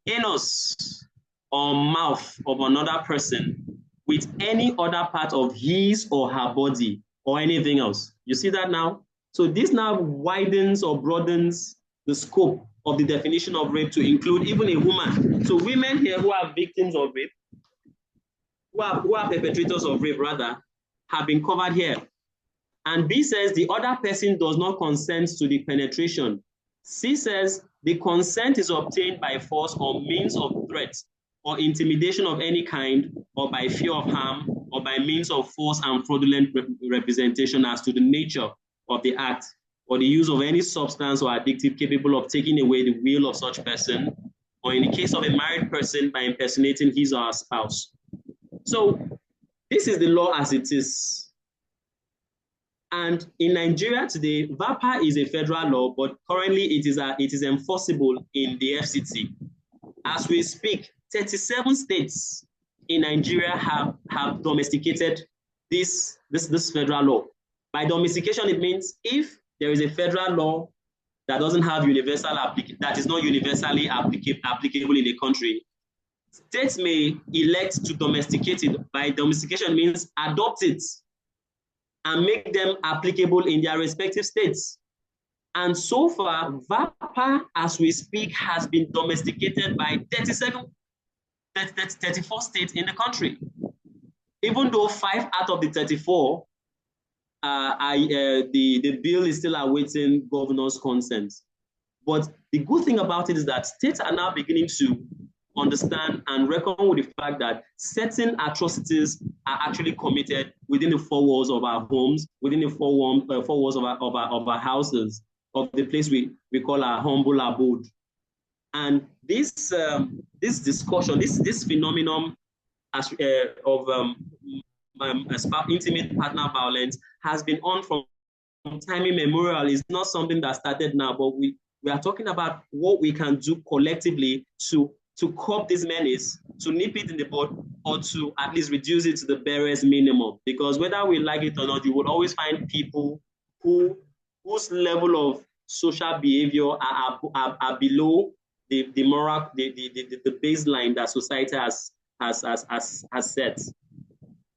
anus, or mouth of another person with any other part of his or her body or anything else. You see that now? So this now widens or broadens the scope of the definition of rape to include even a woman. So women here who are victims of rape, who are perpetrators of rape rather, have been covered here. And B says the other person does not consent to the penetration. C says the consent is obtained by force or means of threat or intimidation of any kind, or by fear of harm, or by means of force and fraudulent representation as to the nature of the act, or the use of any substance or addictive capable of taking away the will of such person, or in the case of a married person, by impersonating his or her spouse. So this is the law as it is. And in Nigeria today, VAPA is a federal law, but currently it is enforceable in the FCT. As we speak, 37 states in Nigeria have domesticated this federal law. By domestication, it means if there is a federal law that doesn't have that is not universally applicable in the country, states may elect to domesticate it. By domestication means adopt it and make them applicable in their respective states. And so far, VAPA, as we speak, has been domesticated by 34 states in the country. Even though 5 out of the 34, the bill is still awaiting governor's consent. But the good thing about it is that states are now beginning to understand and reckon with the fact that certain atrocities are actually committed within the 4 walls of our homes, within the 4 walls of our houses, of the place we call our humble abode. And this discussion, this phenomenon of intimate partner violence has been on from time immemorial. It's not something that started now, but we are talking about what we can do collectively to curb this menace, to nip it in the bud, or to at least reduce it to the barest minimum. Because whether we like it or not, you would always find people whose level of social behavior are below the moral, the baseline that society has set,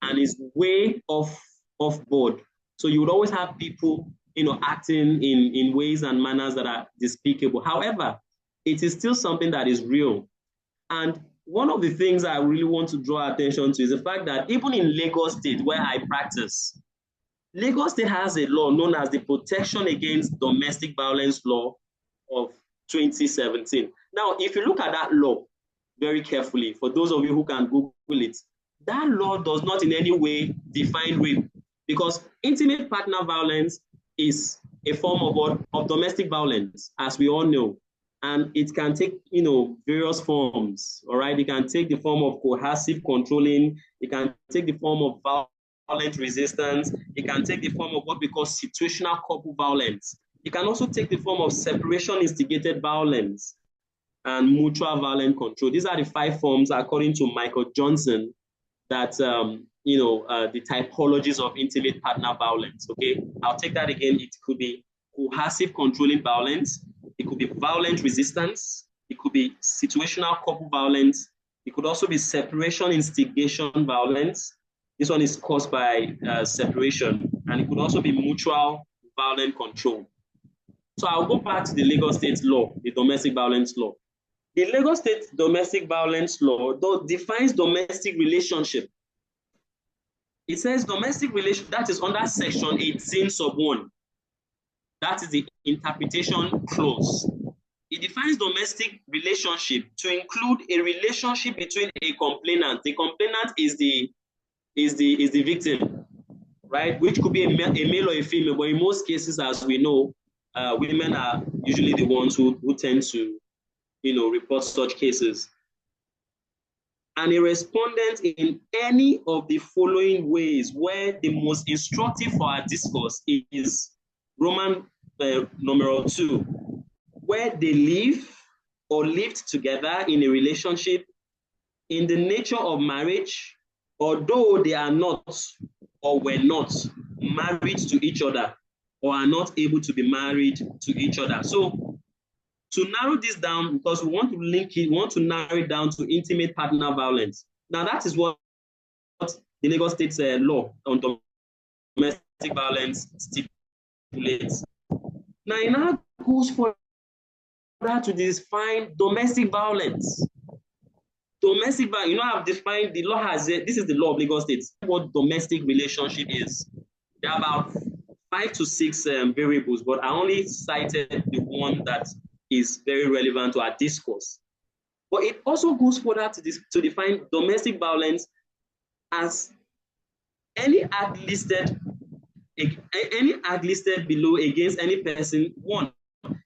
and is way off board. So you would always have people, acting in ways and manners that are despicable. However, it is still something that is real. And one of the things I really want to draw attention to is the fact that even in Lagos State, where I practice, Lagos State has a law known as the Protection Against Domestic Violence Law of 2017. Now, if you look at that law very carefully, for those of you who can Google it, that law does not in any way define rape, because intimate partner violence is a form of domestic violence, as we all know. And it can take, various forms, all right? It can take the form of coercive controlling. It can take the form of violent resistance. It can take the form of what we call situational couple violence. It can also take the form of separation-instigated violence and mutual violent control. These are the 5 forms, according to Michael Johnson, that, the typologies of intimate partner violence, okay? I'll take that again. It could be coercive controlling violence. It could be violent resistance. It could be situational couple violence. It could also be separation instigation violence. This one is caused by separation. And it could also be mutual violent control. So I'll go back to the Lagos State law, the domestic violence law. The Lagos State domestic violence law defines domestic relationship. It says domestic relation, that is under section 18 sub 1. That is the interpretation clause. It defines domestic relationship to include a relationship between a complainant. The complainant is the victim, right? Which could be a male or a female, but in most cases, as we know, women are usually the ones who tend to, report such cases. And a respondent in any of the following ways, where the most instructive for our discourse is Roman numeral 2, where they live or lived together in a relationship in the nature of marriage, although they are not or were not married to each other, or are not able to be married to each other. So to narrow this down, because we want to link it, we want to narrow it down to intimate partner violence. Now, that is what the Lagos State's law on domestic violence stipulates. Now, it now goes for that to define domestic violence. Domestic violence, you know, I've defined, the law has, this is the law of Lagos State, what domestic relationship is. There are about 5 to 6 variables, but I only cited the one that is very relevant to our discourse. But it also goes further to define domestic violence as any act listed below against any person. 1,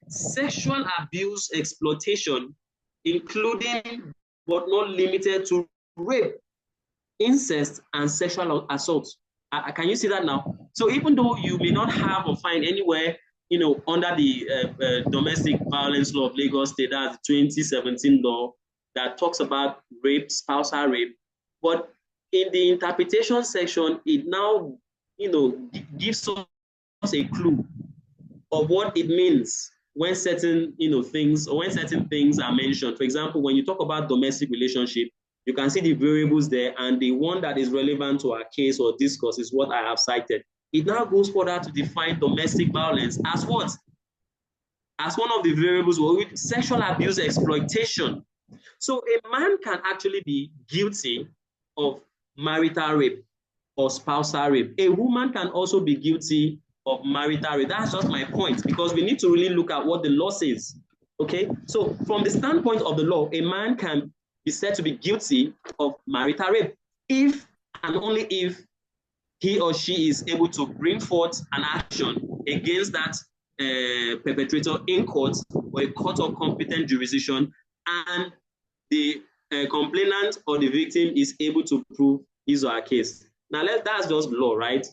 sexual abuse, exploitation, including but not limited to rape, incest, and sexual assault. Can you see that now? So even though you may not have or find anywhere, you know, under the domestic violence law of Lagos State, that's the 2017 law that talks about rape, spousal rape, but in the interpretation section, it now, you know, gives us a clue of what it means when certain, you know, things, or when certain things are mentioned. For example, when you talk about domestic relationship, you can see the variables there, and the one that is relevant to our case or discourse is what I have cited. It now goes further to define domestic violence as what? As one of the variables, with sexual abuse, exploitation. So a man can actually be guilty of marital rape or spousal rape. A woman can also be guilty of marital rape. That's just my point, because we need to really look at what the law says. Okay, so from the standpoint of the law, a man can be said to be guilty of marital rape if and only if he or she is able to bring forth an action against that perpetrator in court or a court of competent jurisdiction, and the complainant or the victim is able to prove his or her case. Now, that's just law, right?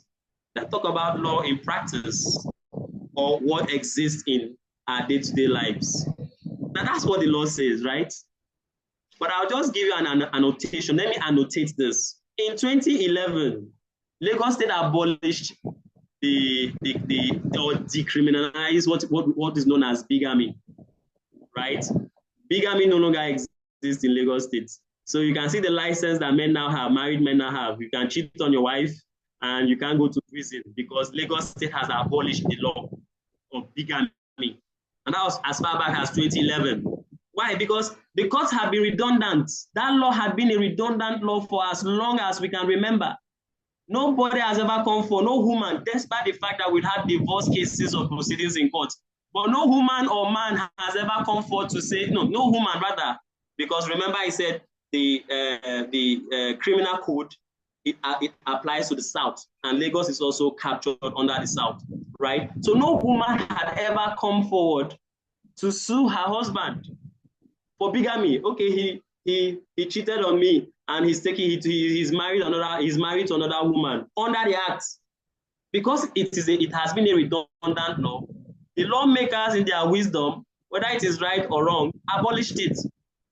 Let's talk about law in practice, or what exists in our day-to-day lives. Now, that's what the law says, right? But I'll just give you an annotation. Let me annotate this. In 2011, Lagos State abolished or decriminalized what is known as bigamy, right? Bigamy no longer exists in Lagos State. So you can see the license that men now have, married men now have. You can cheat on your wife and you can't go to prison because Lagos State has abolished the law of bigamy. And that was as far back as 2011. Why? Because the courts have been redundant. That law had been a redundant law for as long as we can remember. Nobody has ever come for, no woman, despite the fact that we had divorce cases or proceedings in court, but no woman or man has ever come forward to say, no woman rather, because remember I said the criminal code, it applies to the South, and Lagos is also captured under the South, right? So no woman had ever come forward to sue her husband for bigamy. Okay, he cheated on me and he's married to another woman under the act. Because it has been a redundant law, the lawmakers in their wisdom, whether it is right or wrong, abolished it.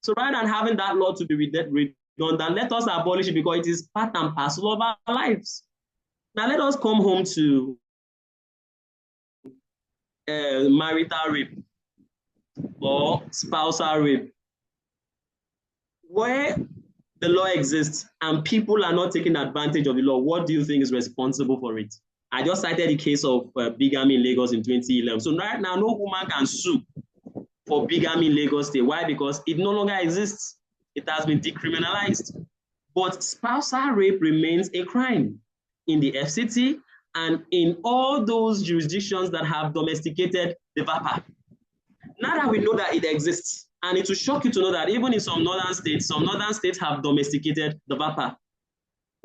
So rather than having that law to be redundant, let us abolish it because it is part and parcel of our lives. Now let us come home to marital rape or spousal rape. Where the law exists and people are not taking advantage of the law, what do you think is responsible for it? I just cited the case of bigamy in Lagos in 2011. So right now, no woman can sue for bigamy in Lagos State. Why? Because it no longer exists. It has been decriminalized. But spousal rape remains a crime in the FCT and in all those jurisdictions that have domesticated the VAPA. Now that we know that it exists, and it will shock you to know that even in some northern states have domesticated the VAPA.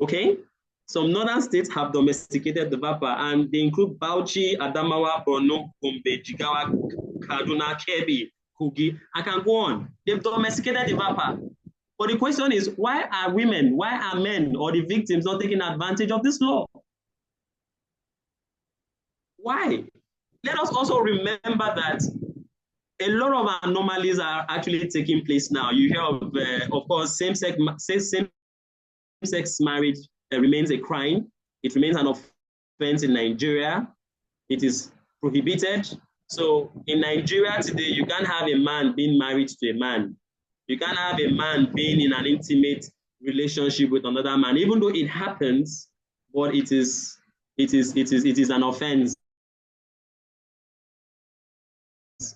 Okay? Some northern states have domesticated the VAPA, and they include Bauchi, Adamawa, Borno, Gombe, Jigawa, Kaduna, Kebbi, Kogi. I can go on. They've domesticated the VAPA. But the question is, why are men, or the victims not taking advantage of this law? Why? Let us also remember that a lot of anomalies are actually taking place now. You hear of course, same-sex marriage remains a crime. It remains an offense in Nigeria. It is prohibited. So in Nigeria today, you can't have a man being married to a man. You can't have a man being in an intimate relationship with another man, even though it happens, but it is an offense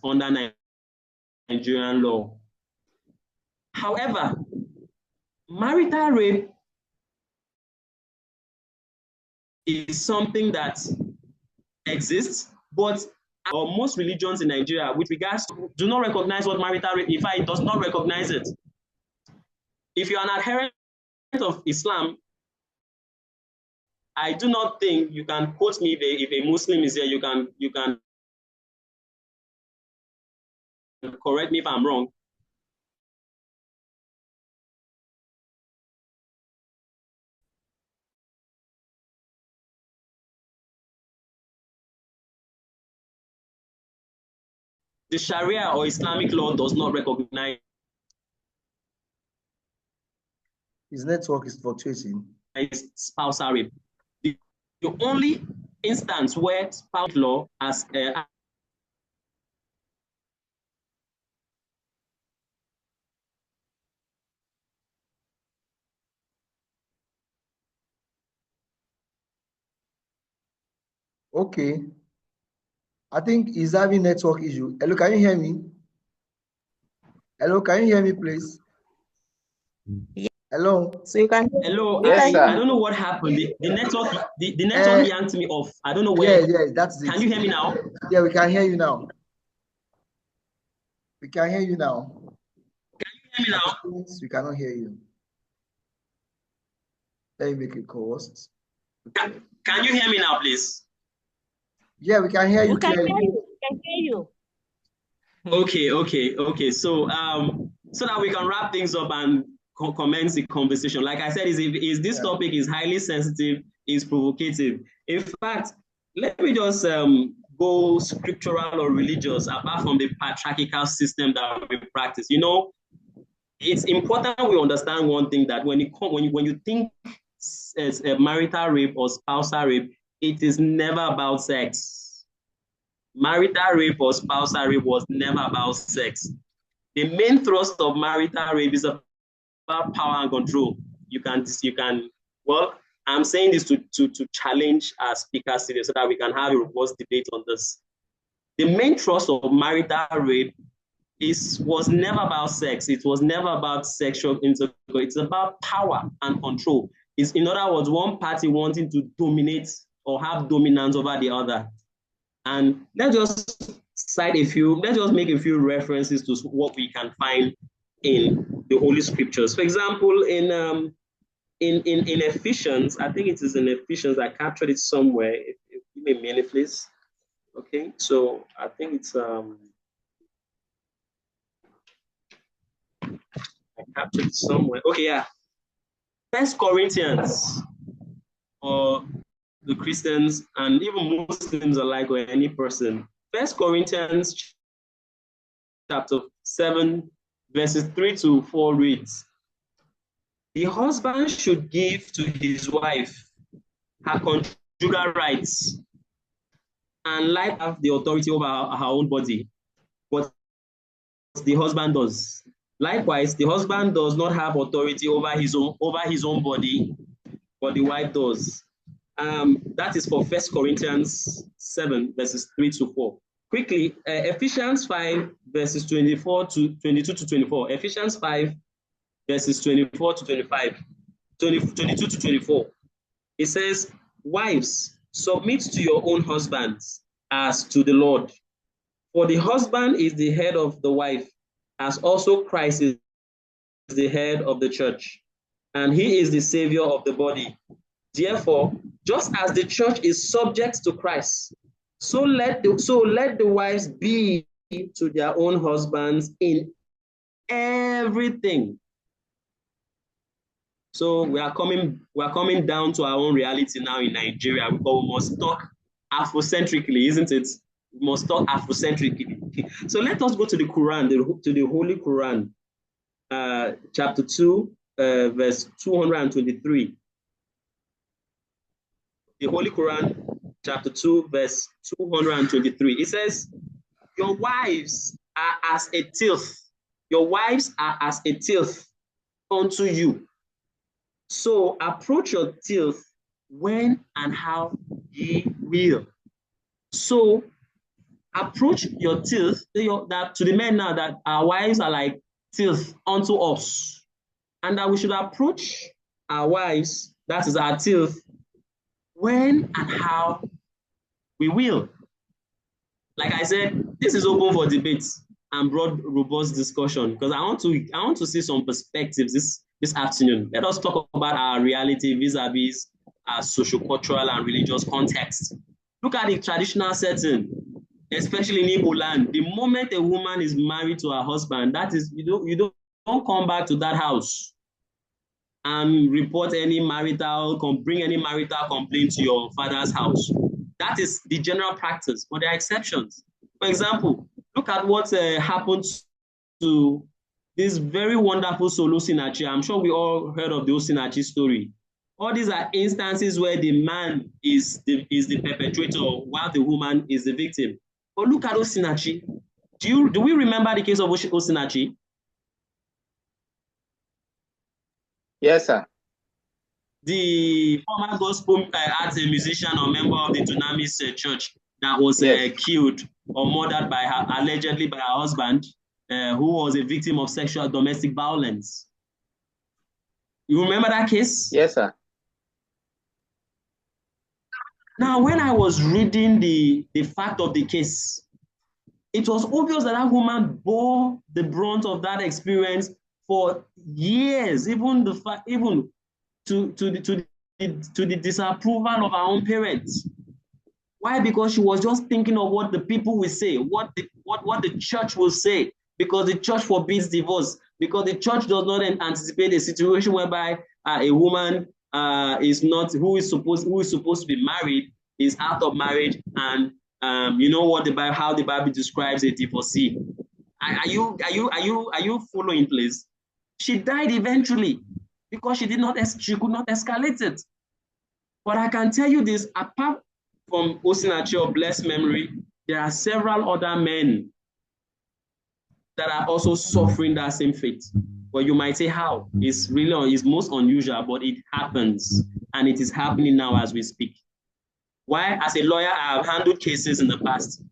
under Nigerian law. However, marital rape is something that exists, but most religions in Nigeria, with regards to, do not recognize what marital rape. In fact, it does not recognize it. If you are an adherent of Islam, I do not think you can quote me if a Muslim is here. You can correct me if I'm wrong. The Sharia or Islamic law does not recognize. His network is fluctuating. Spousal rape. The only instance where spousal law has Okay. I think he's having network issue. Hello, can you hear me? Hello, can you hear me, please? Yeah. Hello. So you can. Hello. Yes, I don't know what happened. The network yanked me off. I don't know where. Yeah, that's it. Can you hear me now? Yeah, we can hear you now. We can hear you now. Can you hear me now? We cannot hear you. Let me make it cost. Can you hear me now, please? Yeah, we can hear you clearly. We can hear you. Okay. So so that we can wrap things up and commence the conversation. Like I said, this topic is highly sensitive, is provocative. In fact, let me just go scriptural or religious, apart from the patriarchal system that we practice. You know, it's important we understand one thing, that when you think as a marital rape or spousal rape, it is never about sex. Marital rape or spousal rape was never about sex. The main thrust of marital rape is about power and control. You can well, I'm saying this to challenge our speakers today so that we can have a robust debate on this. The main thrust of marital rape was never about sex. It was never about sexual intercourse. It's about power and control. It's, in other words, one party wanting to dominate or have dominance over the other. And let's just make a few references to what we can find in the Holy Scriptures. For example, in Ephesians, I think it is in Ephesians, I captured it somewhere. Give me a minute, please. Okay, so I think it's I captured it somewhere. Okay, yeah. 1 Corinthians, or the Christians and even Muslims alike, or any person. 1 Corinthians chapter 7, verses 3 to 4 reads, "The husband should give to his wife her conjugal rights, and like have the authority over her own body, but the husband does. Likewise, the husband does not have authority over his own body, but the wife does." That is for 1 Corinthians 7, verses 3 to 4. Quickly, Ephesians 5, verses 22 to 24. Ephesians 5, verses 24 to 25. 22 to 24. It says, "Wives, submit to your own husbands as to the Lord. For the husband is the head of the wife, as also Christ is the head of the church, and he is the savior of the body. Therefore, just as the church is subject to Christ, so let the wives be to their own husbands in everything." So we are coming down to our own reality now in Nigeria, because we must talk Afrocentrically, isn't it? We must talk Afrocentrically. So let us go to the Quran, to the Holy Quran, chapter 2, verse 223. The Holy Quran, chapter 2, verse 223. It says, your wives are as a tilth. Your wives are as a tilth unto you. So approach your tilth when and how ye will. So approach your tilth that to the men now that our wives are like tilth unto us, and that we should approach our wives, that is our tilth, when and how we will. Like I said, this is open for debate and broad, robust discussion, because I want to see some perspectives this afternoon. Let us talk about our reality vis-a-vis our socio-cultural and religious context. Look at the traditional setting, especially in Igbo land. The moment a woman is married to her husband, that is, you don't come back to that house and report any bring any marital complaint to your father's house. That is the general practice, but there are exceptions. For example, look at what happened to this very wonderful Solo Sinachi. I'm sure we all heard of the Sinachi story. All these are instances where the man is the perpetrator while the woman is the victim. But look at Osinachi. Do we remember the case of Osinachi? Yes, sir. The former gospel arts musician or member of the Dunamis church that was killed or murdered allegedly by her husband, who was a victim of sexual domestic violence. You remember that case? Yes, sir. Now, when I was reading the fact of the case, it was obvious that that woman bore the brunt of that experience for years, even to the disapproval of her own parents. Why? Because she was just thinking of what the people will say, what the church will say, because the church forbids divorce, because the church does not anticipate a situation whereby a woman who is supposed to be married is out of marriage, and you know what how the Bible describes a divorcee. Are you following, please? She died eventually because she could not escalate it. But I can tell you this, apart from Osinachi of blessed memory, there are several other men that are also suffering that same fate. Well, you might say how? It's most unusual, but it happens, and it is happening now as we speak. Why? As a lawyer, I have handled cases in the past,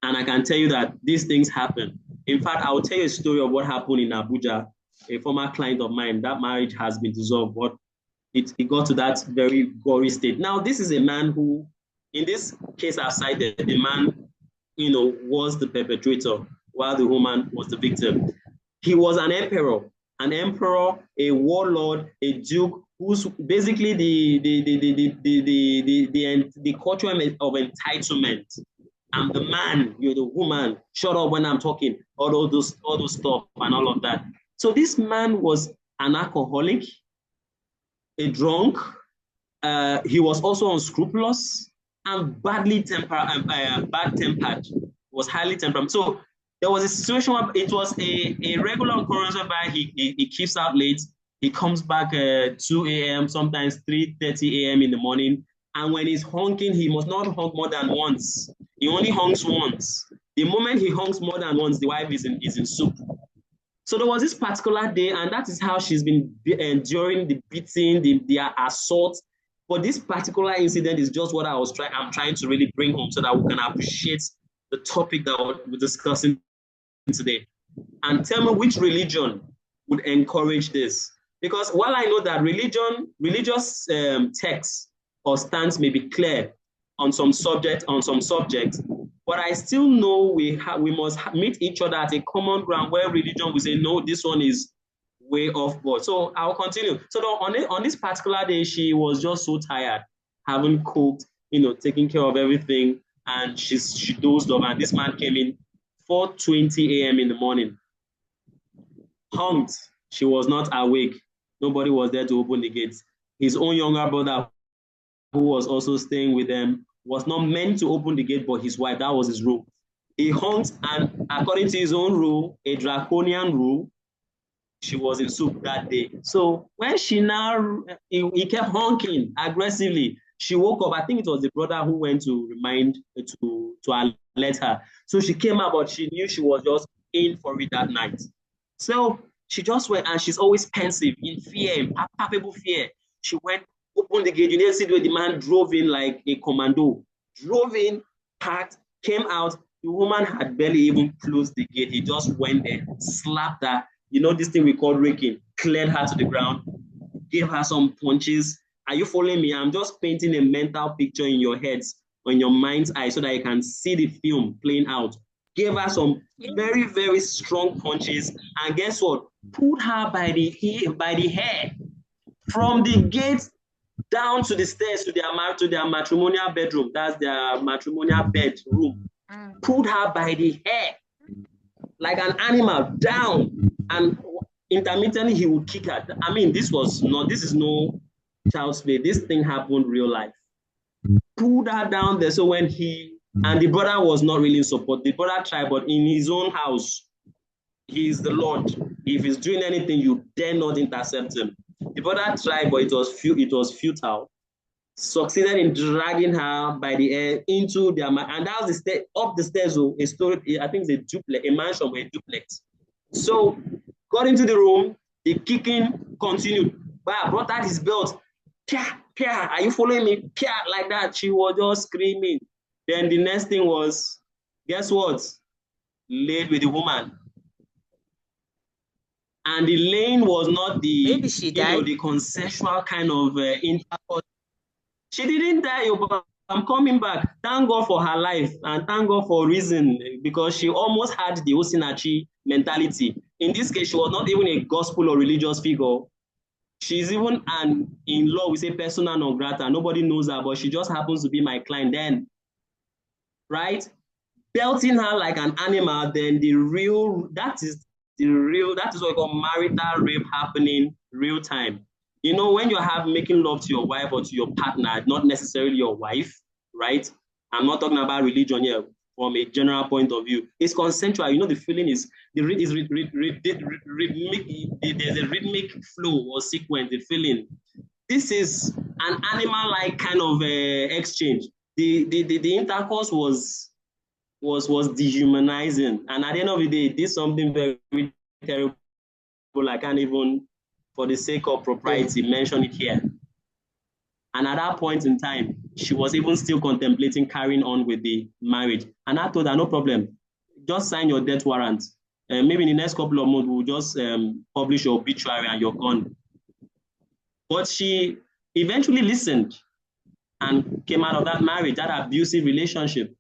and I can tell you that these things happen. In fact, I will tell you a story of what happened in Abuja. A former client of mine, that marriage has been dissolved, but it got to that very gory state. Now, this is a man who, in this case I've cited, the man, was the perpetrator while the woman was the victim. He was an emperor, a warlord, a duke, who's basically the culture of entitlement. I'm the man, you're the woman, shut up when I'm talking, all those stuff and all of that. So this man was an alcoholic, a drunk. He was also unscrupulous and bad-tempered. Was highly temperamental. So there was a situation where it was a regular occurrence whereby he keeps out late. He comes back 2 a.m., sometimes 3:30 a.m. in the morning. And when he's honking, he must not honk more than once. He only honks once. The moment he honks more than once, the wife is in soup. So there was this particular day, and that is how she's been enduring the beating, the assault. But this particular incident is just what I'm trying to really bring home so that we can appreciate the topic that we're discussing today. And tell me which religion would encourage this. Because while I know that religious texts or stance may be clear on some subject, but I still know we must meet each other at a common ground where religion will say, no, this one is way off board. So I'll continue. So on this particular day, she was just so tired, having cooked, taking care of everything, and she dozed off. And this man came in 4:20 a.m. in the morning. Honked. She was not awake. Nobody was there to open the gates. His own younger brother, who was also staying with them, was not meant to open the gate, but his wife, that was his rule. He honked, and according to his own rule, a draconian rule, she was in soup that day. So when he kept honking aggressively, She woke up. I think it was the brother who went to to alert her. So she came out, but she knew she was just in for it that night. So she just went, and she's always pensive, in fear, in palpable fear. She went, opened the gate. You didn't see the way the man drove in like a commando. Drove in, parked, came out. The woman had barely even closed the gate. He just went there, slapped her. You know this thing we call raking, cleared her to the ground, gave her some punches. Are you following me? I'm just painting a mental picture in your heads, on your mind's eye, so that you can see the film playing out. Gave her some very, very strong punches, and guess what? Pulled her by the hair from the gate down to the stairs to their matrimonial bedroom. That's their matrimonial bedroom. Pulled her by the hair like an animal down, and intermittently he would kick her. I mean, this is no child's play. This thing happened real life. Pulled her down there. So when and the brother was not really in support. The brother tried, but in his own house, he is the Lord. If he's doing anything, you dare not intercept him. The brother tried, but it was futile. Succeeded in dragging her by the hair into their, and that was up the stairs. A story, I think it's a mansion with a duplex. So got into the room, the kicking continued. But brought out his belt. Pia, Pia, are you following me? Pia, like that. She was just screaming. Then the next thing was, guess what? Laid with the woman. And the laying was not the, the consensual kind of intercourse. She didn't die, but I'm coming back. Thank God for her life, and thank God for reason, because she almost had the Osinachi mentality. In this case, she was not even a gospel or religious figure. She's even in law, we say persona non grata. Nobody knows her, but she just happens to be my client then. Right? Belting her like an animal, then that is what we call marital rape happening real time. You know, when you're making love to your wife or to your partner, not necessarily your wife, right? I'm not talking about religion here from a general point of view. It's consensual. You know, the feeling is rhythmic. There's a rhythmic flow or sequence, the feeling. This is an animal-like kind of exchange. The intercourse was dehumanizing. And at the end of the day, it did something very terrible. I can't even, for the sake of propriety, mention it here. And at that point in time, she was even still contemplating carrying on with the marriage. And I told her, no problem, just sign your death warrant. Maybe in the next couple of months, we'll just publish your obituary and you're gone. But she eventually listened and came out of that marriage, that abusive relationship.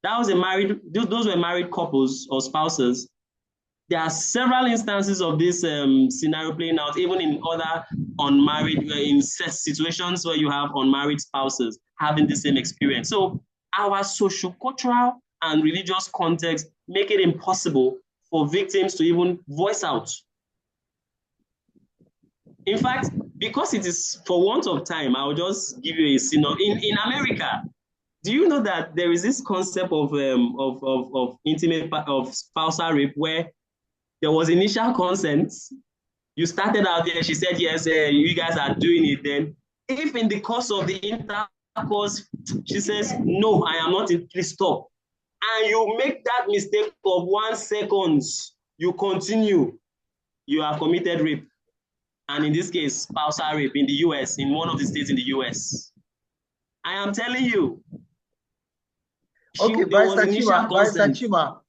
Those were married couples or spouses. There are several instances of this scenario playing out, even in other unmarried, in situations where you have unmarried spouses having the same experience. So our socio-cultural and religious context make it impossible for victims to even voice out. In fact, because it is, for want of time, I'll just give you a synopsis. In America, do you know that there is this concept of spousal rape where there was initial consent? You started out there, she said, yes, you guys are doing it. Then if in the course of the intercourse, she says, no, I am not, please stop. And you make that mistake of 1 second, you continue, you have committed rape. And in this case, spousal rape in the US, in one of the states in the US. I am telling you. Okay, Barrister Chima.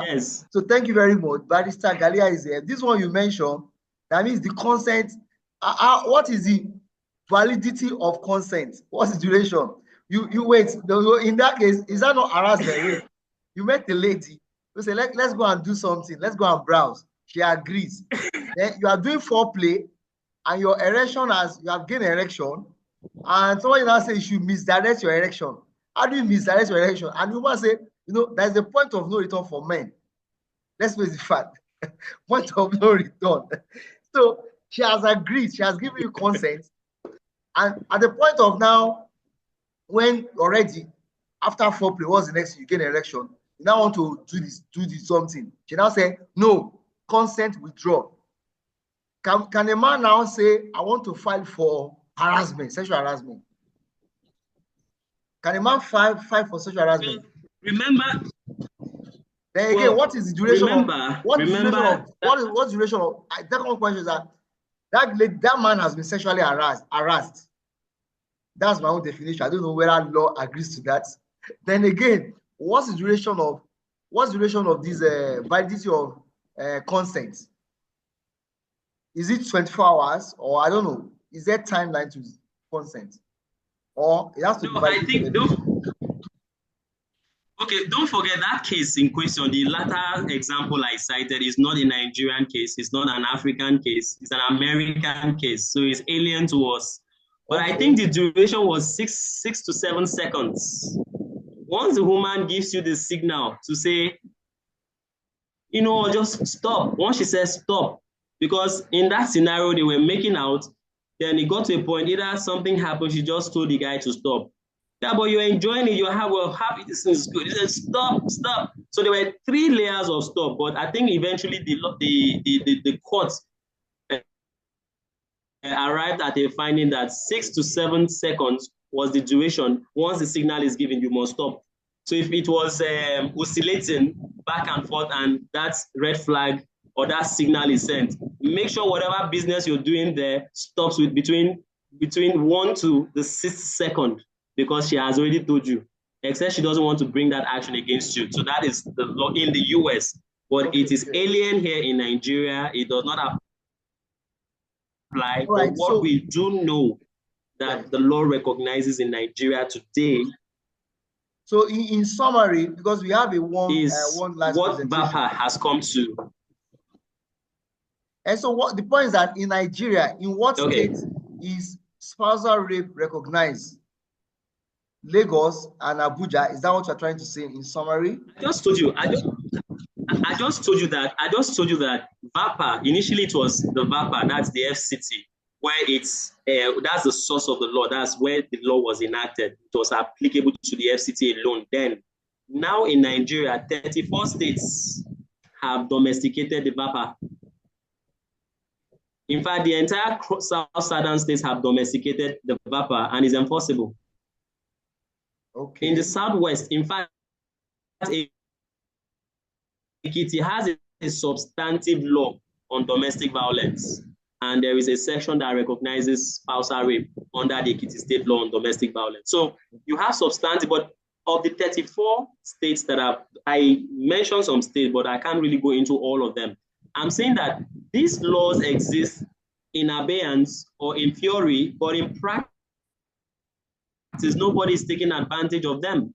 Yes. So thank you very much. Barrister Galia is here. This one you mentioned, that means the consent. What is the validity of consent? What's the duration? You wait. In that case, is that not harassment? You met the lady. You say, let's go and do something. Let's go and browse. She agrees. Then you are doing foreplay, and your erection you have gained erection, and someone now say you should misdirect your erection. How do you misdirect your erection? And you must say, you know, there's a point of no return for men. Let's face the fact. Point of no return. So she has agreed. She has given you consent. And at the point of now, when already, after foreplay, what's the next thing? You get an erection. You now want to do this something. She now say, no, consent withdrawn. Can a man now say, I want to file for harassment, sexual harassment? Can a man fight for sexual harassment? Remember. Then again, what is the duration of what's the duration of second question is that man has been sexually harassed. That's my own definition. I don't know whether law agrees to that. Then again, what's the duration of this validity of consent? Is it 24 hours or I don't know? Is there timeline to consent? Or it has to be validated? Don't forget that case in question, the latter example I cited is not a Nigerian case, it's not an African case, it's an American case. So it's alien to us. But I think the duration was 6 to 7 seconds. Once the woman gives you the signal to say, just stop. Once she says stop, because in that scenario they were making out, then it got to a point, either something happened, she just told the guy to stop. Yeah, but you're enjoying it, you're happy, this is good. He said, stop. So there were 3 layers of stop, but I think eventually the court arrived at a finding that 6 to 7 seconds was the duration. Once the signal is given, you must stop. So if it was oscillating back and forth and that red flag or that signal is sent, make sure whatever business you're doing there stops with between 1 to the 6th second, because she has already told you, except she doesn't want to bring that action against you. So that is the law in the US, but it is alien here in Nigeria. It does not apply. But what we do know that the law recognizes in Nigeria today. So in summary, because we have one last what VAPA has come to. And so what the point is that in Nigeria, in what state is spousal rape recognized? Lagos and Abuja. Is that what you're trying to say in summary? I just told you that VAPA, initially it was the VAPA, that's the FCT, where it's that's the source of the law. That's where the law was enacted. It was applicable to the FCT alone. Then, now in Nigeria, 34 states have domesticated the VAPA. In fact, the entire southern states have domesticated the VAPA and is enforceable. In the Southwest, in fact, it has a substantive law on domestic violence, and there is a section that recognizes spousal rape under the Ekiti state law on domestic violence. So you have substantive, but of the 34 states that I mentioned some states, but I can't really go into all of them. I'm saying that these laws exist in abeyance or in theory, but in practice, nobody is taking advantage of them.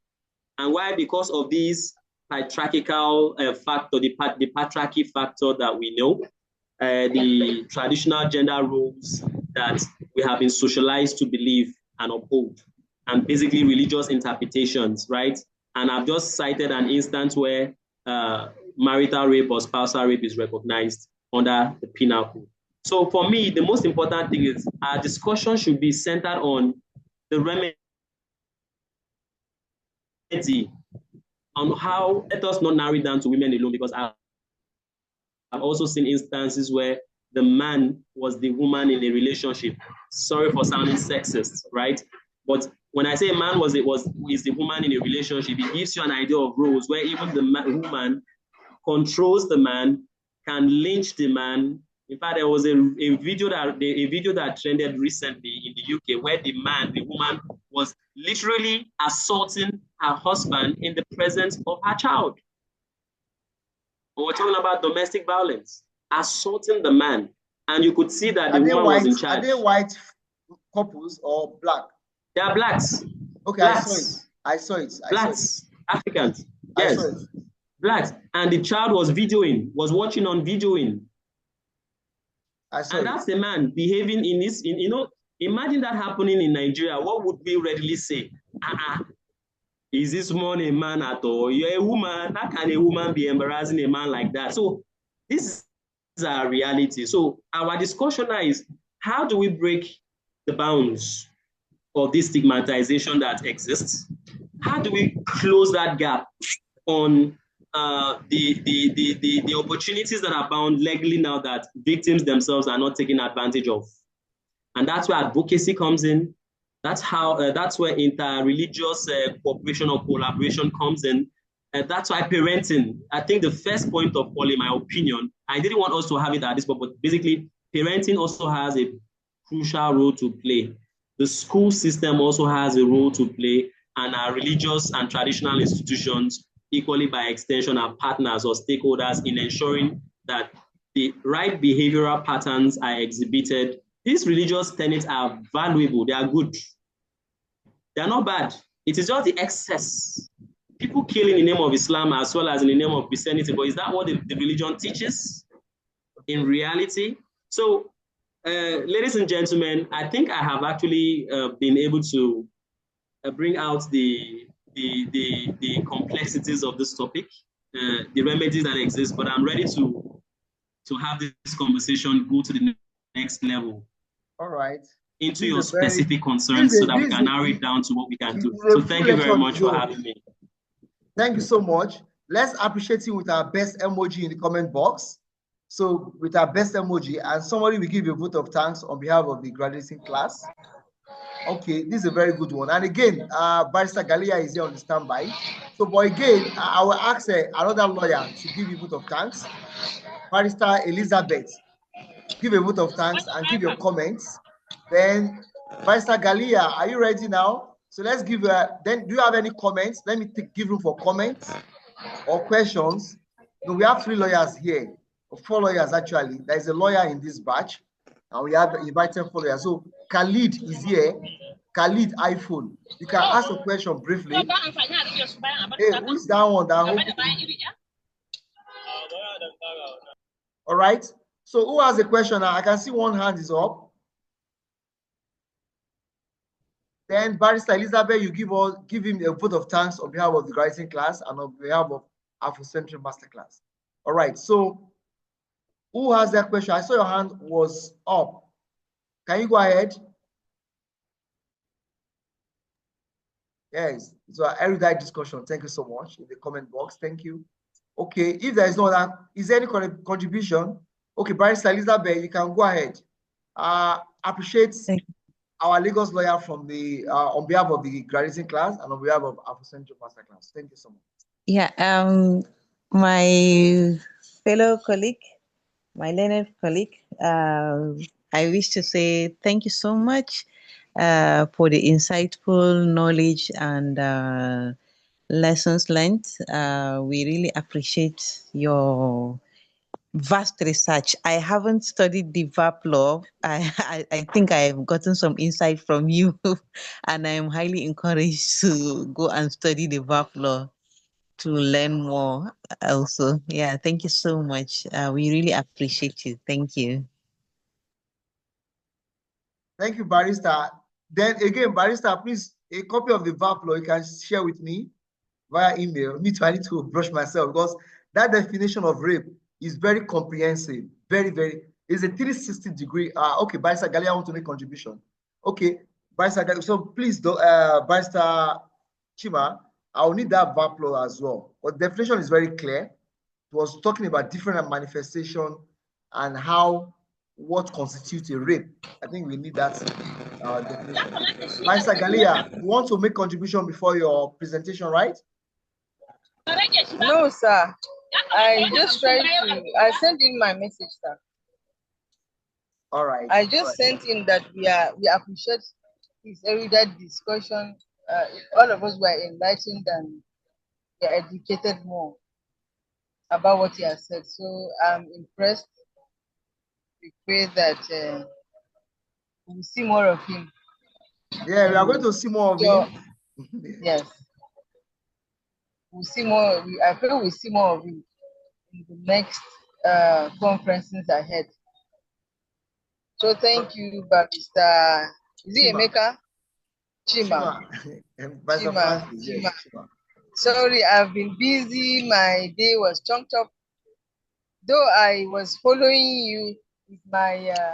And why? Because of these patriarchal factor, the patriarchy factor that we know, the traditional gender roles that we have been socialized to believe and uphold, and basically religious interpretations, right? And I've just cited an instance where marital rape or spousal rape is recognized under the penal code. So for me, the most important thing is our discussion should be centered on the remedy, on how, let us not narrow it down to women alone, because I've also seen instances where the man was the woman in a relationship. Sorry for sounding sexist, right? But when I say a man is the woman in a relationship, it gives you an idea of roles where even the woman controls the man, can lynch the man. In fact, there was a video that trended recently in the UK where the woman was literally assaulting her husband in the presence of her child. And we're talking about domestic violence, assaulting the man, and you could see that the woman was in charge. Are they white couples or black? They are blacks. Okay, blacks. I saw it. Blacks, Africans. Yes, blacks. And the child was watching on videoing. And that's the man behaving in this, imagine that happening in Nigeria. What would we readily say? Is this woman a man at all? You're a woman. How can a woman be embarrassing a man like that? So this is our reality. So our discussion now is, how do we break the bounds of this stigmatization that exists? How do we close that gap on the opportunities that are bound legally now that victims themselves are not taking advantage of? And that's where advocacy comes in. That's where inter-religious cooperation or collaboration comes in. And that's why parenting, I think the first point of all, in my opinion, I didn't want us to have it at this point, but basically parenting also has a crucial role to play. The school system also has a role to play, and our religious and traditional institutions, equally by extension, are partners or stakeholders in ensuring that the right behavioral patterns are exhibited. These religious tenets are valuable, they are good. They are not bad. It is just the excess. People kill in the name of Islam as well as in the name of Christianity, but is that what the religion teaches in reality? So, ladies and gentlemen, I think I have actually been able to bring out the complexities of this topic, the remedies that exist, but I'm ready to have this conversation go to the next level. All right. Into your specific concerns so that we can narrow it down to what we can do. So thank you very much for having me. Thank you so much. Let's appreciate you with our best emoji in the comment box. So with our best emoji, and somebody will give you a vote of thanks on behalf of the graduating class. Okay, this is a very good one. And again, Barrister Galia is here on the standby. So, but again, I will ask another lawyer to give you a vote of thanks. Barrister Elizabeth, give a vote of thanks and give your comments. Then, Barrister Galia, are you ready now? So let's give then do you have any comments? Let me give room for comments or questions. No, we have 3 lawyers here, or 4 lawyers actually. There is a lawyer in this batch, and we have invited 4 lawyers. So Khalid is here. Khalid iPhone. You can ask a question briefly. Hey, who is that one? All right. So who has a question? I can see one hand is up. Then Barrister Elizabeth, you give him a vote of thanks on behalf of the graduating class and on behalf of Afrocentric Masterclass. All right. So who has that question? I saw your hand was up. Can you go ahead? Yes. So erudite discussion. Thank you so much in the comment box. Thank you. Okay. If there is no other, is there any contribution? Okay, Barrister Elizabeth, you can go ahead. Appreciate our Lagos lawyer from the on behalf of the graduating class and on behalf of Afrocentric Masterclass. Thank you so much. Yeah, my fellow colleague, my learned colleague, I wish to say thank you so much for the insightful knowledge and lessons learned. We really appreciate your vast research. I haven't studied the verb law. I think I've gotten some insight from you, and I'm highly encouraged to go and study the verb law to learn more also. Yeah, thank you so much. We really appreciate you. Thank you. Thank you, Barrister. Then again, Barrister, please, a copy of the verb law you can share with me via email. Me too, I need to brush myself because that definition of rape is very comprehensive, very, it's a 360-degree. Okay, Barrister Galia, I want to make contribution. Okay, Barrister Galia, so please, Barrister Chima, I will need that verb law as well. But the definition is very clear. It was talking about different manifestation and what constitutes a rape. I think we need that definition. Barrister Galia, you want to make contribution before your presentation, right? No, sir. I just tried to. I sent in my message, sir. All right. I just sent in that we appreciate this erudite discussion. All of us were enlightened and we are educated more about what he has said. So I'm impressed. We pray that we'll see more of him. Yeah, we are going to see more of him. Yes. We'll see more. I feel we'll see more of him in the next conferences ahead. So thank you, Barrister. Is it Emeka? Chima. Chima. Sorry, I've been busy. My day was chunked up. Though I was following you with my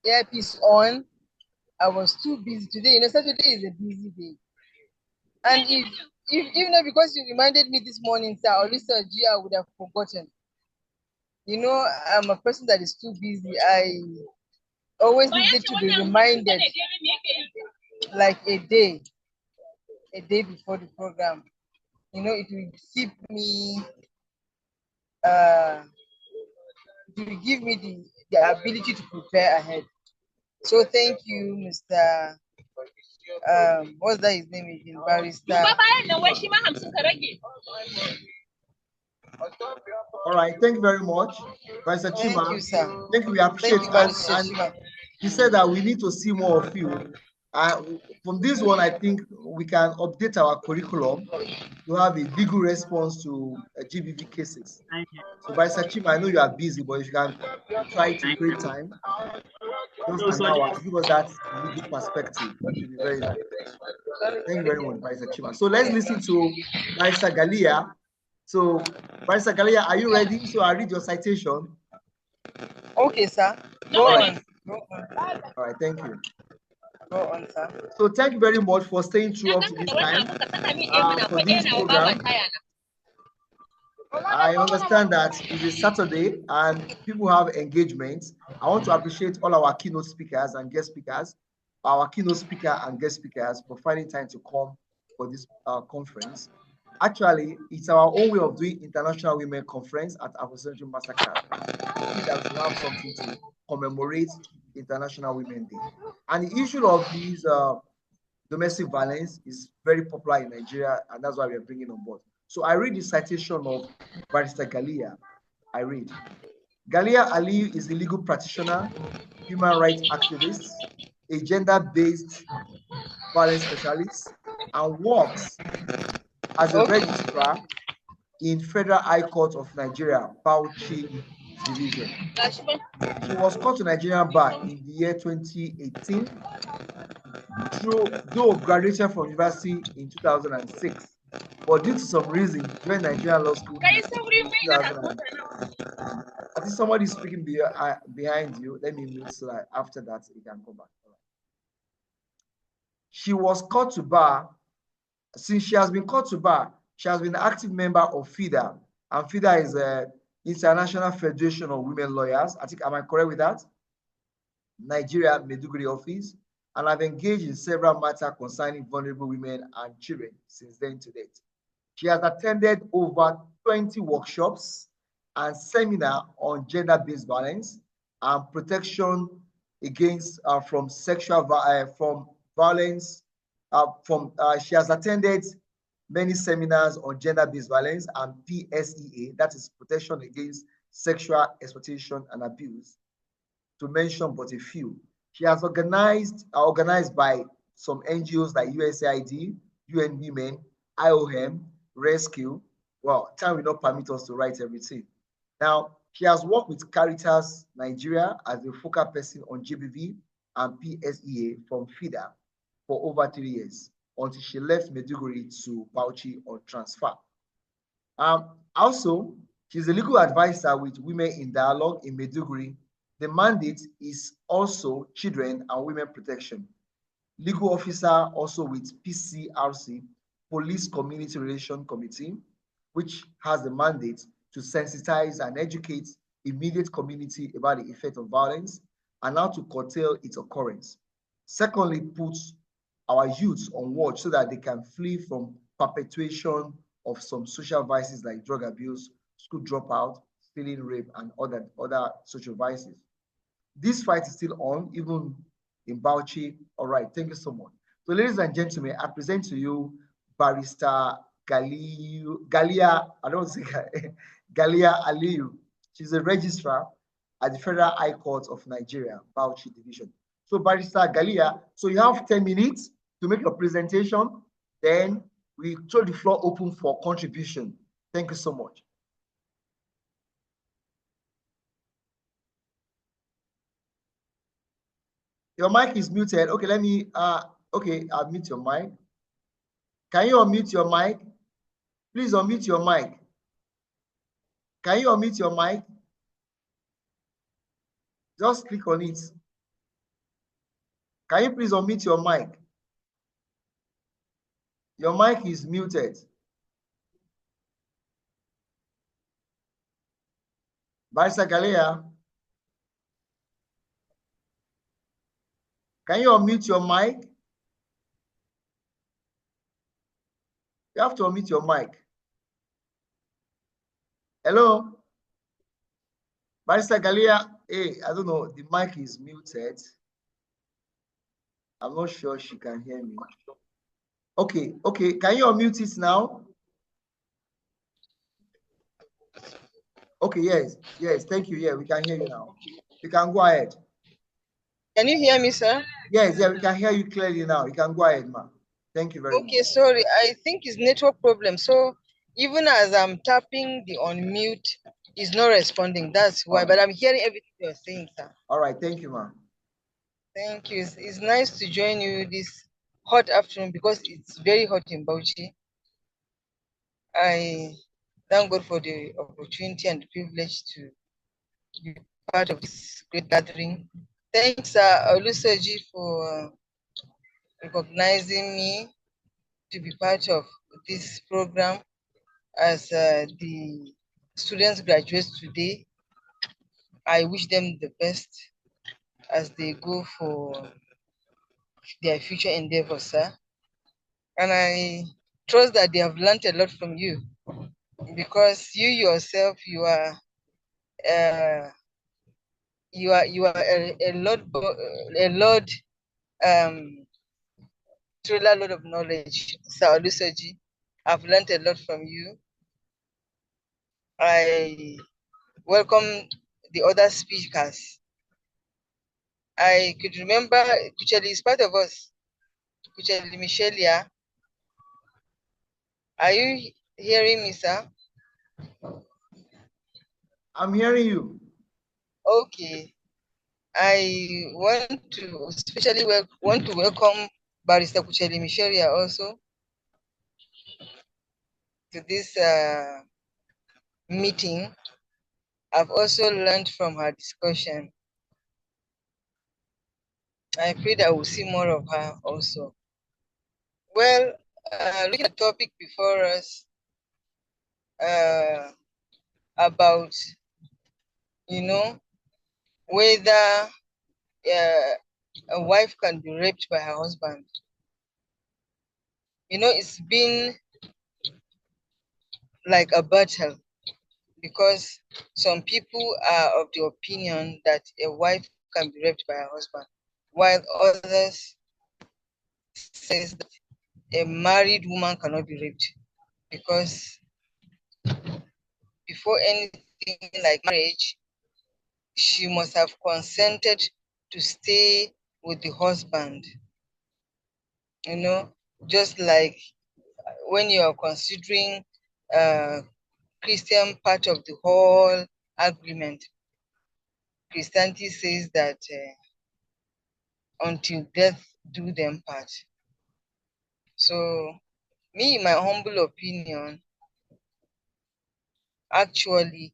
earpiece on, I was too busy today. You know, Saturday is a busy day. And if even though because you reminded me this morning, sir, or Lisa G, I would have forgotten. You know, I'm a person that is too busy. always needed to be reminded, like a day before the program. You know, it will keep me, it will give me the ability to prepare ahead. So thank you, Mr. What's that his name again? Barrister. All right, thank you very much, Barrister Chima. Thank you, sir. Thank you, we appreciate Thank you, it. Barrister And Chima. he said that we need to see more of you. From this one, I think we can update our curriculum to have a legal response to GBV cases. So, Barrister Chima, I know you are busy, but if you can try to create time, just an hour, to give us that legal perspective, it will be very nice. Thank you very much, Barrister Chima. So let's listen to Barrister Galia. So, Barrister Galia, are you ready? So I'll read your citation. Okay, sir. Go on. All right, thank you. Go on, sir. So thank you very much for staying through up to this time for this program. I understand that it's a Saturday and people have engagements. I want to appreciate all our keynote speakers and guest speakers, our keynote speaker and guest speakers for finding time to come for this conference. Actually, it's our own way of doing International Women Conference at Afrocentric Masterclass. I think that we have something to commemorate International Women Day. And the issue of these domestic violence is very popular in Nigeria, and that's why we are bringing on board. So I read the citation of Barrister Galia. I read, Galia Ali is a legal practitioner, human rights activist, a gender-based violence specialist, and works as a registrar in Federal High Court of Nigeria, Bauchi Division. She was called to Nigerian bar in the year 2018, though graduated from university in 2006. But due to some reason, joined Nigerian law school in 2000. I think somebody is speaking behind you. Let me mute so that after that you can come back. She was called to bar. Since she has been called to bar, she has been an active member of FIDA. And FIDA is a International Federation of Women Lawyers. I think, am I correct with that? Nigeria Maiduguri office. And I've engaged in several matters concerning vulnerable women and children since then to date. She has attended over 20 workshops and seminars on gender-based violence and protection against from sexual violence. She has attended many seminars on gender-based violence and PSEA, that is protection against sexual exploitation and abuse, to mention but a few. She has organized by some NGOs like USAID, UN Women, IOM, Rescue. Well, time will not permit us to write everything. Now, she has worked with Caritas Nigeria as a focal person on GBV and PSEA from FIDA for over 3 years until she left Maiduguri to Bauchi on transfer. Also, she's a legal advisor with Women in Dialogue in Maiduguri. The mandate is also children and women protection. Legal officer also with PCRC, Police Community Relation Committee, which has the mandate to sensitize and educate immediate community about the effect of violence and how to curtail its occurrence. Secondly, puts our youths on watch so that they can flee from perpetuation of some social vices like drug abuse, school dropout, stealing, rape, and other social vices. This fight is still on, even in Bauchi. All right, thank you so much. So, ladies and gentlemen, I present to you Barrister Galia, I don't say Galia Aliyu. She's a registrar at the Federal High Court of Nigeria, Bauchi Division. So, Barrister Galia, so you have 10 minutes to make your presentation. Then we throw the floor open for contribution. Thank you so much. Your mic is muted. Okay, let me, okay, I'll mute your mic. Can you unmute your mic? Please unmute your mic. Can you unmute your mic? Just click on it. Can you please unmute your mic? Your mic is muted. Barrister Galea. Can you unmute your mic? You have to unmute your mic. Hello? Barrister Galia, hey, I don't know, the mic is muted. I'm not sure she can hear me. Okay, can you unmute it now? Okay, yes, thank you. Yeah, we can hear you now. You can go ahead. Can you hear me, sir? Yes, we can hear you clearly now. You can go ahead, ma'am. Thank you very much. Okay, sorry. I think it's network problem. So even as I'm tapping the unmute, it's not responding. That's why. But I'm hearing everything you're saying, sir. All right, thank you, ma'am. Thank you. It's nice to join you this hot afternoon because it's very hot in Bauchi. I thank God for the opportunity and the privilege to be part of this great gathering. Thanks, Oluseji, for recognizing me to be part of this program as the students graduate today. I wish them the best as they go for their future endeavors, sir. And I trust that they have learned a lot from you because you yourself, you are a truly a lot of knowledge, Sir Oluseji. I've learned a lot from you. I welcome the other speakers. I could remember Kucheli is part of us. Kucheli Michelia. Are you hearing me, sir? I'm hearing you. Okay. I want to especially welcome Barrister Kucheli Michelia also to this meeting. I've also learned from her discussion. I pray that we'll see more of her also. Well, looking at the topic before us about, whether a wife can be raped by her husband. It's been like a battle because some people are of the opinion that a wife can be raped by her husband, while others says that a married woman cannot be raped because before anything like marriage, she must have consented to stay with the husband. Just like when you are considering Christian part of the whole agreement, Christianity says that until death do them part. So, me, in my humble opinion, actually,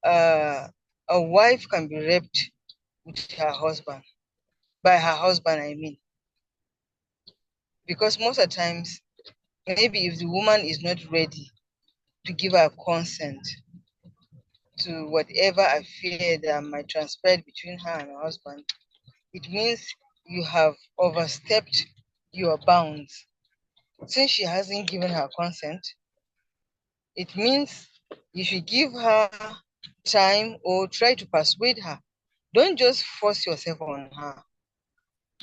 a wife can be raped with her husband, by her husband, I mean. Because most of the times, maybe if the woman is not ready to give her consent to whatever affair that might transpire between her and her husband, it means you have overstepped your bounds. Since she hasn't given her consent, it means you should give her time or try to persuade her. Don't just force yourself on her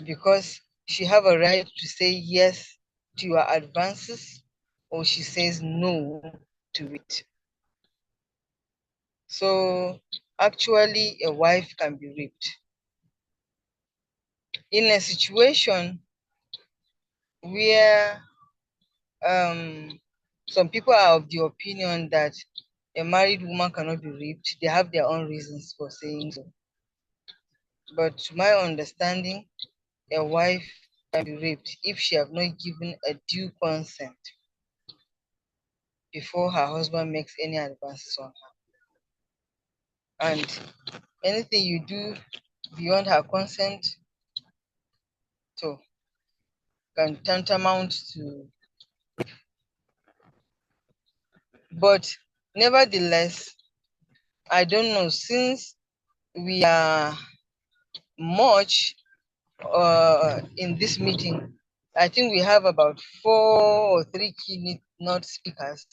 because she have a right to say yes to your advances or she says no to it. So actually a wife can be raped. In a situation where some people are of the opinion that a married woman cannot be raped, they have their own reasons for saying so. But to my understanding, a wife can be raped if she have not given a due consent before her husband makes any advances on her. And anything you do beyond her consent so can tantamount to. But nevertheless, I don't know, since we are much in this meeting, I think we have about 4 or 3 keynote speakers.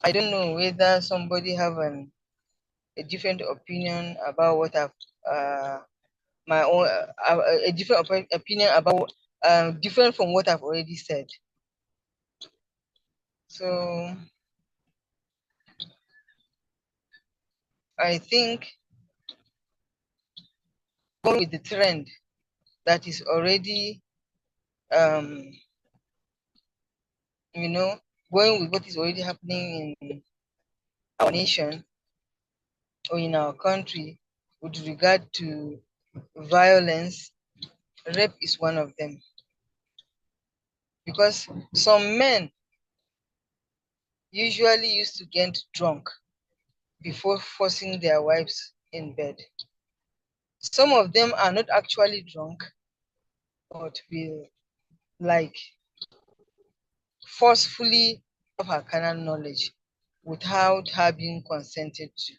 I don't know whether somebody have a different opinion about what I've my own a different opinion about different from what I've already said. So I think going with the trend that is already going with what is already happening in our nation or in our country with regard to violence, rape is one of them. Because some men usually used to get drunk before forcing their wives in bed. Some of them are not actually drunk, but will like forcefully have her carnal knowledge without her being consented to.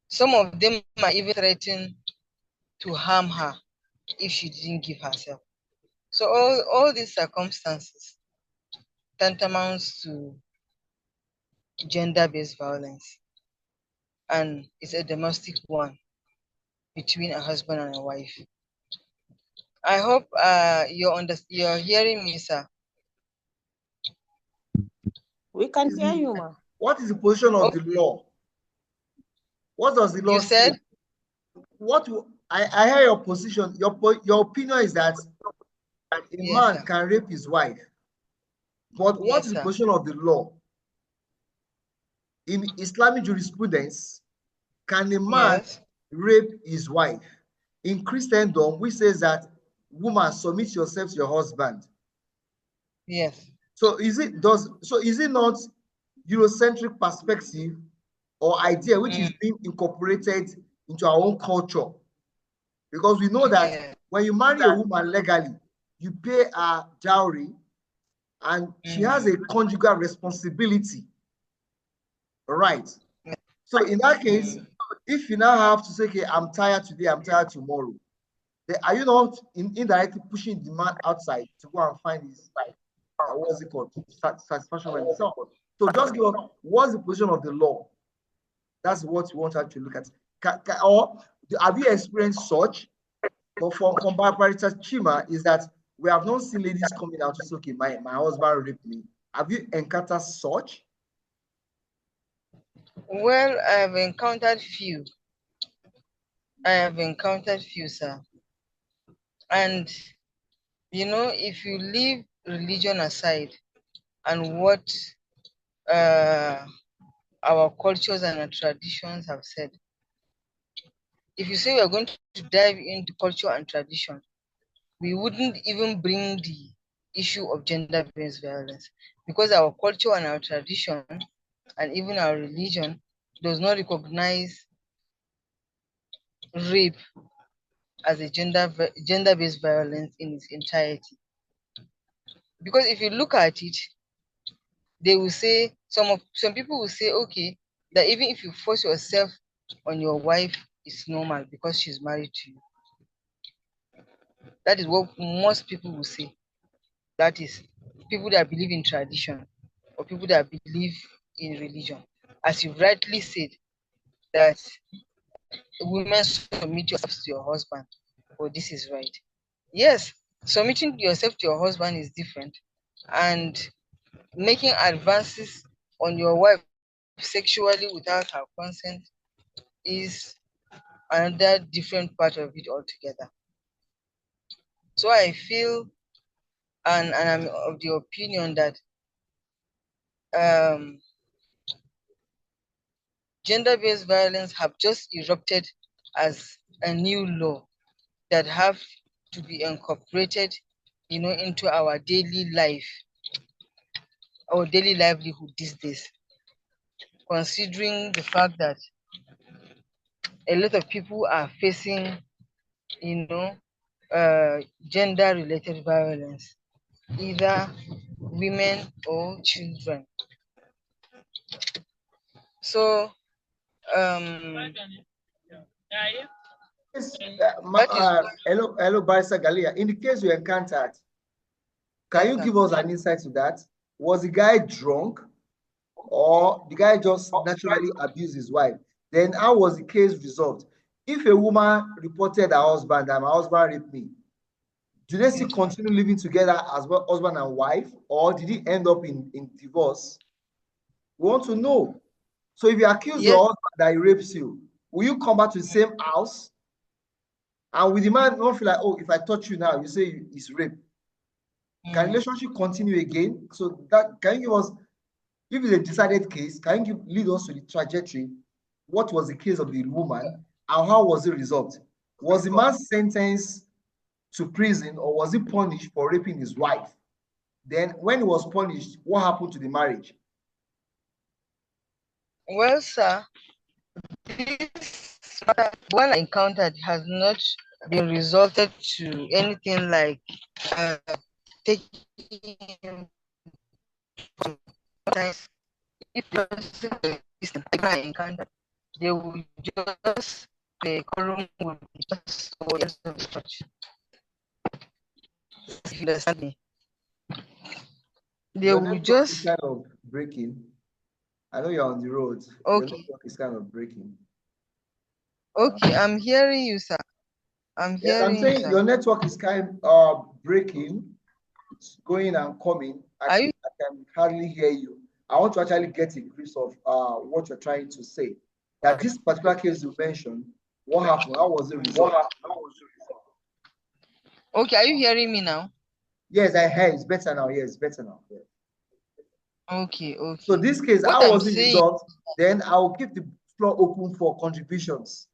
Some of them might even threaten to harm her if she didn't give herself. So all these circumstances tantamounts to gender-based violence, and it's a domestic one between a husband and a wife. I hope you're hearing me, sir. We can hear you, ma. What is the position of the law? What does the law You said? say? I hear your position. Your opinion is that a man can rape his wife. But what is the position of the law? In Islamic jurisprudence, can a man rape his wife? In Christendom, which says that woman, submit yourself to your husband. Yes. So is it not Eurocentric perspective or idea which is being incorporated into our own culture? Because we know that when you marry a woman legally, you pay her dowry and she has a conjugal responsibility. Right. So in that case, if you now have to say, okay, I'm tired today, I'm tired tomorrow, then are you not indirectly pushing the man outside to go and find his what's it called? Satisfaction by himself. So just give us what's the position of the law? That's what we want to look at. Or have you experienced such? But from Barbarita Chima is that we have not seen ladies coming out to say, okay, my husband raped me. Have you encountered such? Well, I have encountered few. Sir. And, if you leave religion aside and what our cultures and our traditions have said, if you say we are going to dive into culture and tradition, we wouldn't even bring the issue of gender-based violence, because our culture and our tradition and even our religion does not recognize rape as a gender-based violence in its entirety. Because if you look at it, they will say, some people will say, okay, that even if you force yourself on your wife, it's normal because she's married to you. That is what most people will say. That is, people that believe in tradition or people that believe in religion. As you rightly said, that women submit yourself to your husband, or this is right. Yes, submitting yourself to your husband is different, and making advances on your wife sexually without her consent is another different part of it altogether. So I feel, and I'm of the opinion that gender-based violence have just erupted as a new law that have to be incorporated, into our daily life, our daily livelihood these days, considering the fact that a lot of people are facing, gender-related violence, either women or children. So, Hello, Barrister Galia. In the case you encountered, can you give us an insight to that? Was the guy drunk, or the guy just naturally abused his wife? Then how was the case resolved? If a woman reported her husband that my husband raped me, do they still continue living together as well, husband and wife, or did he end up in divorce? We want to know. So if you accuse your husband that he rapes you, will you come back to the same house? And with the man not feel like, oh, if I touch you now, you say it's rape. Can relationship continue again? So that can you give us, if it's a decided case, can you lead us to the trajectory? What was the case of the woman and how was it resolved? Was the man sentenced to prison or was he punished for raping his wife? Then when he was punished, what happened to the marriage? Well, sir, this one I encountered has not been resulted to anything like taking sometimes if I encountered, they will just the quorum will just go into the church. If you understand me, they will just kind of breaking. I know you're on the road. Okay. Your network is kind of breaking. Okay, I'm hearing you, sir. I'm hearing I'm saying you, sir. your network is kind of breaking. It's going and coming. I can hardly hear you. I want to actually get a grasp of what you're trying to say. That this particular case you mentioned, what happened? How was it resolved? Okay, are you hearing me now? Yes, I hear. It's better now. Yes, it's better now. Yes. Okay. So this case, what how I'm was it saying, resolved? Then I'll keep the floor open for contributions.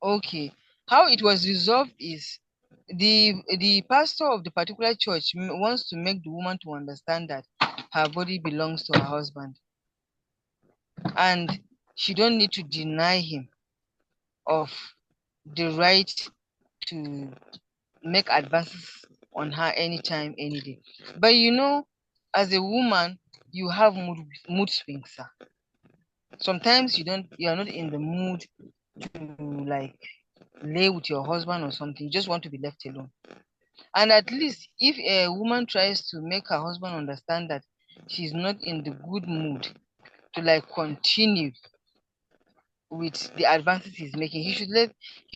Okay, how it was resolved is the pastor of the particular church wants to make the woman to understand that her body belongs to her husband, and she don't need to deny him of the right to make advances on her anytime, any day. But you know, as a woman, you have mood swings, sir. Sometimes you are not in the mood to like lay with your husband or something. You just want to be left alone. And at least if a woman tries to make her husband understand that she's not in the good mood to like continue with the advances he's making, he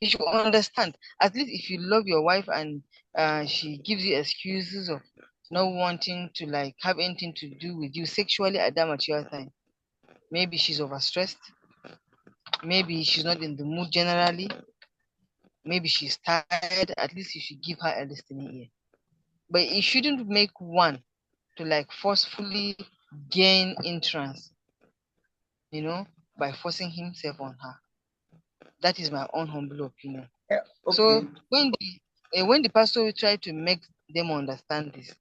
should understand. At least if you love your wife and she gives you excuses of not wanting to like have anything to do with you sexually at that mature time, maybe she's overstressed, maybe she's not in the mood generally, maybe she's tired, at least you should give her a listening ear. But it shouldn't make one to like forcefully gain entrance, by forcing himself on her. That is my own humble opinion. Okay. So when the pastor tried to make them understand this,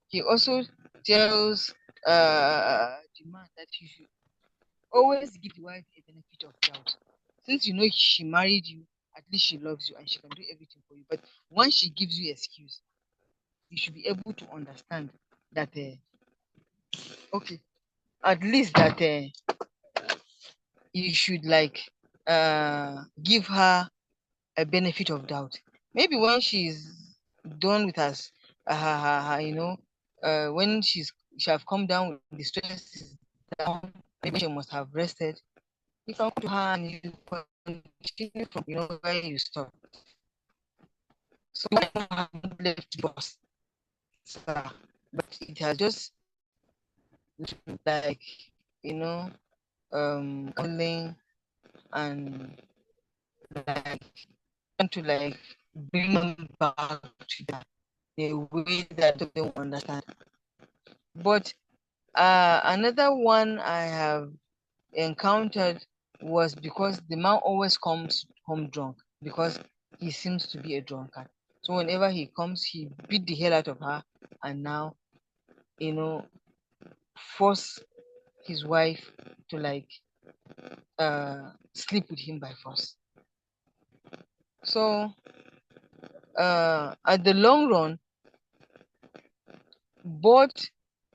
he also tells the man that you should always give the wife a benefit of doubt. Since you know she married you, at least she loves you and she can do everything for you. But once she gives you excuse, you should be able to understand that okay, at least that you should like give her a benefit of doubt. Maybe when she's done with us, when she have come down with the stress is down, maybe she must have rested. You can come to her and you continue from where you stop. So I don't have left boss, but it has just like calling and like trying to like bring them back to that the way that they don't understand. But another one I have encountered was because the man always comes home drunk because he seems to be a drunkard. So whenever he comes, he beat the hell out of her and now, force his wife to like sleep with him by force. So at the long run, both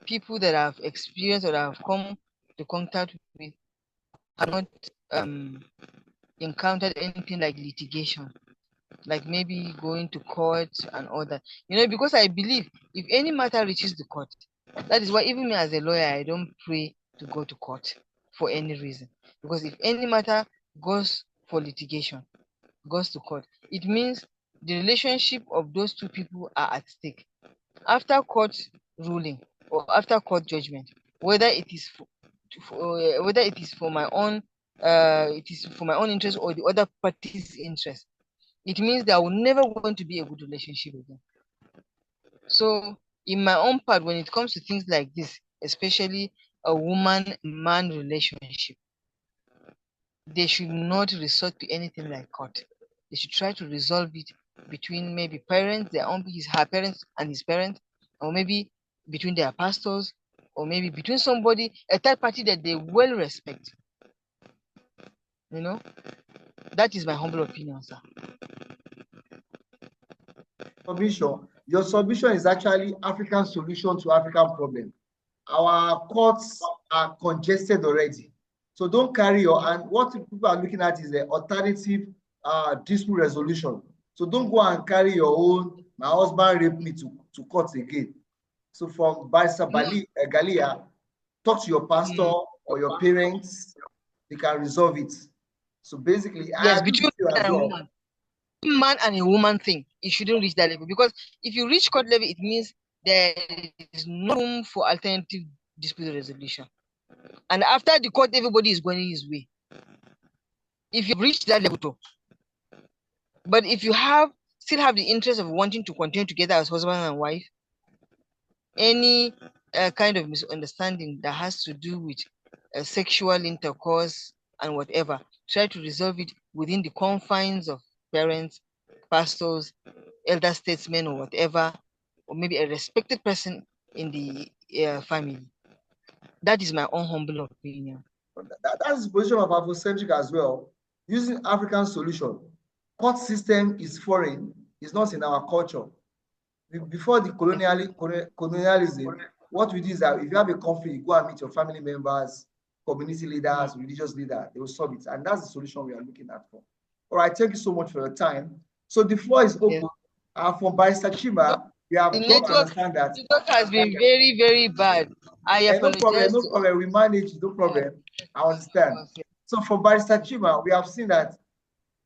people that have experienced or have come to contact with have not encountered anything like litigation, like maybe going to court and all that. You know, because I believe if any matter reaches the court, that is why even me as a lawyer, I don't pray to go to court for any reason. Because if any matter goes for litigation, goes to court, it means the relationship of those two people are at stake. After court ruling or after court judgment, whether it is for my own interest or the other party's interest, it means there will never going to be a good relationship again. So in my own part, when it comes to things like this, especially a woman-man relationship, they should not resort to anything like court. They should try to resolve it between maybe parents, her parents and his parents, or maybe between their pastors, or maybe between somebody, a third party that they well respect. You know, that is my humble opinion, sir. Submission. Your submission is actually African solution to African problem. Our courts are congested already. So don't carry your, and what people are looking at is the alternative dispute resolution. So don't go and carry your own, my husband raped me to court again. So from Barrister Galia, talk to your pastor or your parents, they can resolve it. So basically, yes, between man and woman. Man and a woman thing, it shouldn't reach that level, because if you reach court level, it means there is no room for alternative dispute resolution. And after the court, everybody is going his way. If you've reached that level, but if you still have the interest of wanting to continue together as husband and wife, any kind of misunderstanding that has to do with sexual intercourse and whatever, try to resolve it within the confines of parents, pastors, elder statesmen, or whatever, or maybe a respected person in the family. That is my own humble opinion. That's the position of Afrocentric as well. Using African solution, court system is foreign, it's not in our culture. Before the colonialism, what we do is that if you have a conflict, you go and meet your family members, community leaders, religious leaders, they will solve it. And that's the solution we are looking at for. All right, thank you so much for your time. So the floor is open. From Barrister Chima, we have got to understand that the network has been very, very bad. I apologize. No problem. We manage, no problem. I understand. Okay. So for Barrister Chima, we have seen that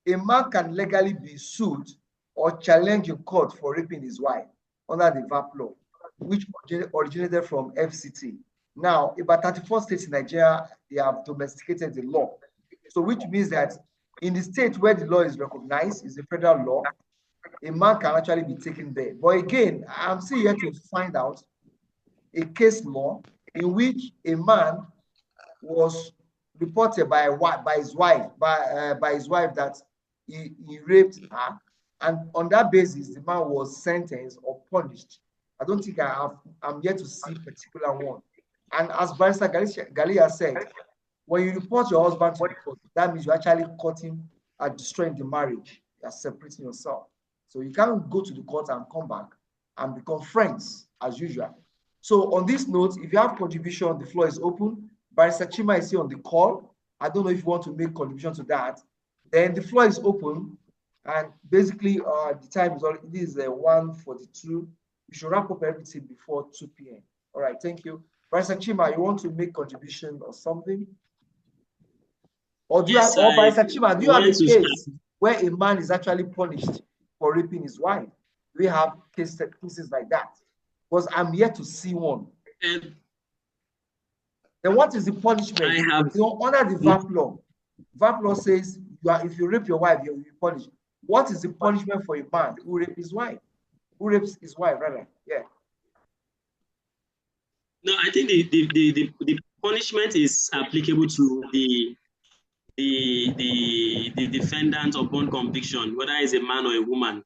a man can legally be sued or challenged in court for raping his wife under the VAP law, which originated from FCT. Now, about 34 states in Nigeria, they have domesticated the law. So which means that in the state where the law is recognized, is the federal law, a man can actually be taken there. But again, I'm still here to find out a case law in which a man was reported by his wife that he raped her, and on that basis, the man was sentenced or punished. I don't think I'm yet to see a particular one. And as Barrister Galia said, when you report your husband to the court, that means you actually caught him at destroying the marriage. You are separating yourself. So you can't go to the court and come back and become friends as usual. So on this note, if you have contribution, the floor is open. Barrister Chima is here on the call. I don't know if you want to make contribution to that. Then the floor is open. And basically, the time is already, this is 1:42. We should wrap up everything before 2 p.m. All right, thank you. Barrister Chima, you want to make contribution or something? Or do yes, you have, Barrister Chima, do you have a case where a man is actually punished for raping his wife? We have cases like that. Because I'm yet to see one. Then what is the punishment? Under the VAP law. VAP law says if you rape your wife, you'll be punished. What is the punishment for a man who rapes his wife? Who rapes his wife, rather? Yeah. No, I think the punishment is applicable to the defendant upon conviction, whether it's a man or a woman.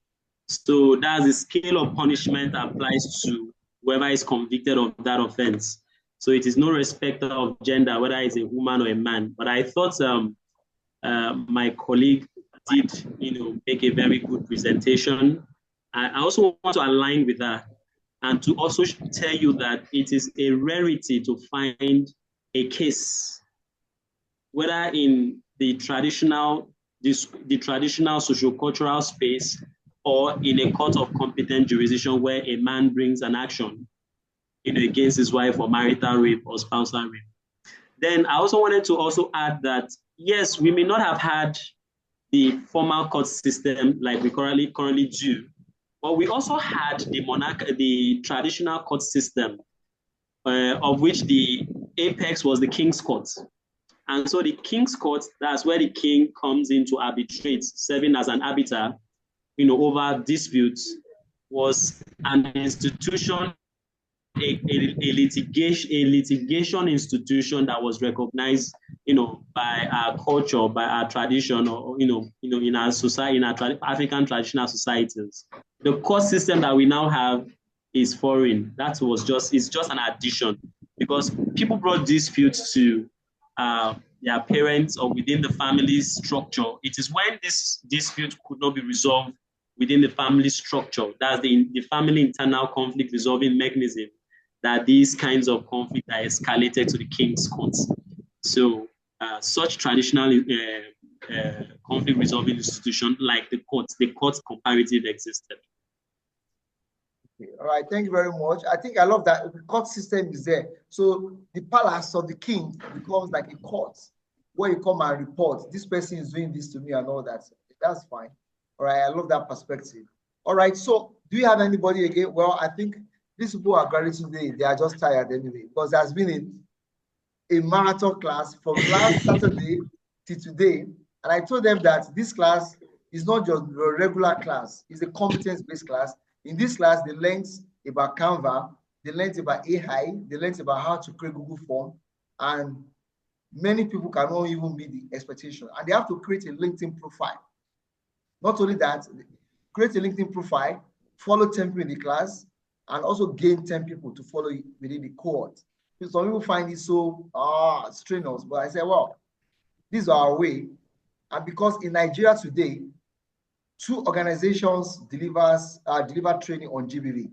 So that's the scale of punishment applies to whoever is convicted of that offense. So it is no respect of gender, whether it's a woman or a man. But I thought my colleague did, make a very good presentation. I also want to align with that and to also tell you that it is a rarity to find a case, whether in the traditional the traditional sociocultural space or in a court of competent jurisdiction where a man brings an action, against his wife for marital rape or spousal rape. Then I also wanted to also add that, yes, we may not have had the formal court system like we currently do, but we also had the traditional court system, of which the apex was the King's Court. And so the King's Court, that's where the king comes in to arbitrate, serving as an arbiter, over disputes, was an institution, a litigation institution that was recognized, by our culture, by our tradition, or in our society, in our African traditional societies. The court system that we now have is foreign. It's just an addition, because people brought disputes to their parents or within the family structure. It is when this dispute could not be resolved within the family structure, that's the family internal conflict resolving mechanism, that these kinds of conflict are escalated to the King's Courts. So such traditional conflict resolving institution like the courts comparative existed. Okay. All right, thank you very much. I think I love that the court system is there. So the palace of the king becomes like a court where you come and report, this person is doing this to me and all that. That's fine. All right, I love that perspective. All right, so do you have anybody again? Well, I think these people are graduating today. They are just tired anyway, because there's been a marathon class from last Saturday to today. And I told them that this class is not just a regular class, it's a competence-based class. In this class, they learned about Canva, they learned about AI, they learned about how to create Google Form, and many people cannot even meet the expectation. And they have to create a LinkedIn profile. Not only that, create a LinkedIn profile, follow 10 people in the class, and also gain 10 people to follow within the cohort. So some people find it so strenuous, but I say, well, this is our way. And because in Nigeria today, 2 organizations deliver training on GBV.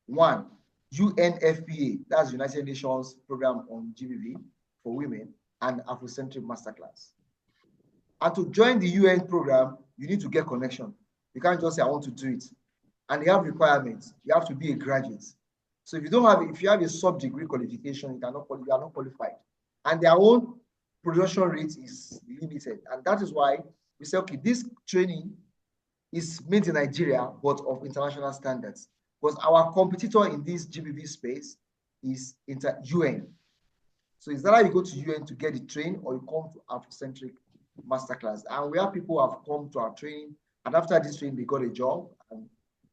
One, UNFPA, that's United Nations Program on GBV for women, and Afrocentric Masterclass. And to join the UN program, you need to get connection. You can't just say, I want to do it. And they have requirements. You have to be a graduate. So if you have a sub-degree qualification, you are not qualified. And their own production rate is limited. And that is why we say, okay, this training is made in Nigeria, but of international standards. Because our competitor in this GBV space is UN. So it's either you go to UN to get the training, or you come to Afrocentric Masterclass. And we have people who have come to our training, and after this training, they got a job, and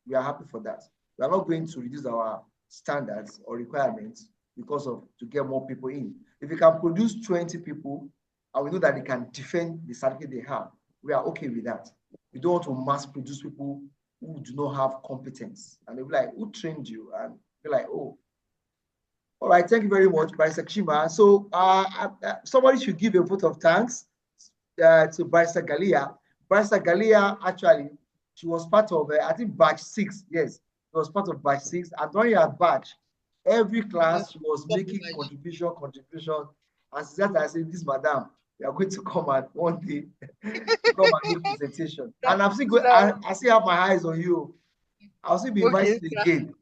we are happy for that. We are not going to reduce our standards or requirements to get more people in. If we can produce 20 people, and we know that they can defend the certificate they have, we are okay with that. We don't want to mass produce people who do not have competence. And they'll be like, who trained you? And be like, oh. All right, thank you very much, Barrister Chima. So somebody should give a vote of thanks to Barrister Galia. Barrister Galia, actually, she was part of, I think, batch 6. Yes, she was part of batch 6. And during her batch, every class she was making contribution. And she said, I said, this madam, we are going to come at one day to come and give presentation. And I'm still going, I still have my eyes on you. I'll still be invited again.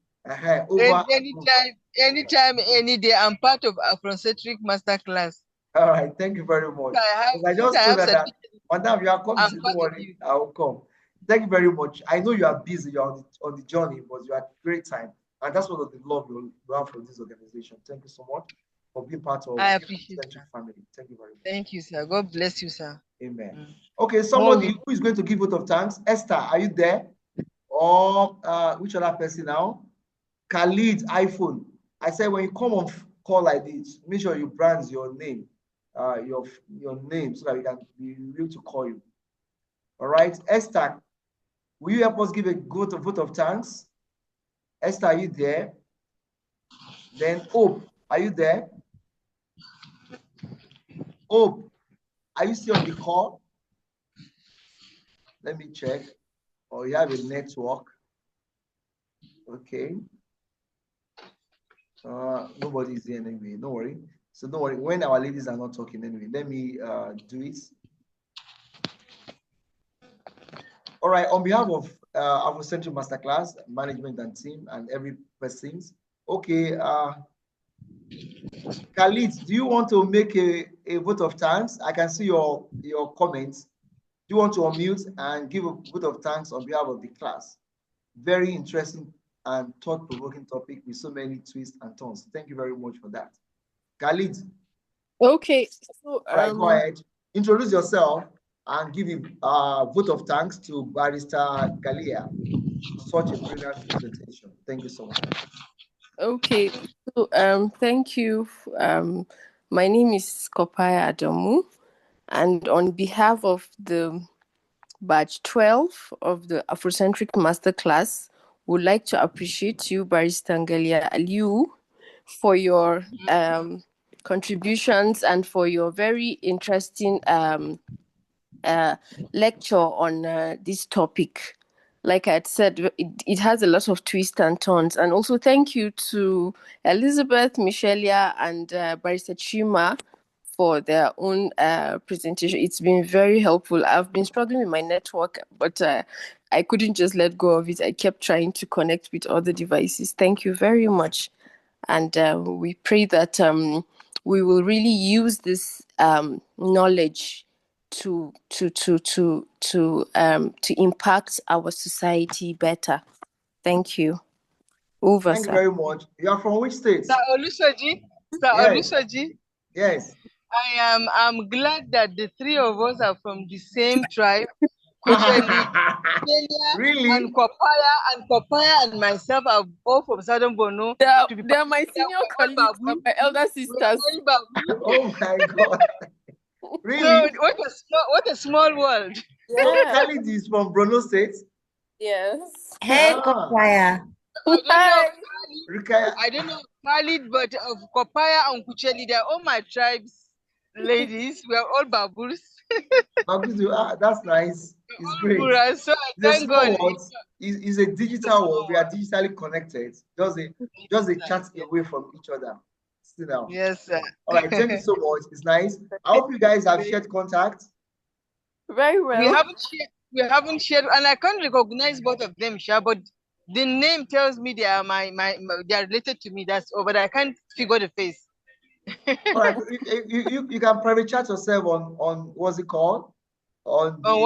Anytime, any day, I'm part of Afrocentric Masterclass. All right, thank you very much. I just told her that, madam, you are coming, don't worry, I will come. Thank you very much. I know you are busy, you're on the journey, but you had great time. And that's what the love you have for this organization. Thank you so much for being part of I appreciate the family. Thank you very much. Thank you, sir. God bless you, sir. Amen. Okay, somebody who is going to give vote of thanks. Esther, are you there? Or which other person now? Khalid, iPhone. I said when you come on call like this, make sure you brand your name, your name, so that we can be able to call you. All right, Esther, will you help us give a vote of thanks? Esther, are you there? Then Hope, are you there? Hope, are you still on the call? Let me check. Or you have a network. Okay. Nobody is there anyway. Don't worry. So don't worry. When our ladies are not talking anyway, let me do it. All right, on behalf of Afrocentric Masterclass management and team and every person, okay, Khalid, do you want to make a vote of thanks? I can see your comments. Do you want to unmute and give a vote of thanks on behalf of the class? Very interesting and thought-provoking topic with so many twists and turns. Thank you very much for that. Khalid. Okay. So, all right, go ahead. Introduce yourself and give a vote of thanks to Barrister Galia for such a brilliant presentation. Thank you so much. Okay. So, thank you. My name is Kopaya Adamu, and on behalf of the batch 12 of the Afrocentric Masterclass, would like to appreciate you, Barrister Ngalia Aliu, for your contributions and for your very interesting lecture on this topic. Like I had said, it has a lot of twists and turns. And also thank you to Elizabeth, Michelia, and Barrister Chima for their own presentation. It's been very helpful. I've been struggling with my network, but I couldn't just let go of it. I kept trying to connect with other devices. Thank you very much. And we pray that we will really use this knowledge to impact our society better. Thank you. Over, Thank sir. you very much. You are from which state? Sir Olusoji. Sir Yes. Olusoji. Yes. I'm glad that the three of us are from the same tribe. Really? And Kopaya and myself are both from Southern Borno. They are my senior colleagues, my elder sisters. Oh my God. Really? So what a small world. Yeah. Khalid is from Borno State. Yes. Hey, Kopaya. I don't know Khalid, but of Kopaya and Kucheli, they're all my tribes ladies. We are all Baburs. That's nice. It's great. So I thank God. It's a digital world. We are digitally connected. Just a chat away from each other. See now. Yes, sir. All right. Thank you so much. It's nice. I hope you guys have shared contact. Very well. We haven't shared, and I can't recognize both of them, Sha, but the name tells me they are they are related to me. That's all, but I can't figure the face. All right. You can private chat yourself on what's it called? On